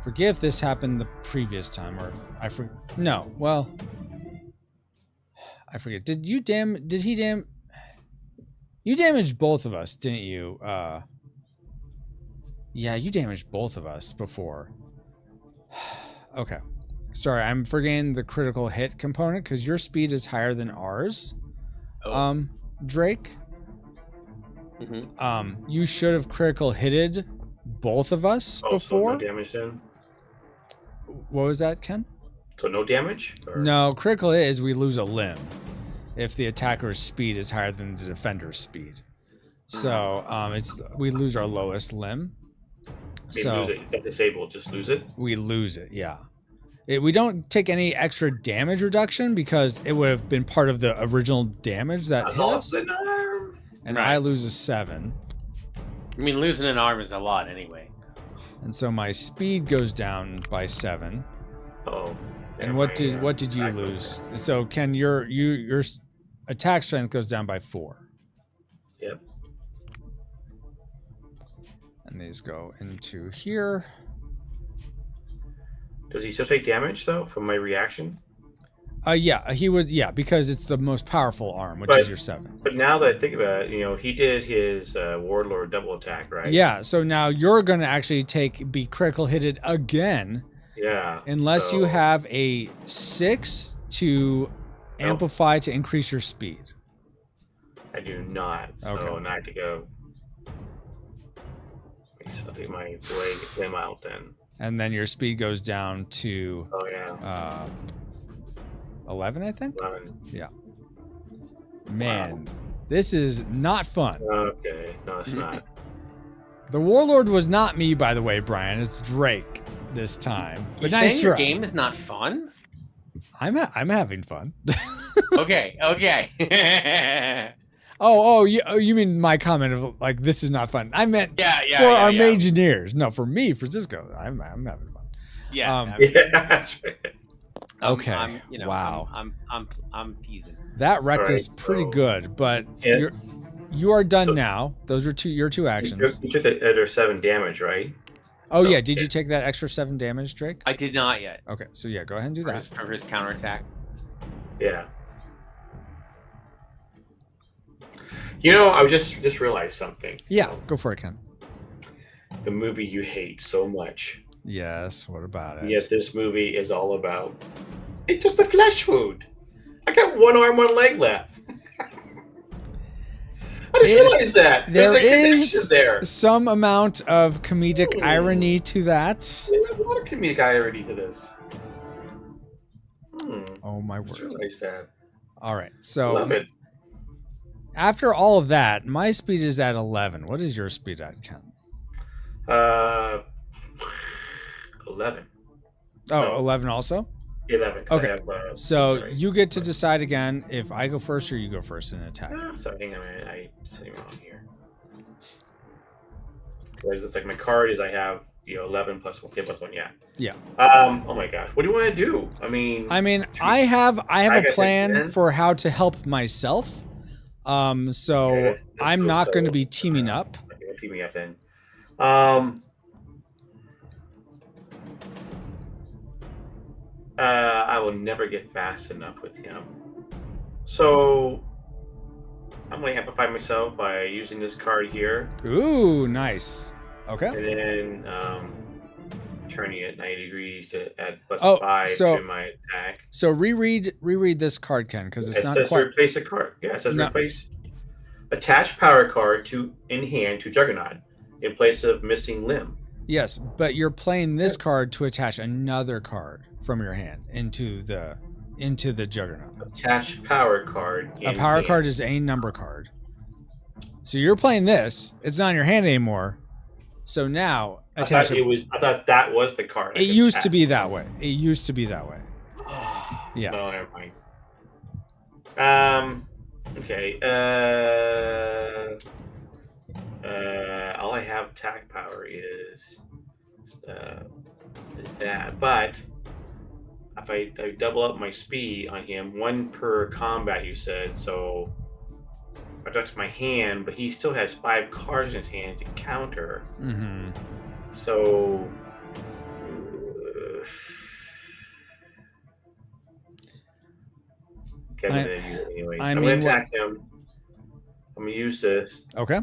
forget if this happened the previous time or if I forget. No. Well, I forget. Did he You damaged both of us, didn't you? Yeah, you damaged both of us before. Okay. Sorry, I'm forgetting the critical hit component because your speed is higher than ours. Oh. Drake. Mm-hmm. You should have critical hitted both of us Oh, before. so no damage then? What was that, Ken? So no damage? Or? No, critical hit is we lose a limb if the attacker's speed is higher than the defender's speed. So we lose our lowest limb. Maybe lose it. Get disabled. Just lose it. We lose it. Yeah. We don't take any extra damage reduction because it would have been part of the original damage that hit us. An arm. And Right. I lose a 7. I mean, losing an arm is a lot anyway. And so my speed goes down by 7. Oh. And what did you lose? So Ken, your attack strength goes down by 4. Yep. And these go into here. Does he still take damage though from my reaction? Yeah, he would. Yeah, because it's the most powerful arm, which is your 7. But now that I think about it, he did his Warlord double attack, right? Yeah. So now you're going to actually be critical hitted again. Yeah. Unless you have a 6 to amplify to increase your speed. I do not. So Okay. now I have to go. I'll take my flame out then. And then your speed goes down to Oh yeah. 11, I think. 11. Yeah. Man, this is not fun. Okay. No, it's not. The Warlord was not me, by the way, Brian. It's Drake this time. But You're nice saying your try. game is not fun? I'm having fun. Okay. You mean my comment of like this is not fun? I meant Yeah. for our yeah. Mageneers. No, for me, for Cisco, I'm having fun. Yeah. Yeah. That's right. Okay. Wow. I'm teasing. That wrecked All us right, pretty so- good, but Yeah. you are done So- now. Those are your two actions. You took the other 7 damage, right? Oh so- yeah, did you take that extra 7 damage, Drake? I did not yet. Okay, so yeah, go ahead and do that. For his counterattack. Yeah. I just realized something. Yeah, go for it, Ken. The movie you hate so much. Yes, what about it? Yet this movie is all about. It's just a flesh wound. I got 1 arm, 1 leg left. I just realized that. There There's a connection is there. some amount of comedic irony to that. There's a lot of comedic irony to this. Oh my I just word. realized that. All right, so Love it. after all of that, my speed is at 11. What is your speed at, Ken? 11. Oh, No. 11 also? 11. 'cause Okay. I have, So sorry. you get to decide again if I go first or you go first in an attack. Sorry, hang on a minute. I'm sitting wrong here. Whereas it's like my card is I have 11 plus 1, plus 1, yeah. Yeah. Oh my gosh, what do you want to do? I mean, I have a guess plan again? for how to help myself. So Okay, let's I'm go not going to solo. be teaming up. Okay, we'll team me up then. I will never get fast enough with him. So I'm going to amplify myself by using this card here. Ooh, nice. Okay. And then turning it 90 degrees to add plus Oh, 5 so- to my attack. So reread this card, Ken, because it's It not says quite. replace a card. Yeah, it says No. replace. Attach power card in hand to Juggernaut in place of missing limb. Yes, but you're playing this card to attach another card from your hand into the Juggernaut. Attach power card. A power card is a number card. So you're playing this. It's not in your hand anymore. So now attach. I thought that was the card. It used to be that way. It used to be that way. Yeah. No, never mind. Okay. All I have attack power is that, but if I double up my speed on him, 1 per combat, you said, so I touch my hand, but he still has 5 cards in his hand to counter. Mm-hmm. So Kevin didn't use it anyway. So I'm going to attack him. I'm going to use this. Okay.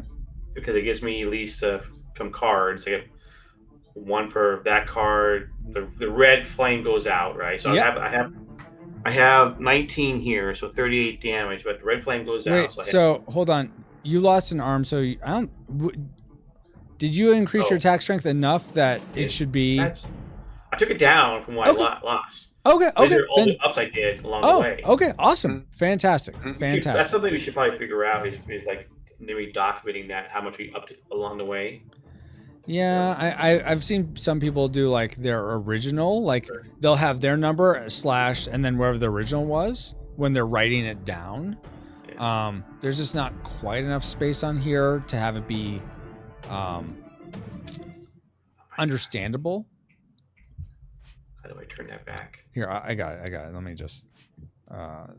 Because it gives me at least some cards. I get 1 for that card. The red flame goes out, right? So Yep. I have 19 here, so 38 damage. But the red flame goes Wait. out. So hold on. You lost an arm, so I don't. Did you increase your attack strength enough that it should be? I took it down from what I lost. Okay. These Okay. are all the ups I did along the way. Okay. Awesome. Fantastic. That's Fantastic. something we should probably figure out. Is like maybe documenting that how much we upped along the way. Yeah, I've seen some people do like their original, like they'll have their number slash and then wherever the original was when they're writing it down. Yeah. There's just not quite enough space on here to have it be understandable. How do I turn that back? Here, I got it. Let me just.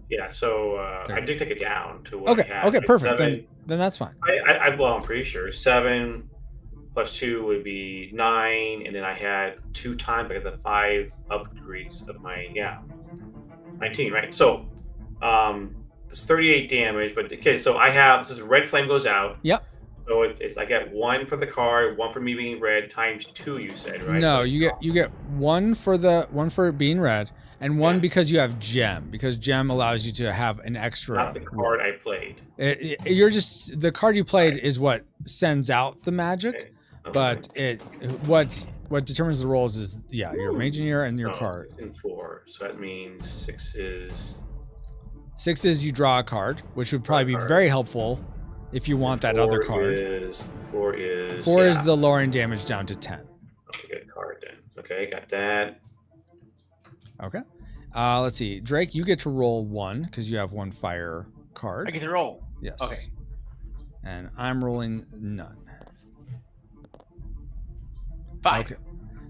Yeah, so I did take it down to what I had. Okay, Like perfect. 7. Then that's fine. Well, I'm pretty sure 7 plus 2 would be 9, and then I had 2 times I got the 5 upgrades of my 19, right? So it's 38 damage, but okay, so I have this red flame goes out. Yep. So it's I get 1 for the card, 1 for me being red times 2. You said, right? No, you get 1 for being red, and 1 because you have gem, because gem allows you to have an extra. Not the card I played. You're just the card you played is what sends out the magic, Okay. but what determines the rolls is your Mageneer and your card. 6 and 4, so that means 6 is. 6 is you draw a card, which would probably be very helpful if you want that other card. 4 is. 4 is the lowering damage down to 10. Okay, good card then. Okay, got that. Okay. Let's see. Drake, you get to roll 1 because you have 1 fire card. I get to roll. Yes. Okay. And I'm rolling none. 5. Okay.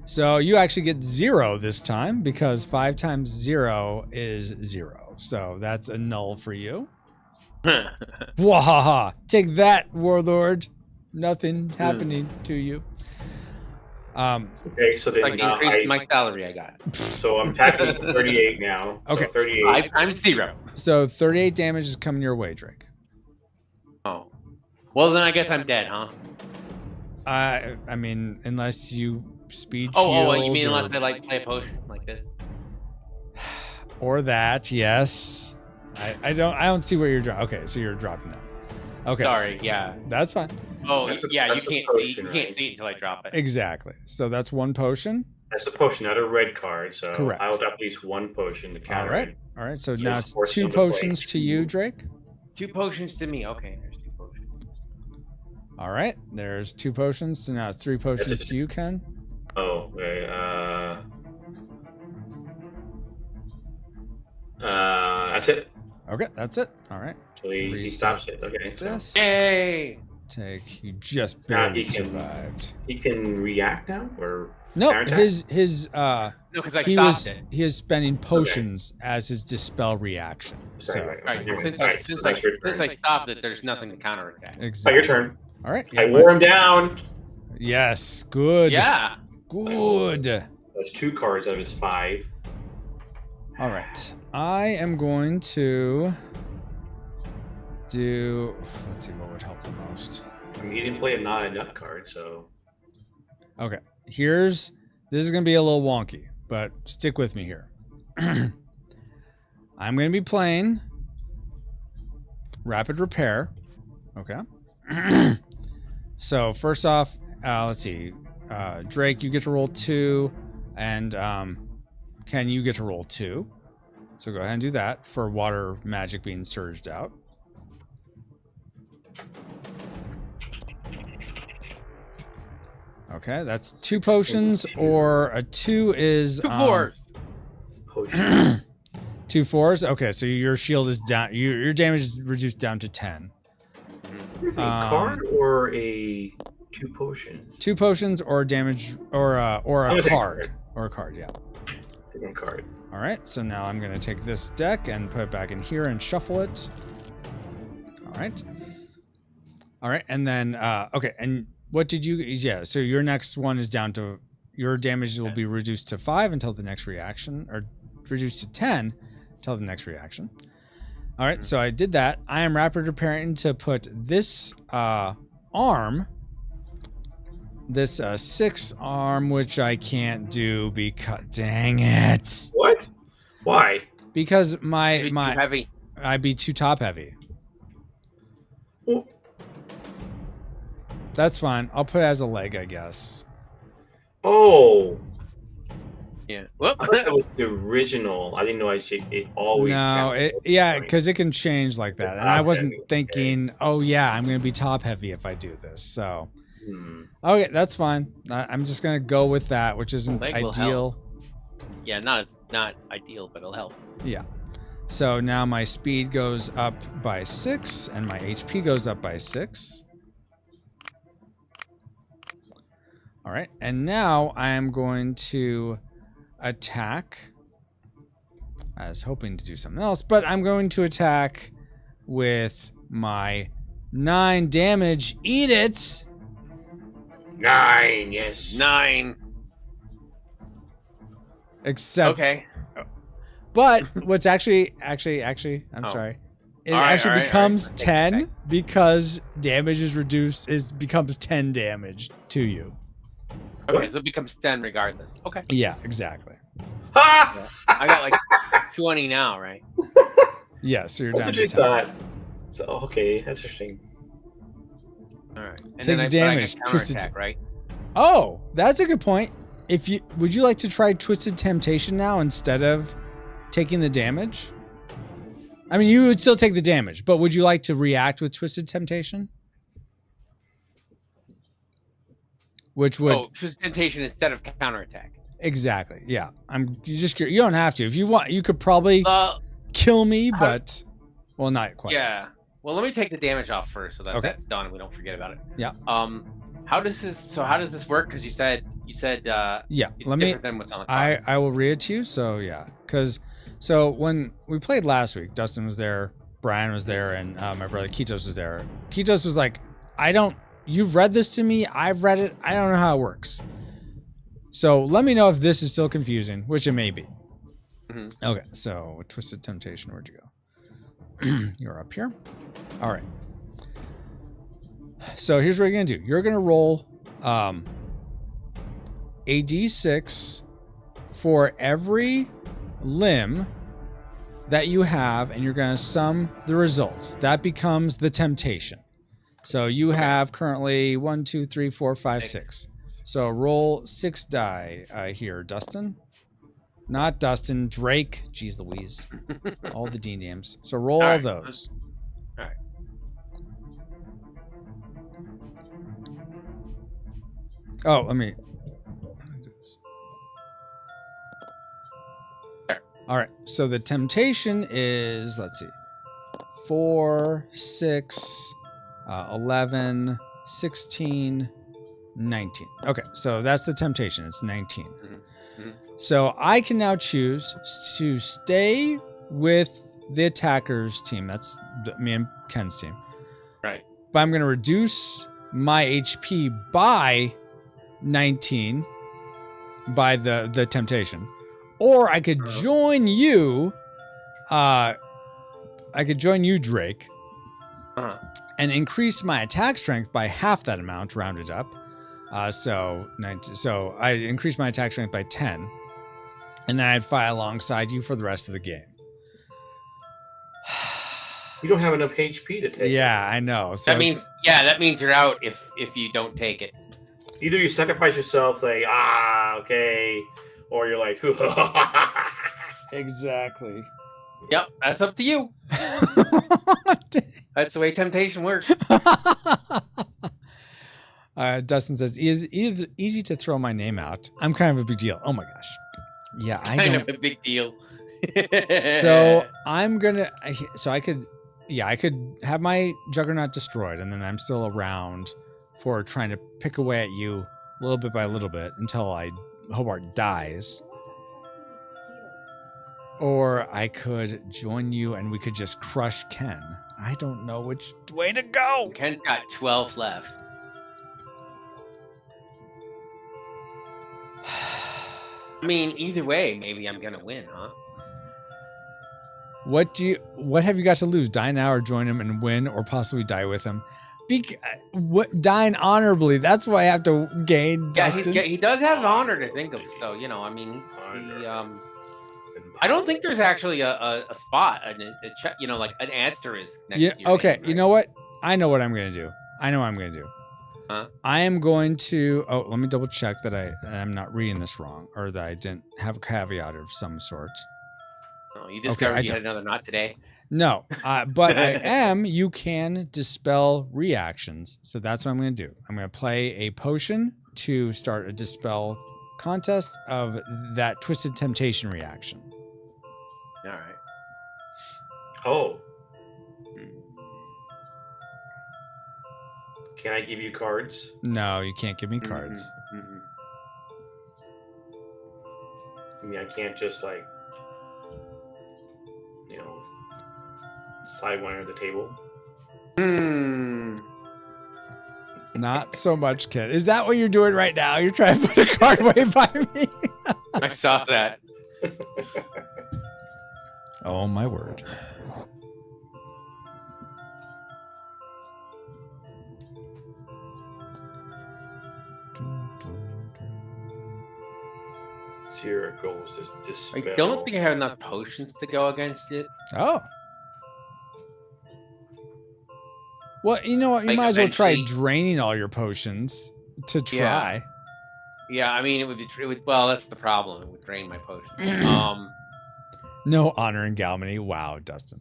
So you actually get 0 this time because 5 times 0 is 0. So that's a null for you. Wahaha. Take that, Warlord. Nothing happening to you. Okay, so then Like increased my salary I got. So I'm attacking 38 now. Okay. So 38. 5 times 0. So 38 damage is coming your way, Drake. Oh. Well, then I guess I'm dead, huh? I mean, unless you speed shield. Oh, you mean or, unless I play a potion like this? or that? Yes. I don't see where you're dropping. Okay, so you're dropping that. Okay. Sorry, yeah. That's fine. Oh, That's a you potion, can't see it until I drop it. Exactly. So that's 1 potion. That's a potion, not a red card. So Correct. I will drop at least 1 potion to counter. All right. So So now it's it's forced 2 them to play potions to you, Drake. 2 potions to me. Okay, there's 2 potions. All right. There's 2 potions. So now it's 3 potions to you, Ken. Oh, okay. That's it. Okay, that's it. All right. So he stops it. Okay. So. This. Yay! take. You just barely he can- survived. He can react now, or No, counterattack? his No, because I he stopped was it. he is spending potions as his dispel reaction. Sorry, So right, Right, right, since right. I, since, So I, that's your since turn. I stopped it, there's nothing to counterattack. Oh, exactly. your turn. All right. I yeah, wore him down. Yes. Good. Yeah. Good. That's 2 cards out of his 5. All right. I am going to do. Let's see what would help the most. I mean, you didn't play a not a nut card, so Okay. This is going to be a little wonky, but stick with me here. I'm going to be playing Rapid Repair. Okay. So first off, let's see. Drake, you get to roll 2, and Ken, you get to roll 2. So go ahead and do that for water magic being surged out. Okay, that's 2 potions, or a 2 is 2 4s. potion. 2 4s. Okay, so your shield is down. Your damage is reduced down to 10. A card or a 2 potions? 2 potions or damage or a card. Or a card, yeah. Take 1 card. All right, so now I'm going to take this deck and put it back in here and shuffle it. All right. All right, and then, okay, and what did you, yeah, so your next one is down to, your damage will be reduced to 5 until the next reaction, or reduced to 10 until the next reaction. All right, so I did that. I am rapid repairing to put this arm, this 6 arm, which I can't do because, dang it. What? Why? Because Too my heavy. I'd be too top heavy. Well, That's fine. I'll put it as a leg, I guess. oh, Yeah. Whoop. I thought that was the original. I didn't know it always. No, counted. yeah, because it can change like that. And I Top wasn't heavy, thinking, oh yeah, I'm gonna be top heavy if I do this. So Hmm. okay, that's fine. I'm just gonna go with that, which isn't Leg will ideal. Yeah, not ideal, but it'll help. Yeah. So now my speed goes up by 6, and my HP goes up by 6. All right, and now I am going to attack. I was hoping to do something else, but I'm going to attack with my 9 damage. Eat it! 9, yes. 9. Except, Okay. but what's actually, I'm Oh. sorry. It All right, actually all right, becomes all right. 10 because damage is reduced, becomes 10 damage to you. Okay, so it becomes 10 regardless. Okay. Yeah, exactly. Ha! I got like 20 now, right? Yeah, so you're That's down what to you 10. thought. So okay, that's interesting. All right. And Take the I damage, got twisted counterattack, right? Oh, that's a good point. Would you like to try Twisted Temptation now instead of taking the damage? I mean, you would still take the damage, but would you like to react with Twisted Temptation? Which would Oh, just temptation instead of counterattack. exactly, yeah. You don't have to. If you want, you could probably kill me, but well, not quite. Yeah. Well, let me take the damage off first, so that Okay. that's done and we don't forget about it. Yeah. How does this work? Because you said Yeah. it's Let me. different than what's on the card. I will read it to you. So yeah, so when we played last week, Dustin was there, Brian was there, and my brother Kitos was there. Kitos was like, you've read this to me, I've read it, I don't know how it works. So let me know if this is still confusing, which it may be. Mhm. Okay, so Twisted Temptation, where'd you go? You're up here. All right. So here's what you're gonna do. You're gonna roll a d6 for every limb that you have, and you're going to sum the results. That becomes the temptation. So you have currently 1, 2, 3, 4, 5, 6. So roll 6 die here, Dustin. Not Dustin, Drake. Jeez Louise. All the D names. So roll all All right. those. All right. Oh, let me do this. All right. So the temptation is, let's see, 4, 6, 11, 16, 19. Okay, so that's the temptation. It's 19. So I can now choose to stay with the attacker's team. That's me and Ken's team. Right. But I'm going to reduce my HP by 19 by the temptation. Or I could join you. I could join you, Drake, and increase my attack strength by half that amount, rounded up. So I increased my attack strength by 10, and then I'd fight alongside you for the rest of the game. You don't have enough HP to take. Yeah, I know. So that means you're out if you don't take it. Either you sacrifice yourself, say okay, or you're like, exactly. Yep, that's up to you. That's the way temptation works. Dustin says, easy to throw my name out. I'm kind of a big deal. Oh my gosh. Yeah, kind of a big deal. So I'm gonna. I could have my Juggernaut destroyed, and then I'm still around for trying to pick away at you little bit by little bit until Hobart dies. Or I could join you and we could just crush Ken. I don't know which way to go. Ken's got 12 left. I mean, either way, maybe I'm gonna win, huh? What have you got to lose? Die now or join him and win, or possibly die with him? Dying honorably, that's what I have to gain. Yeah, Dustin. he does have honor to think of, so I mean, I don't think there's actually a spot, like an asterisk next to your okay, name, right? You know what? I know what I'm gonna do. I know what I'm gonna do. Huh? I am going to. Oh, let me double check that I'm not reading this wrong, or that I didn't have a caveat of some sort. Oh, you discovered you had another Naut Today? No, but I am. You can dispel reactions, so that's what I'm going to do. I'm going to play a potion to start a dispel contest of that Twisted Temptation reaction. All right. Oh. Can I give you cards? No, you can't give me cards. Mm-hmm. I mean, I can't just slide one under the table. Not so much, kid. Is that what you're doing right now? You're trying to put a card way by me? I saw that. Oh, my word. So your goal is to dispel. I don't think I have enough potions to go against it. Oh. Well, you know what? You might as well try draining all your potions to try. Yeah, I mean, it would. Well, that's the problem. It would drain my potions. No honor in Galmany. Wow, Dustin.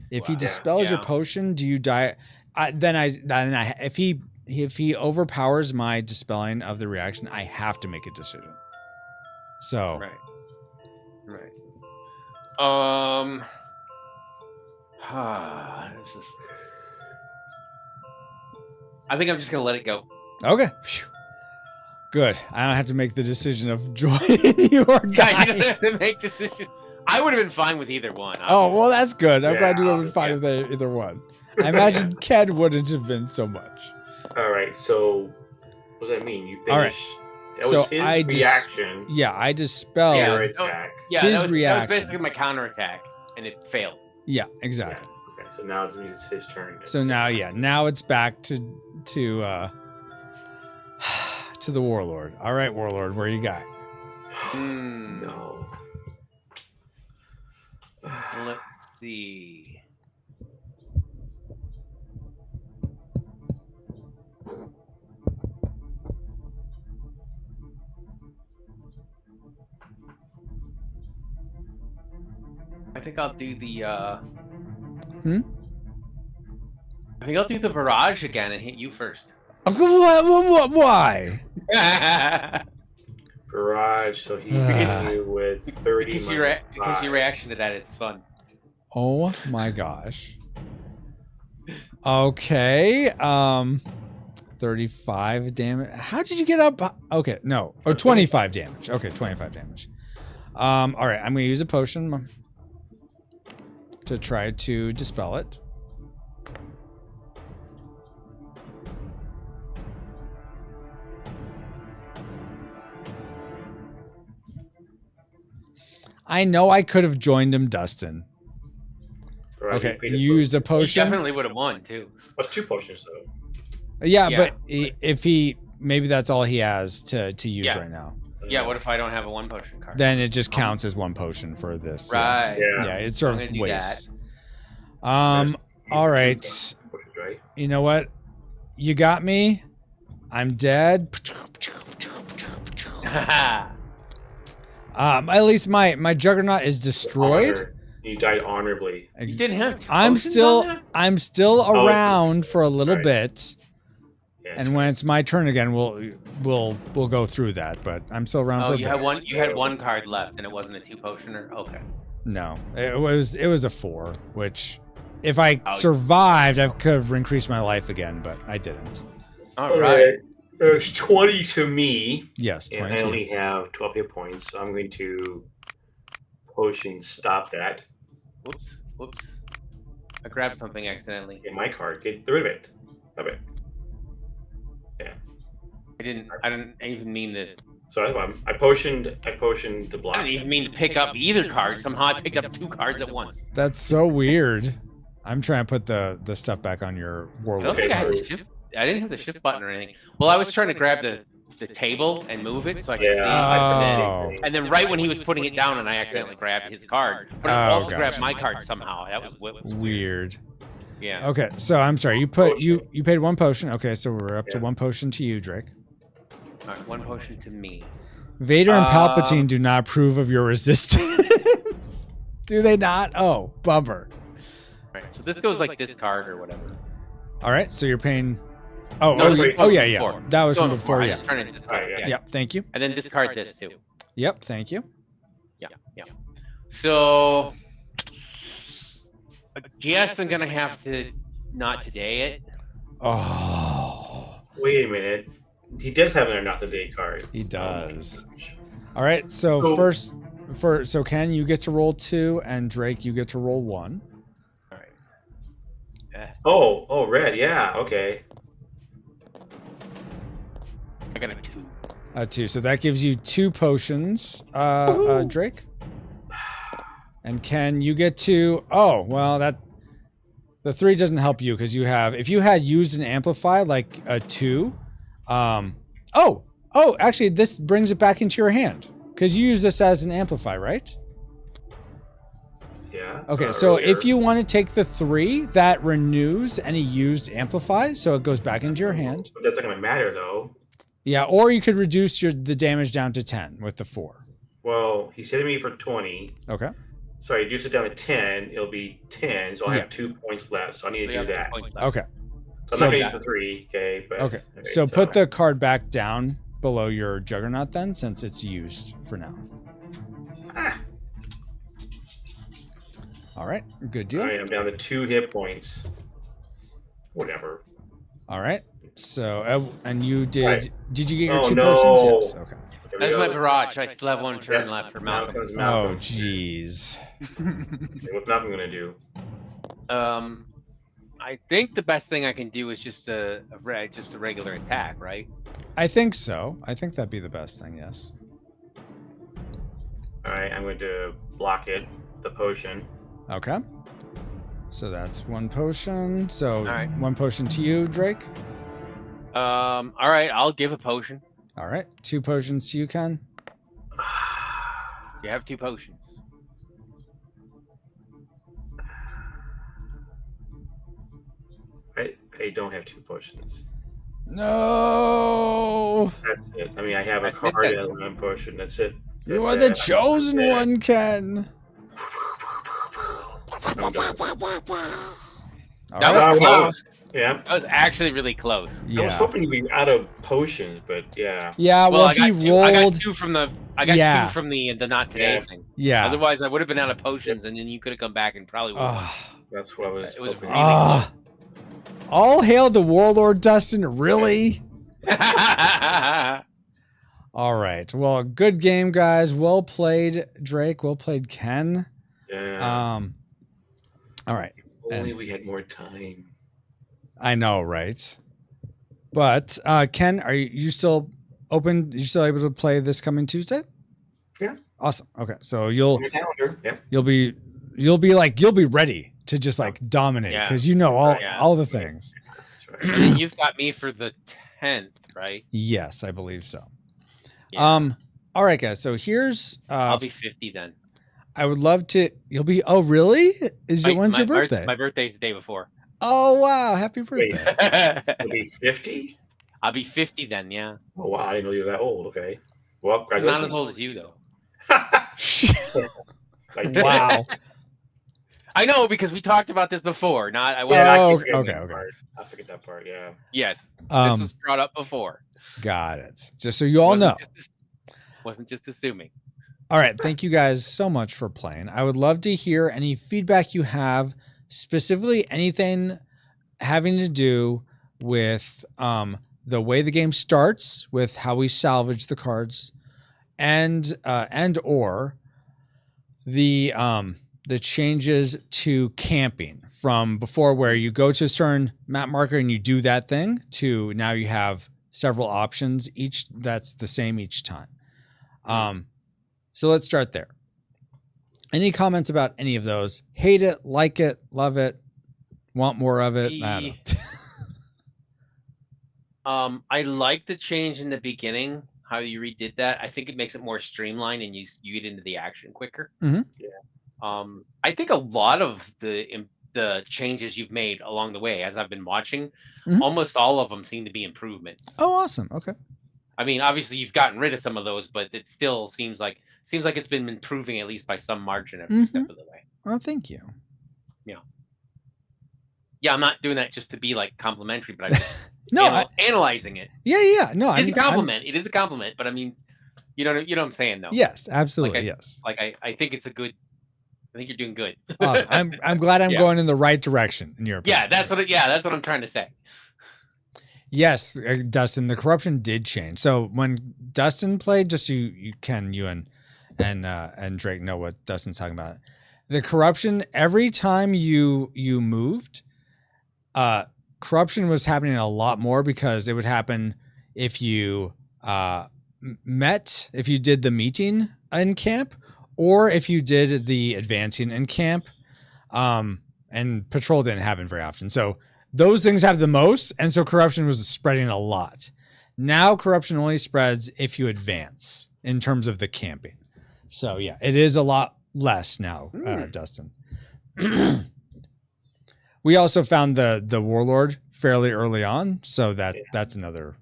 If he dispels your potion, do you die? If he overpowers my dispelling of the reaction, I have to make a decision. So. Right. It's just. I think I'm just gonna let it go. Okay. Phew. Good. I don't have to make the decision of joining you or dying. Yeah, you don't have to make decisions. I would have been fine with either one. Oh, well, that's good. I'm glad you would have been fine with either one. I imagine Ken wouldn't have been so much. All right. So, what does that mean? You finished. All right. That was his reaction. I dispelled Your attack. his reaction. That was basically my counterattack, and it failed. Yeah, exactly. Yeah. Okay, so now it's his turn. So now it's back to the Warlord. All right, Warlord, where you got? No. Let's see. I think I'll do the I think I'll do the barrage again and hit you first. Why? Barrage, so he hits you with 30 because your reaction to that is fun. Oh my gosh. Okay. 35 damage. How did you get up? Okay, no. Oh, 25 damage. Okay, 25 damage. All right, I'm going to use a potion to try to dispel it. I know I could have joined him, Dustin. Right, Okay, you you used a You potion. definitely would have won too. What's 2 potions though? Yeah, Yeah. but if he maybe that's all he has to use Yeah. right now. Yeah, what if I don't have a 1 potion card? Then it just counts as 1 potion for this. Right. Yeah. Yeah, it's sort I'm of gonna do waste. There's All right. potions, right? You know what? You got me. I'm dead. At least my Juggernaut is destroyed. Honor. You died honorably. You didn't have to. I'm still around for a little right. bit, Yes. and when it's my turn again, we'll go through that. But I'm still around for Oh, a you bit. had one. You had 1 card left, and it wasn't a 2 potioner. Okay. No, it was a 4, which if I Oh. survived, I could have increased my life again, but I didn't. All right. There's 20 to me, Yes, and I 22. only have 12 hit points, so I'm going to potion stop that. Whoops. Whoops. I grabbed something accidentally. Get my card. Get rid of it. Of it. I didn't even mean to. So I potioned to block. I didn't even mean to pick up either card. Somehow I picked up 2 cards at once. That's so weird. I'm trying to put the stuff back on your I don't Warlord. think I had the shift. I didn't have the shift button or anything. Well, I was trying to grab the table and move it so I could see. Oh. And then right when he was putting it down, and I accidentally grabbed his card, but I Oh, also gotcha. grabbed my card somehow. That was what was Weird. Yeah. Okay, so I'm sorry. You paid 1 potion. Okay, so we're up to Yeah. 1 potion to you, Drake. All right, 1 potion to me. Vader and Palpatine do not approve of your resistance. Do they not? Oh, bummer. All right, so this goes like this card or whatever. All right, so you're paying. Oh, No, oh, this you- was oh yeah, going yeah. before. That was Going from before. I Yeah. just turned it discard. Alright, Yeah. Yep. Thank you. And then discard this too. Yep. Thank you. Yeah. So, yes, I'm gonna have to not today it. Oh, Wait a minute. He does have a not today card. he does. All right. So Cool. so Ken, you get to roll 2, and Drake, you get to roll 1. All right. Oh, red. Yeah. Okay. I got a 2. 2. So that gives you 2 potions, Drake. And Ken, you get to. Oh, well, the 3 doesn't help you because you have. If you had used an amplify like a 2, actually, this brings it back into your hand because you use this as an amplify, right? Yeah. Okay, so earlier. if you want to take the 3, that renews any used amplify, so it goes back into your hand. But that's not gonna matter though. Yeah, or you could reduce the damage down to 10 with the 4. Well, he's hitting me for 20. Okay. So I reduce it down to 10. It'll be 10. So I Yeah. have 2 points left. So I need to do that. Okay. So I'm So- not getting for 3. Okay. But Okay. So put the card back down below your Juggernaut then, since it's used for now. Ah. All right. Good deal. All right. I'm down to 2 hit points. Whatever. All right. So, and you did. Right. Did you get your Oh, 2 no. potions? Yes. Okay. There we That's go. my barrage. I still have 1 turn Yeah, left for now Malcolm. comes Oh, Malcolm. jeez. Okay, what's Malcolm gonna do? I think the best thing I can do is just a regular attack, right? I think so. I think that'd be the best thing. Yes. All right. I'm going to block it. The potion. Okay. So that's 1 potion. So All right. 1 potion to you, Drake. All right, I'll give a potion. All right. 2 potions to you, Ken. You have 2 potions. I don't have 2 potions. No. That's it. I mean, I have a That's it card then. and 1 potion. That's it. You are That's the it. chosen That's it. one, Ken. I'm done. All That right. was close. Yeah. That was actually really close. I was Yeah. hoping you'd be out of potions, but yeah. Yeah. Well, I he got 2. I got rolled. 2 from the. I got Yeah. 2 from the not today Yeah. thing. Yeah. Otherwise, I would have been out of potions, and then you could have come back and probably. Won. Ah. That's what I was. It was hoping. really Ah. All hail the Warlord, Dustin. Really? All right. Well, good game, guys. Well played, Drake. Well played, Ken. Yeah. All right. Only we had more time. I know, right? But Ken, are you still open? You still able to play this coming Tuesday? Yeah. Awesome. Okay, so On you'll your calendar. Yeah. you'll be ready to just like dominate Yeah. because you know Yeah. all the things. That's right. You've got me for the 10th, right? Yes, I believe so. Yeah. All right, guys. So here's I'll be 50 then. I would love to. You'll be. Oh, really? When's your birthday? My birthday's the day before. Oh wow! Happy birthday! You'll be 50? I'll be 50 then, yeah. Oh, wow. I didn't know you were that old. Okay. Well, I'm congratulations. not as old as you, though. Like, Wow. I know, because we talked about this before. Not, I Oh, wasn't. I okay. I forget that part. Yeah. Yes. This was brought up before. Got it. Just so you all know. Wasn't just assuming. All right. Thank you guys so much for playing. I would love to hear any feedback you have, specifically anything having to do with the way the game starts, with how we salvage the cards, and or the changes to camping from before, where you go to a certain map marker and you do that thing, to now you have several options each that's the same each time. So let's start there. Any comments about any of those? Hate it, like it, love it, want more of it? I don't know. I like the change in the beginning, how you redid that. I think it makes it more streamlined and you get into the action quicker. Mhm. Yeah. I think a lot of the changes you've made along the way, as I've been watching, almost all of them seem to be improvements. Oh, awesome. Okay. I mean, obviously you've gotten rid of some of those, but it still seems like it's been improving at least by some margin every step of the way. Oh, thank you. Yeah, I'm not doing that just to be like complimentary, but I'm just analyzing it. Yeah. No, it's a compliment. It is a compliment, but I mean, you know what I'm saying, though. Yes, absolutely. Like yes. Like I think it's a good. I think you're doing good. Awesome. I'm glad I'm going in the right direction in your opinion. Yeah, that's what I'm trying to say. Yes, Dustin, the corruption did change. So when Dustin played, just you and Drake know what Dustin's talking about. The corruption, every time you moved, corruption was happening a lot more, because it would happen if you if you did the meeting in camp, or if you did the advancing in camp, and patrol didn't happen very often. So those things have the most, and so corruption was spreading a lot. Now corruption only spreads if you advance in terms of the camping. So yeah, it is a lot less now, Dustin. We also found the Warlord fairly early on, so that's another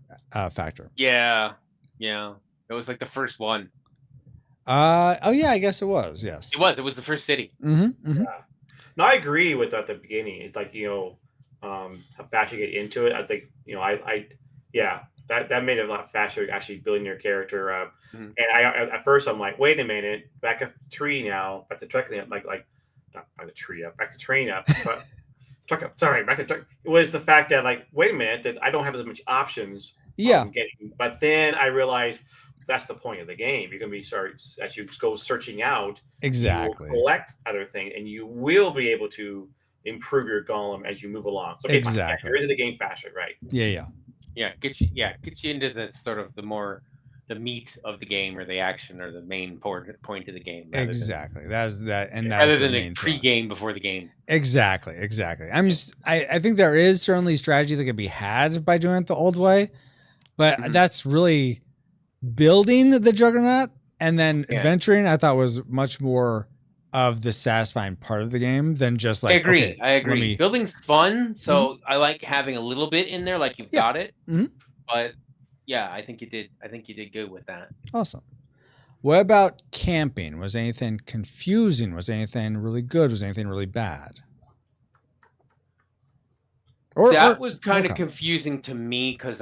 factor. Yeah. It was like the first one. Oh yeah, I guess it was. Yes, it was the first city. Yeah. No, I agree with at the beginning. It's like, how fast you get into it. I think, that made it a lot faster actually building your character up. And at first I'm like, wait a minute, back up the tree now, back the truck up, like not by the tree up, back the train up, but truck up. Sorry, back the truck. It was the fact that, like, wait a minute, that I don't have as much options. Yeah. But then I realized that's the point of the game. You're going to be as you go searching out, exactly, you will collect other things, and you will be able to improve your golem as you move along. So exactly, you're into the game faster, right? Yeah. Gets you into the sort of the meat of the game, or the action, or the main point of the game. Exactly. That's rather than the pre-game before the game. Exactly. I think there is certainly strategy that can be had by doing it the old way, but that's really building the Juggernaut, and then adventuring, I thought, was much more of the satisfying part of the game than just like. I agree. Building's fun, so I like having a little bit in there, like you've got it. But yeah, I think you did good with that. Awesome. What about camping? Was anything confusing? Was anything really good? Was anything really bad? That was kind of confusing to me, because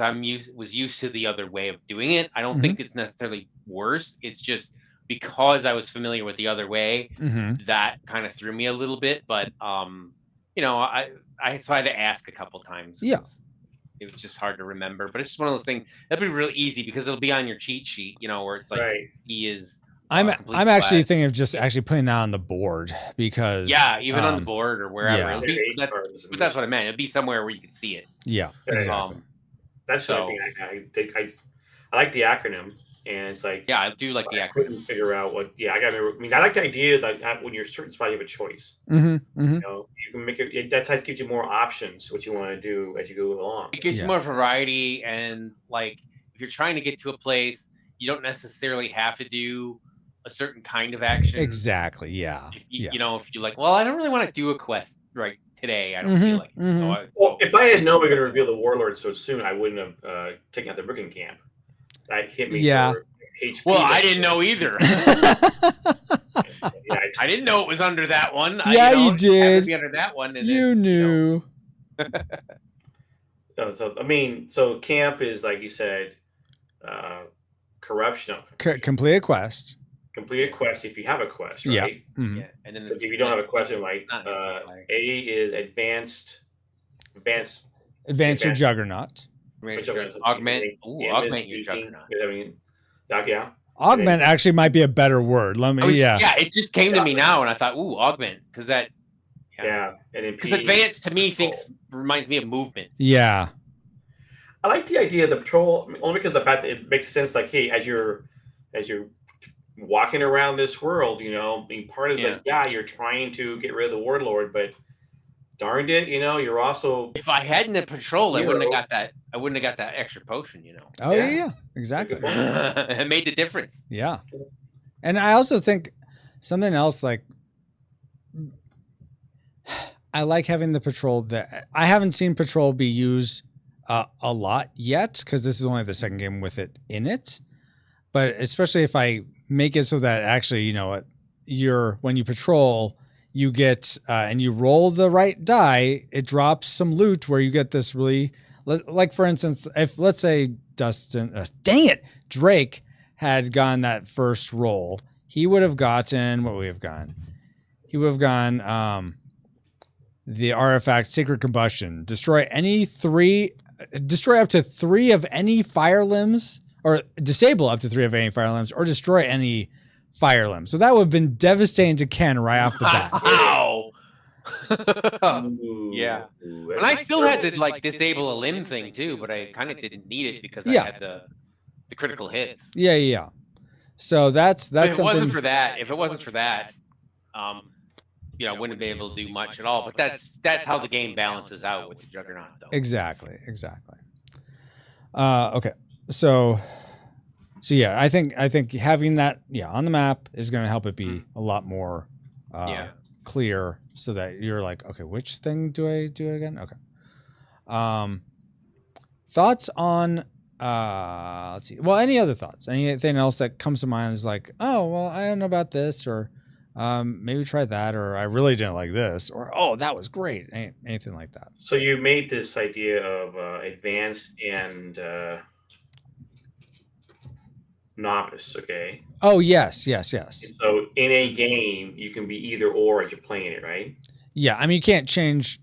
was used to the other way of doing it. I don't think it's necessarily worse. It's just because I was familiar with the other way, that kind of threw me a little bit. But you know, so I had to ask a couple times. Yeah. 'cause it was just hard to remember, but it's just one of those things that'd be real easy because it'll be on your cheat sheet, you know, where it's like Right. he is. I'm complete actually flat. thinking of just actually putting that on the board because Yeah, even on the board or wherever. yeah. It'll be, but that's what I meant. It'd be somewhere where you could see it. Yeah, exactly. That's the only thing I like the acronym, and it's like Yeah, I do like the I acronym. couldn't figure out what. Yeah, I got. I mean, I like the idea that when you're a certain spot, you have a choice. Mm-hmm, mm-hmm. You know, you can make it. That's how it gives you more options what you want to do as you go along. It gives you more variety, and like if you're trying to get to a place, you don't necessarily have to do a certain kind of action. Exactly. Yeah. If you know, if you're like, well, I don't really want to do a quest right today. I don't Mm-hmm, feel like it. mm-hmm. Well, if I had known we were going to reveal the Warlord so soon, I wouldn't have taken out the Brigand camp. That hit me. Yeah. For HP. Well, I didn't know either. Yeah, I didn't know it was under that one. Yeah, you it did. happened to be under that one. And You then, knew. So I mean, so camp is like you said, corruption. Complete a quest. Complete a quest if you have a quest, Yeah. right? Mm-hmm. Yeah, and then Because if you don't have a question, like Not A is advanced. Advance your juggernaut. Augment your juggernaut. Yeah. Augment actually might be a better word. Yeah, it just came to me now, and I thought, ooh, augment, because that. Yeah, and because advanced to me reminds me of movement. Yeah. I like the idea of the patrol only because the fact that it makes sense. Like, hey, as you're walking around this world, you know, being part of you're trying to get rid of the warlord, but darned it, you know, you're also. If I hadn't have patrolled, I wouldn't have got that. I wouldn't have got that extra potion, you know. Oh yeah, exactly. It made the difference. Yeah, and I also think something else like I like having the patrol that I haven't seen patrol be used a lot yet because this is only the second game with it in it. But especially if I make it so that actually, you know, when you patrol, you get and you roll the right die, it drops some loot where you get this really, like for instance, if let's say Drake had gotten that first roll, he would have gotten what we have gotten. He would have gotten the artifact Sacred Combustion. Destroy up to 3 of any fire limbs, or disable up to 3 of any fire limbs, or destroy any fire limbs. So that would have been devastating to Ken right off the bat. Ow! Yeah. And I still had to like disable a limb thing too, but I kind of didn't need it because I had the critical hits. Yeah. So that's if something. If it wasn't for that, you know, I wouldn't be able to do much at all. But that's how the game balances out with the Juggernaut, though. Exactly. Okay. So yeah, I think having that on the map is going to help it be a lot more clear, so that you're like, okay, which thing do I do again? Okay. Thoughts on let's see. Well, any other thoughts? Anything else that comes to mind is like, oh, well, I don't know about this, or maybe try that, or I really didn't like this, or oh, that was great. Anything like that. So you made this idea of advanced and novice, okay? Oh yes. And so in a game, you can be either or as you're playing it, right? Yeah, I mean you can't change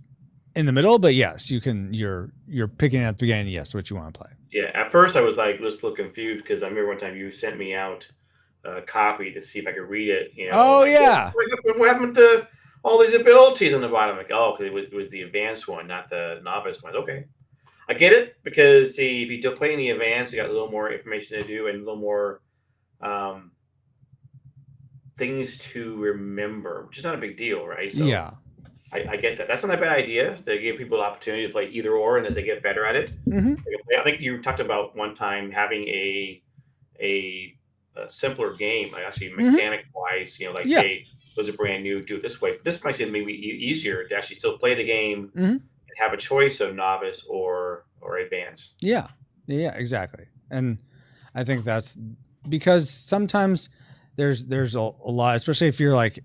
in the middle, but yes, you can. You're picking at the beginning. Yes, what you want to play. Yeah. At first, I was like, let's look confused because I remember one time you sent me out a copy to see if I could read it. You know, oh like, yeah. What happened to all these abilities on the bottom? Like, oh, because it was the advanced one, not the novice one. Okay, I get it because see, if you do play in the advanced, you got a little more information to do and a little more things to remember, which is not a big deal, right? So yeah. I get that. That's not a bad idea to give people the opportunity to play either or, and as they get better at it. Mm-hmm. I think you talked about one time having a simpler game, like actually mechanic wise, you know, like hey, those are brand new, do it this way. But this might be maybe easier to actually still play the game and have a choice of novice or advanced. Yeah, exactly. And I think that's because sometimes there's a lot, especially if you're like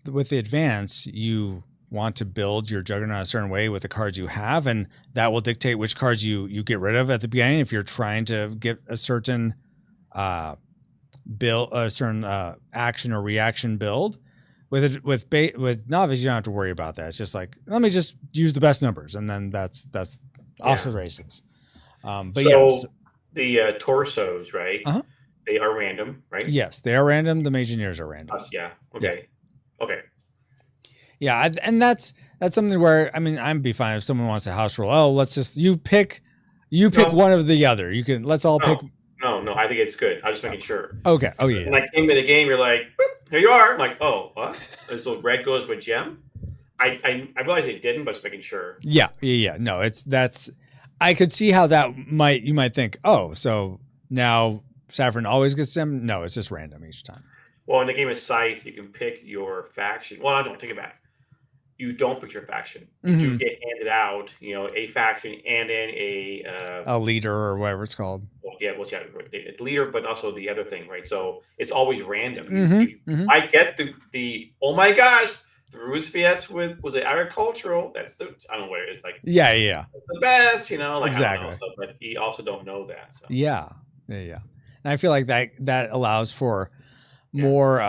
with the advance, you want to build your Juggernaut a certain way with the cards you have, and that will dictate which cards you get rid of at the beginning if you're trying to get a certain build, a certain action or reaction build, With novice, you don't have to worry about that. It's just like, let me just use the best numbers, and then that's off to the races. But so the torsos, right? Uh-huh. They are random, right? Yes, they are random. The Mageneers are random. Yeah. Okay. Yeah. Okay. Yeah, and that's something where, I mean, I'd be fine if someone wants a house rule. Oh, let's just you pick one or the other. You can let's all pick. No, I think it's good. I was just making sure. Okay. Oh yeah. When I came to the game, you're like, boop, here you are. I'm like, oh, what? And so red goes with gem. I realized it didn't, but I was making sure. Yeah. No, that's. I could see how you might think, oh, so now Saffron always gets gem. No, it's just random each time. Well, in the game of Scythe, you can pick your faction. Well, I don't take it back. You don't pick your faction. You do get handed out, a faction and then a leader or whatever it's called. The leader, but also the other thing, right? So it's always random. I get the oh my gosh, the Ruse VS was it agricultural? That's I don't know what it is like. Yeah. The best, like exactly. I don't know, but you also don't know that. So. Yeah. And I feel like that allows for more,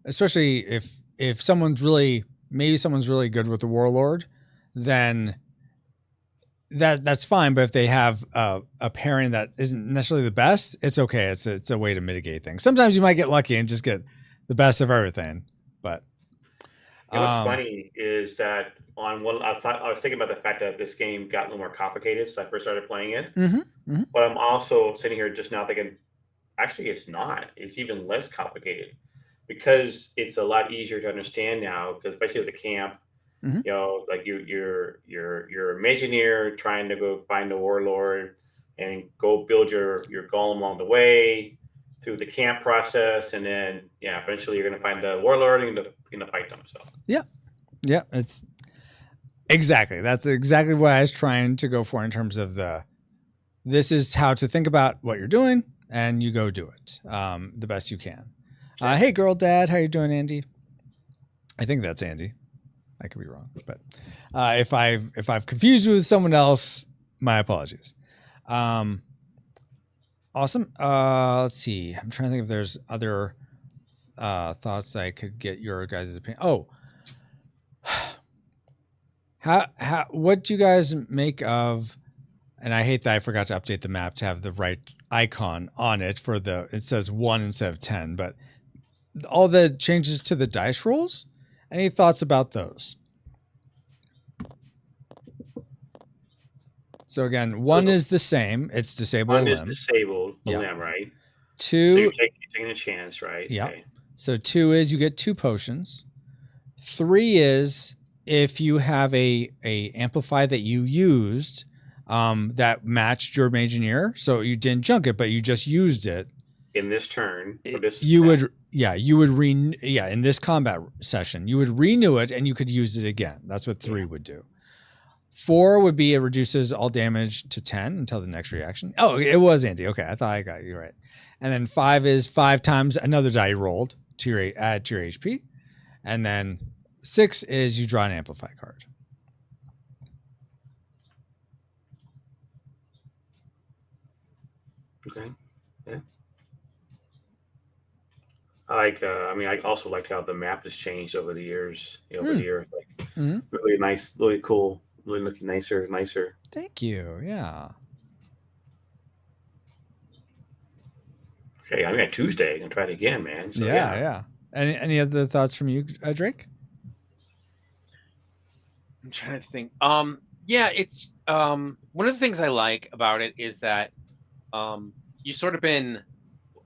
especially if someone's really. Maybe someone's really good with the Warlord, then that's fine. But if they have a pairing that isn't necessarily the best, it's okay. It's a way to mitigate things. Sometimes you might get lucky and just get the best of everything. But what's funny is that I was thinking about the fact that this game got a little more complicated since I first started playing it. But I'm also sitting here just now thinking, actually, it's not. It's even less complicated. Because it's a lot easier to understand now. Because basically, the camp, like you're a Mageneer trying to go find the Warlord and go build your golem along the way through the camp process, and then eventually you're going to find the Warlord and you're going to fight them. So it's that's exactly what I was trying to go for in terms of this is how to think about what you're doing, and you go do it the best you can. Hey, girl, dad, how you doing, Andy? I think that's Andy. I could be wrong, but if I've confused you with someone else, my apologies. Awesome. Let's see. I'm trying to think if there's other thoughts I could get your guys' opinion. Oh, what do you guys make of? And I hate that I forgot to update the map to have the right icon on it it says 1 instead of 10, but all the changes to the dice rolls. Any thoughts about those? So again, 1 is the same. It's disabled. 1 is disabled. Yeah, right. 2. So you're taking a chance, right? Yeah. Okay. So 2 is you get 2 potions. 3 is if you have a Amplify that you used that matched your Mageneer. So you didn't junk it, but you just used it. In this turn, in this combat session, you would renew it and you could use it again. That's what 3 would do. 4 would be it reduces all damage to 10 until the next reaction. Oh, it was Andy. Okay, I thought I got you right. And then 5 is 5 times another die you rolled to add to your HP. And then 6 is you draw an Amplify card. Okay. Yeah. I also liked how the map has changed over the years. Over the years, really nice, really cool, really looking nicer. Thank you. Yeah. Okay, at Tuesday. I'm gonna try it again, man. So, yeah. Any other thoughts from you, Drake? I'm trying to think. It's one of the things I like about it is that you sort of been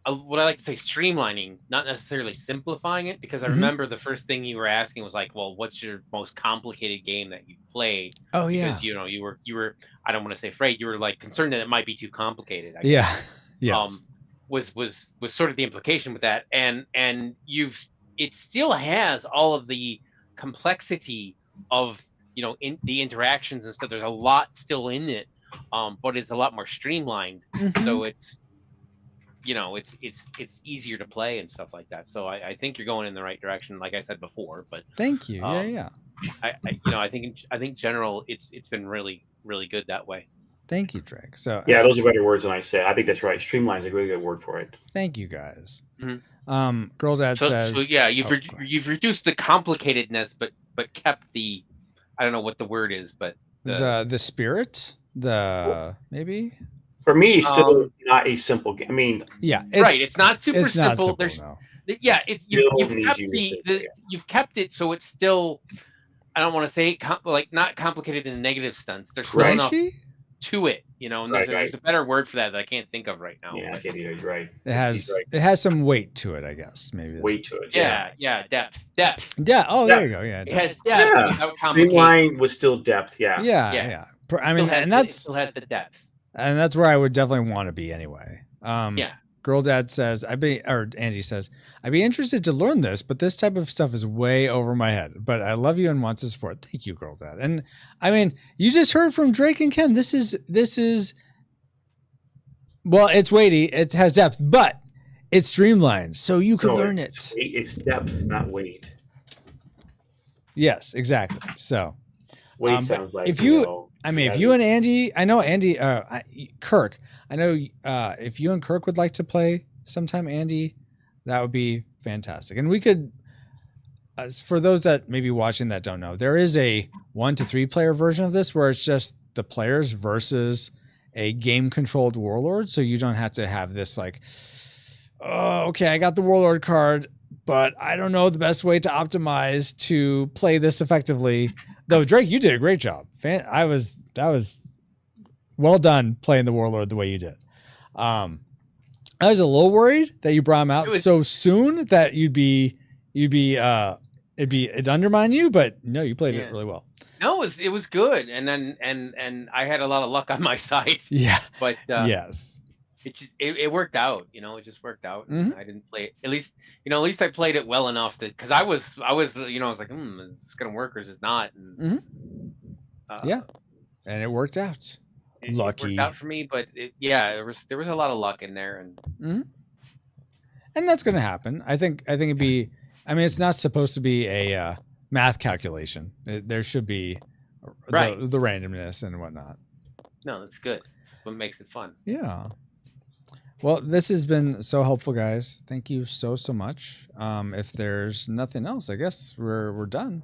what I like to say streamlining, not necessarily simplifying it, because I remember the first thing you were asking was like, well, what's your most complicated game that you've played? Oh yeah. Because you were I don't want to say afraid, you were like concerned that it might be too complicated. I guess. Yes. Was sort of the implication with that, and it still has all of the complexity of in the interactions and stuff. There's a lot still in it, but it's a lot more streamlined. So it's it's easier to play and stuff like that. So I think you're going in the right direction, like I said before. But thank you. Yeah. I think general it's been really, really good that way. Thank you, Drake. So those are better words than I said. I think that's right. Streamline is a really good word for it. Thank you, guys. Girl Dad says. So yeah, you've oh, you've reduced the complicatedness, but kept the, I don't know what the word is, but the spirit, maybe. For me, it's still not a simple game. I mean, yeah, it's not super it's not simple. No. Yeah, Still you've kept it so it's still, I don't want to say not complicated in a negative sense. There's still enough to it, you know. And there's a better word for that I can't think of right now. Yeah, I can't either. Right. It has some weight to it, I guess. Maybe weight to it. Yeah, depth. Yeah. Oh, there you go. Yeah. It has depth without complication. Streamline was still depth. Yeah. Yeah. I mean, it still has the depth. And that's where I would definitely want to be anyway. Yeah. Girl Dad says, Angie says, I'd be interested to learn this, but this type of stuff is way over my head. But I love you and want to support. Thank you, Girl Dad. And I mean, you just heard from Drake and Ken. This is well, it's weighty, it has depth, but it's streamlined, so you could learn it. It's depth, not weight. Yes, exactly. So weight sounds like if you and Andy, I know Andy, Kirk, I know if you and Kirk would like to play sometime, Andy, that would be fantastic. And we could, for those that may be watching that don't know, there is a 1 to 3 player version of this where it's just the players versus a game controlled warlord. So you don't have to have this like, oh, okay, I got the warlord card, but I don't know the best way to optimize to play this effectively. Though Drake, you did a great job. That was well done playing the warlord the way you did. I was a little worried that you brought him out so soon that it'd undermine you, but no, you played it really well. No, it was good, and then and I had a lot of luck on my side. Yeah, but yes, it worked out. You know, it just worked out. Mm-hmm. I didn't play it. At least I played it well enough that, because I was I was like, is this gonna work or is it not? And, yeah, and it worked out. Lucky. It worked out for me, but there was a lot of luck in there, and that's gonna happen. I think it'd be. I mean, it's not supposed to be a math calculation. There should be the randomness and whatnot. No, that's good. That's what makes it fun. Yeah. Well, this has been so helpful, guys. Thank you so much. If there's nothing else, I guess we're done.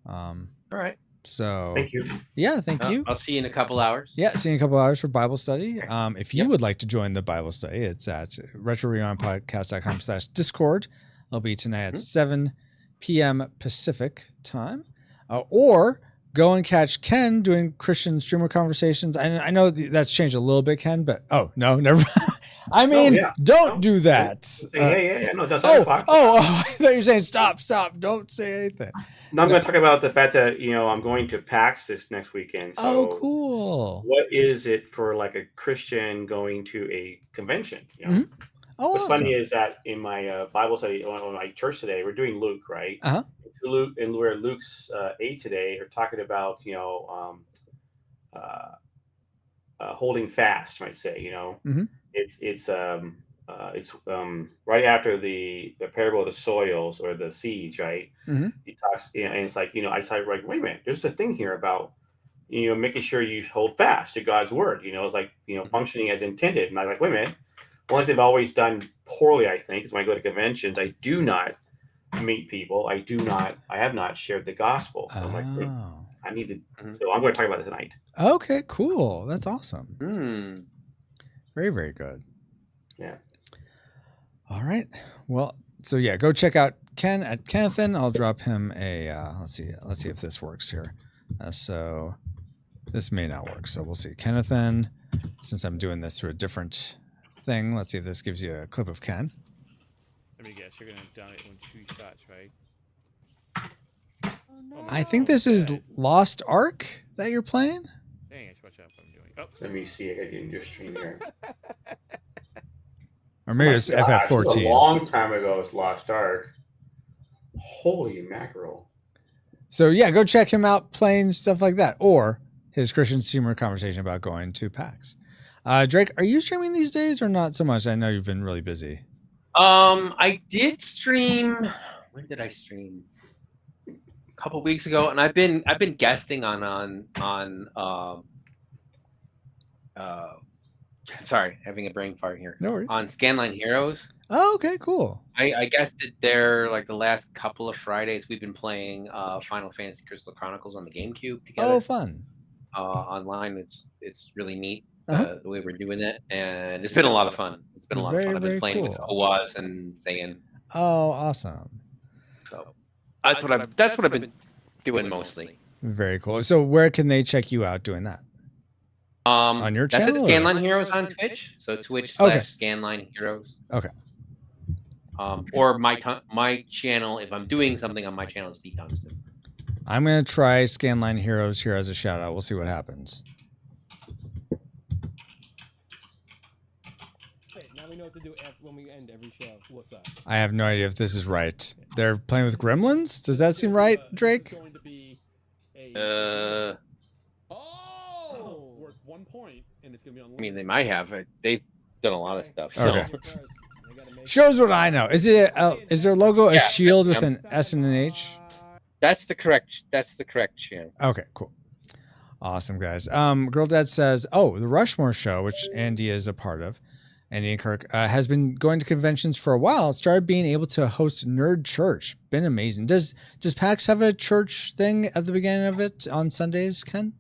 All right. So thank you. Yeah, thank you. I'll see you in a couple hours. Yeah, see you in a couple hours for Bible study. If you would like to join the Bible study, it's at retrorewindpodcast.com/Discord. It'll be tonight at 7 p.m. Pacific time. Or go and catch Ken doing Christian streamer conversations. I know that's changed a little bit, Ken, but no, never. I mean, don't do that. No, that's I thought you were saying stop, don't say anything. No, I'm going to talk about the fact that, I'm going to PAX this next weekend. So cool. What is it for like a Christian going to a convention? What's awesome. funny is that in my Bible study on my church today, we're doing Luke, right? Uh-huh. Luke, and we're at Luke's 8 today. We're talking about, holding fast, might say, Mm-hmm. It's right after the parable of the soils or the seeds, right? Mm-hmm. He talks, and it's like, I started like, wait a minute, there's a thing here about, making sure you hold fast to God's word. It's like, functioning as intended. And I'm like, wait a minute. Once they've always done poorly, I think, is when I go to conventions, I do not meet people. I have not shared the gospel. So I'm like, I need to. So I'm going to talk about it tonight. Okay, cool. That's awesome. Very, very good. Yeah. All right. Well, so yeah, go check out Ken at Kennethan. I'll drop him a. Let's see if this works here. So this may not work. So we'll see. Kennethan, since I'm doing this through a different thing. Let's see if this gives you a clip of Ken. Let me guess. You're gonna down it in 2 shots, right? Oh, no. I think this is Lost Ark that you're playing. Dang, I should watch out what I'm doing. Oh. Let me see. I got in your stream here. Or maybe it's FF14. A long time ago, it's Lost Ark. Holy mackerel! So yeah, go check him out playing stuff like that, or his Christian streamer conversation about going to PAX. Drake, are you streaming these days or not so much? I know you've been really busy. I did stream. When did I stream? A couple weeks ago, and I've been guesting on sorry, having a brain fart here. No worries. On Scanline Heroes. Oh, okay, cool. I guess that they're like the last couple of Fridays we've been playing Final Fantasy Crystal Chronicles on the GameCube together. Oh, fun. Online. It's really neat Uh-huh. the way we're doing it, and it's been a lot of fun. It's been a lot of Very, fun. I've been very playing with cool. Oaz and Zayn. Oh, awesome. So that's what I've been doing mostly. Very cool. So where can they check you out doing that? On your That's channel, at or- Scanline Heroes on Twitch. So Twitch Okay. / Scanline Heroes. Okay. Or my channel, if I'm doing something on my channel, is D Tungsten. I'm going to try Scanline Heroes here as a shout out. We'll see what happens. Wait, now we know what to do after, when we end every show. What's up? I have no idea if this is right. They're playing with gremlins? Does that seem right, Drake? This is going to be a... Oh! Worth 1 point, and it's going to be on... I mean, they might have. They've done a lot of stuff. So. Okay. Shows what I know. Is it? Is their logo a Yeah, shield with yeah. an S and an H? That's the correct channel. Okay, cool. Awesome, guys. Girl Dad says, oh, the Rushmore show, which Andy is a part of, Andy and Kirk, has been going to conventions for a while. Started being able to host Nerd Church. Been amazing. Does PAX have a church thing at the beginning of it on Sundays, Ken?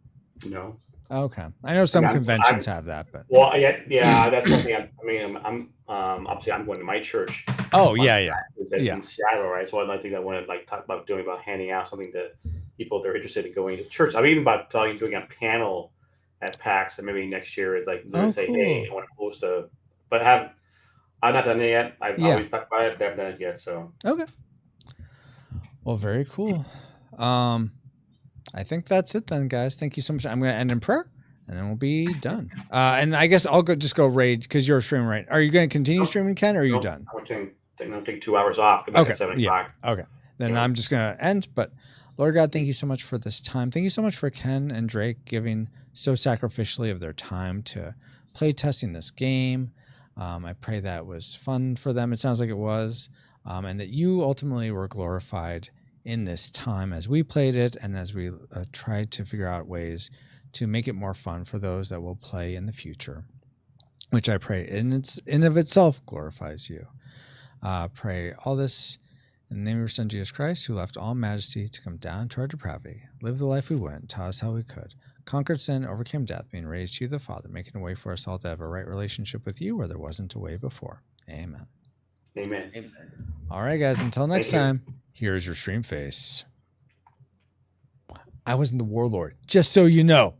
No. Okay. I know some I'm- conventions have that, but... Well, yeah, that's one thing. I'm obviously I'm going to my church. Oh, yeah. It's Yeah. in Seattle, right? So one thing I want to talk about doing about handing out something to people that are interested in going to church. I'm even about doing a panel at PAX, and maybe next year it's like Oh, say, cool. hey, I want to host a, but I've not done it yet. I've always talked about it, but I haven't done it yet. So Okay. Well, very cool. I think that's it then, guys. Thank you so much. I'm going to end in prayer, and then we'll be done. And I guess I'll just go raid because you're streaming, right? Are you going to continue streaming, Ken, or are you Nope, done? I'm going to take 2 hours off. Come back Okay. at 7 Yeah. o'clock. Okay. Then Yeah. I'm just going to end. But Lord God, thank you so much for this time. Thank you so much for Ken and Drake giving so sacrificially of their time to play testing this game. I pray that was fun for them. It sounds like it was. And that you ultimately were glorified in this time as we played it and as we tried to figure out ways to make it more fun for those that will play in the future, which I pray in of itself glorifies you. Pray all this in the name of your Son, Jesus Christ, who left all majesty to come down to our depravity, live the life we went, taught us how we could, conquered sin, overcame death, being raised to you, the Father, making a way for us all to have a right relationship with you where there wasn't a way before. Amen. Amen. All right, guys, until next Thank you. time, here's your stream face. I wasn't the warlord, just so you know.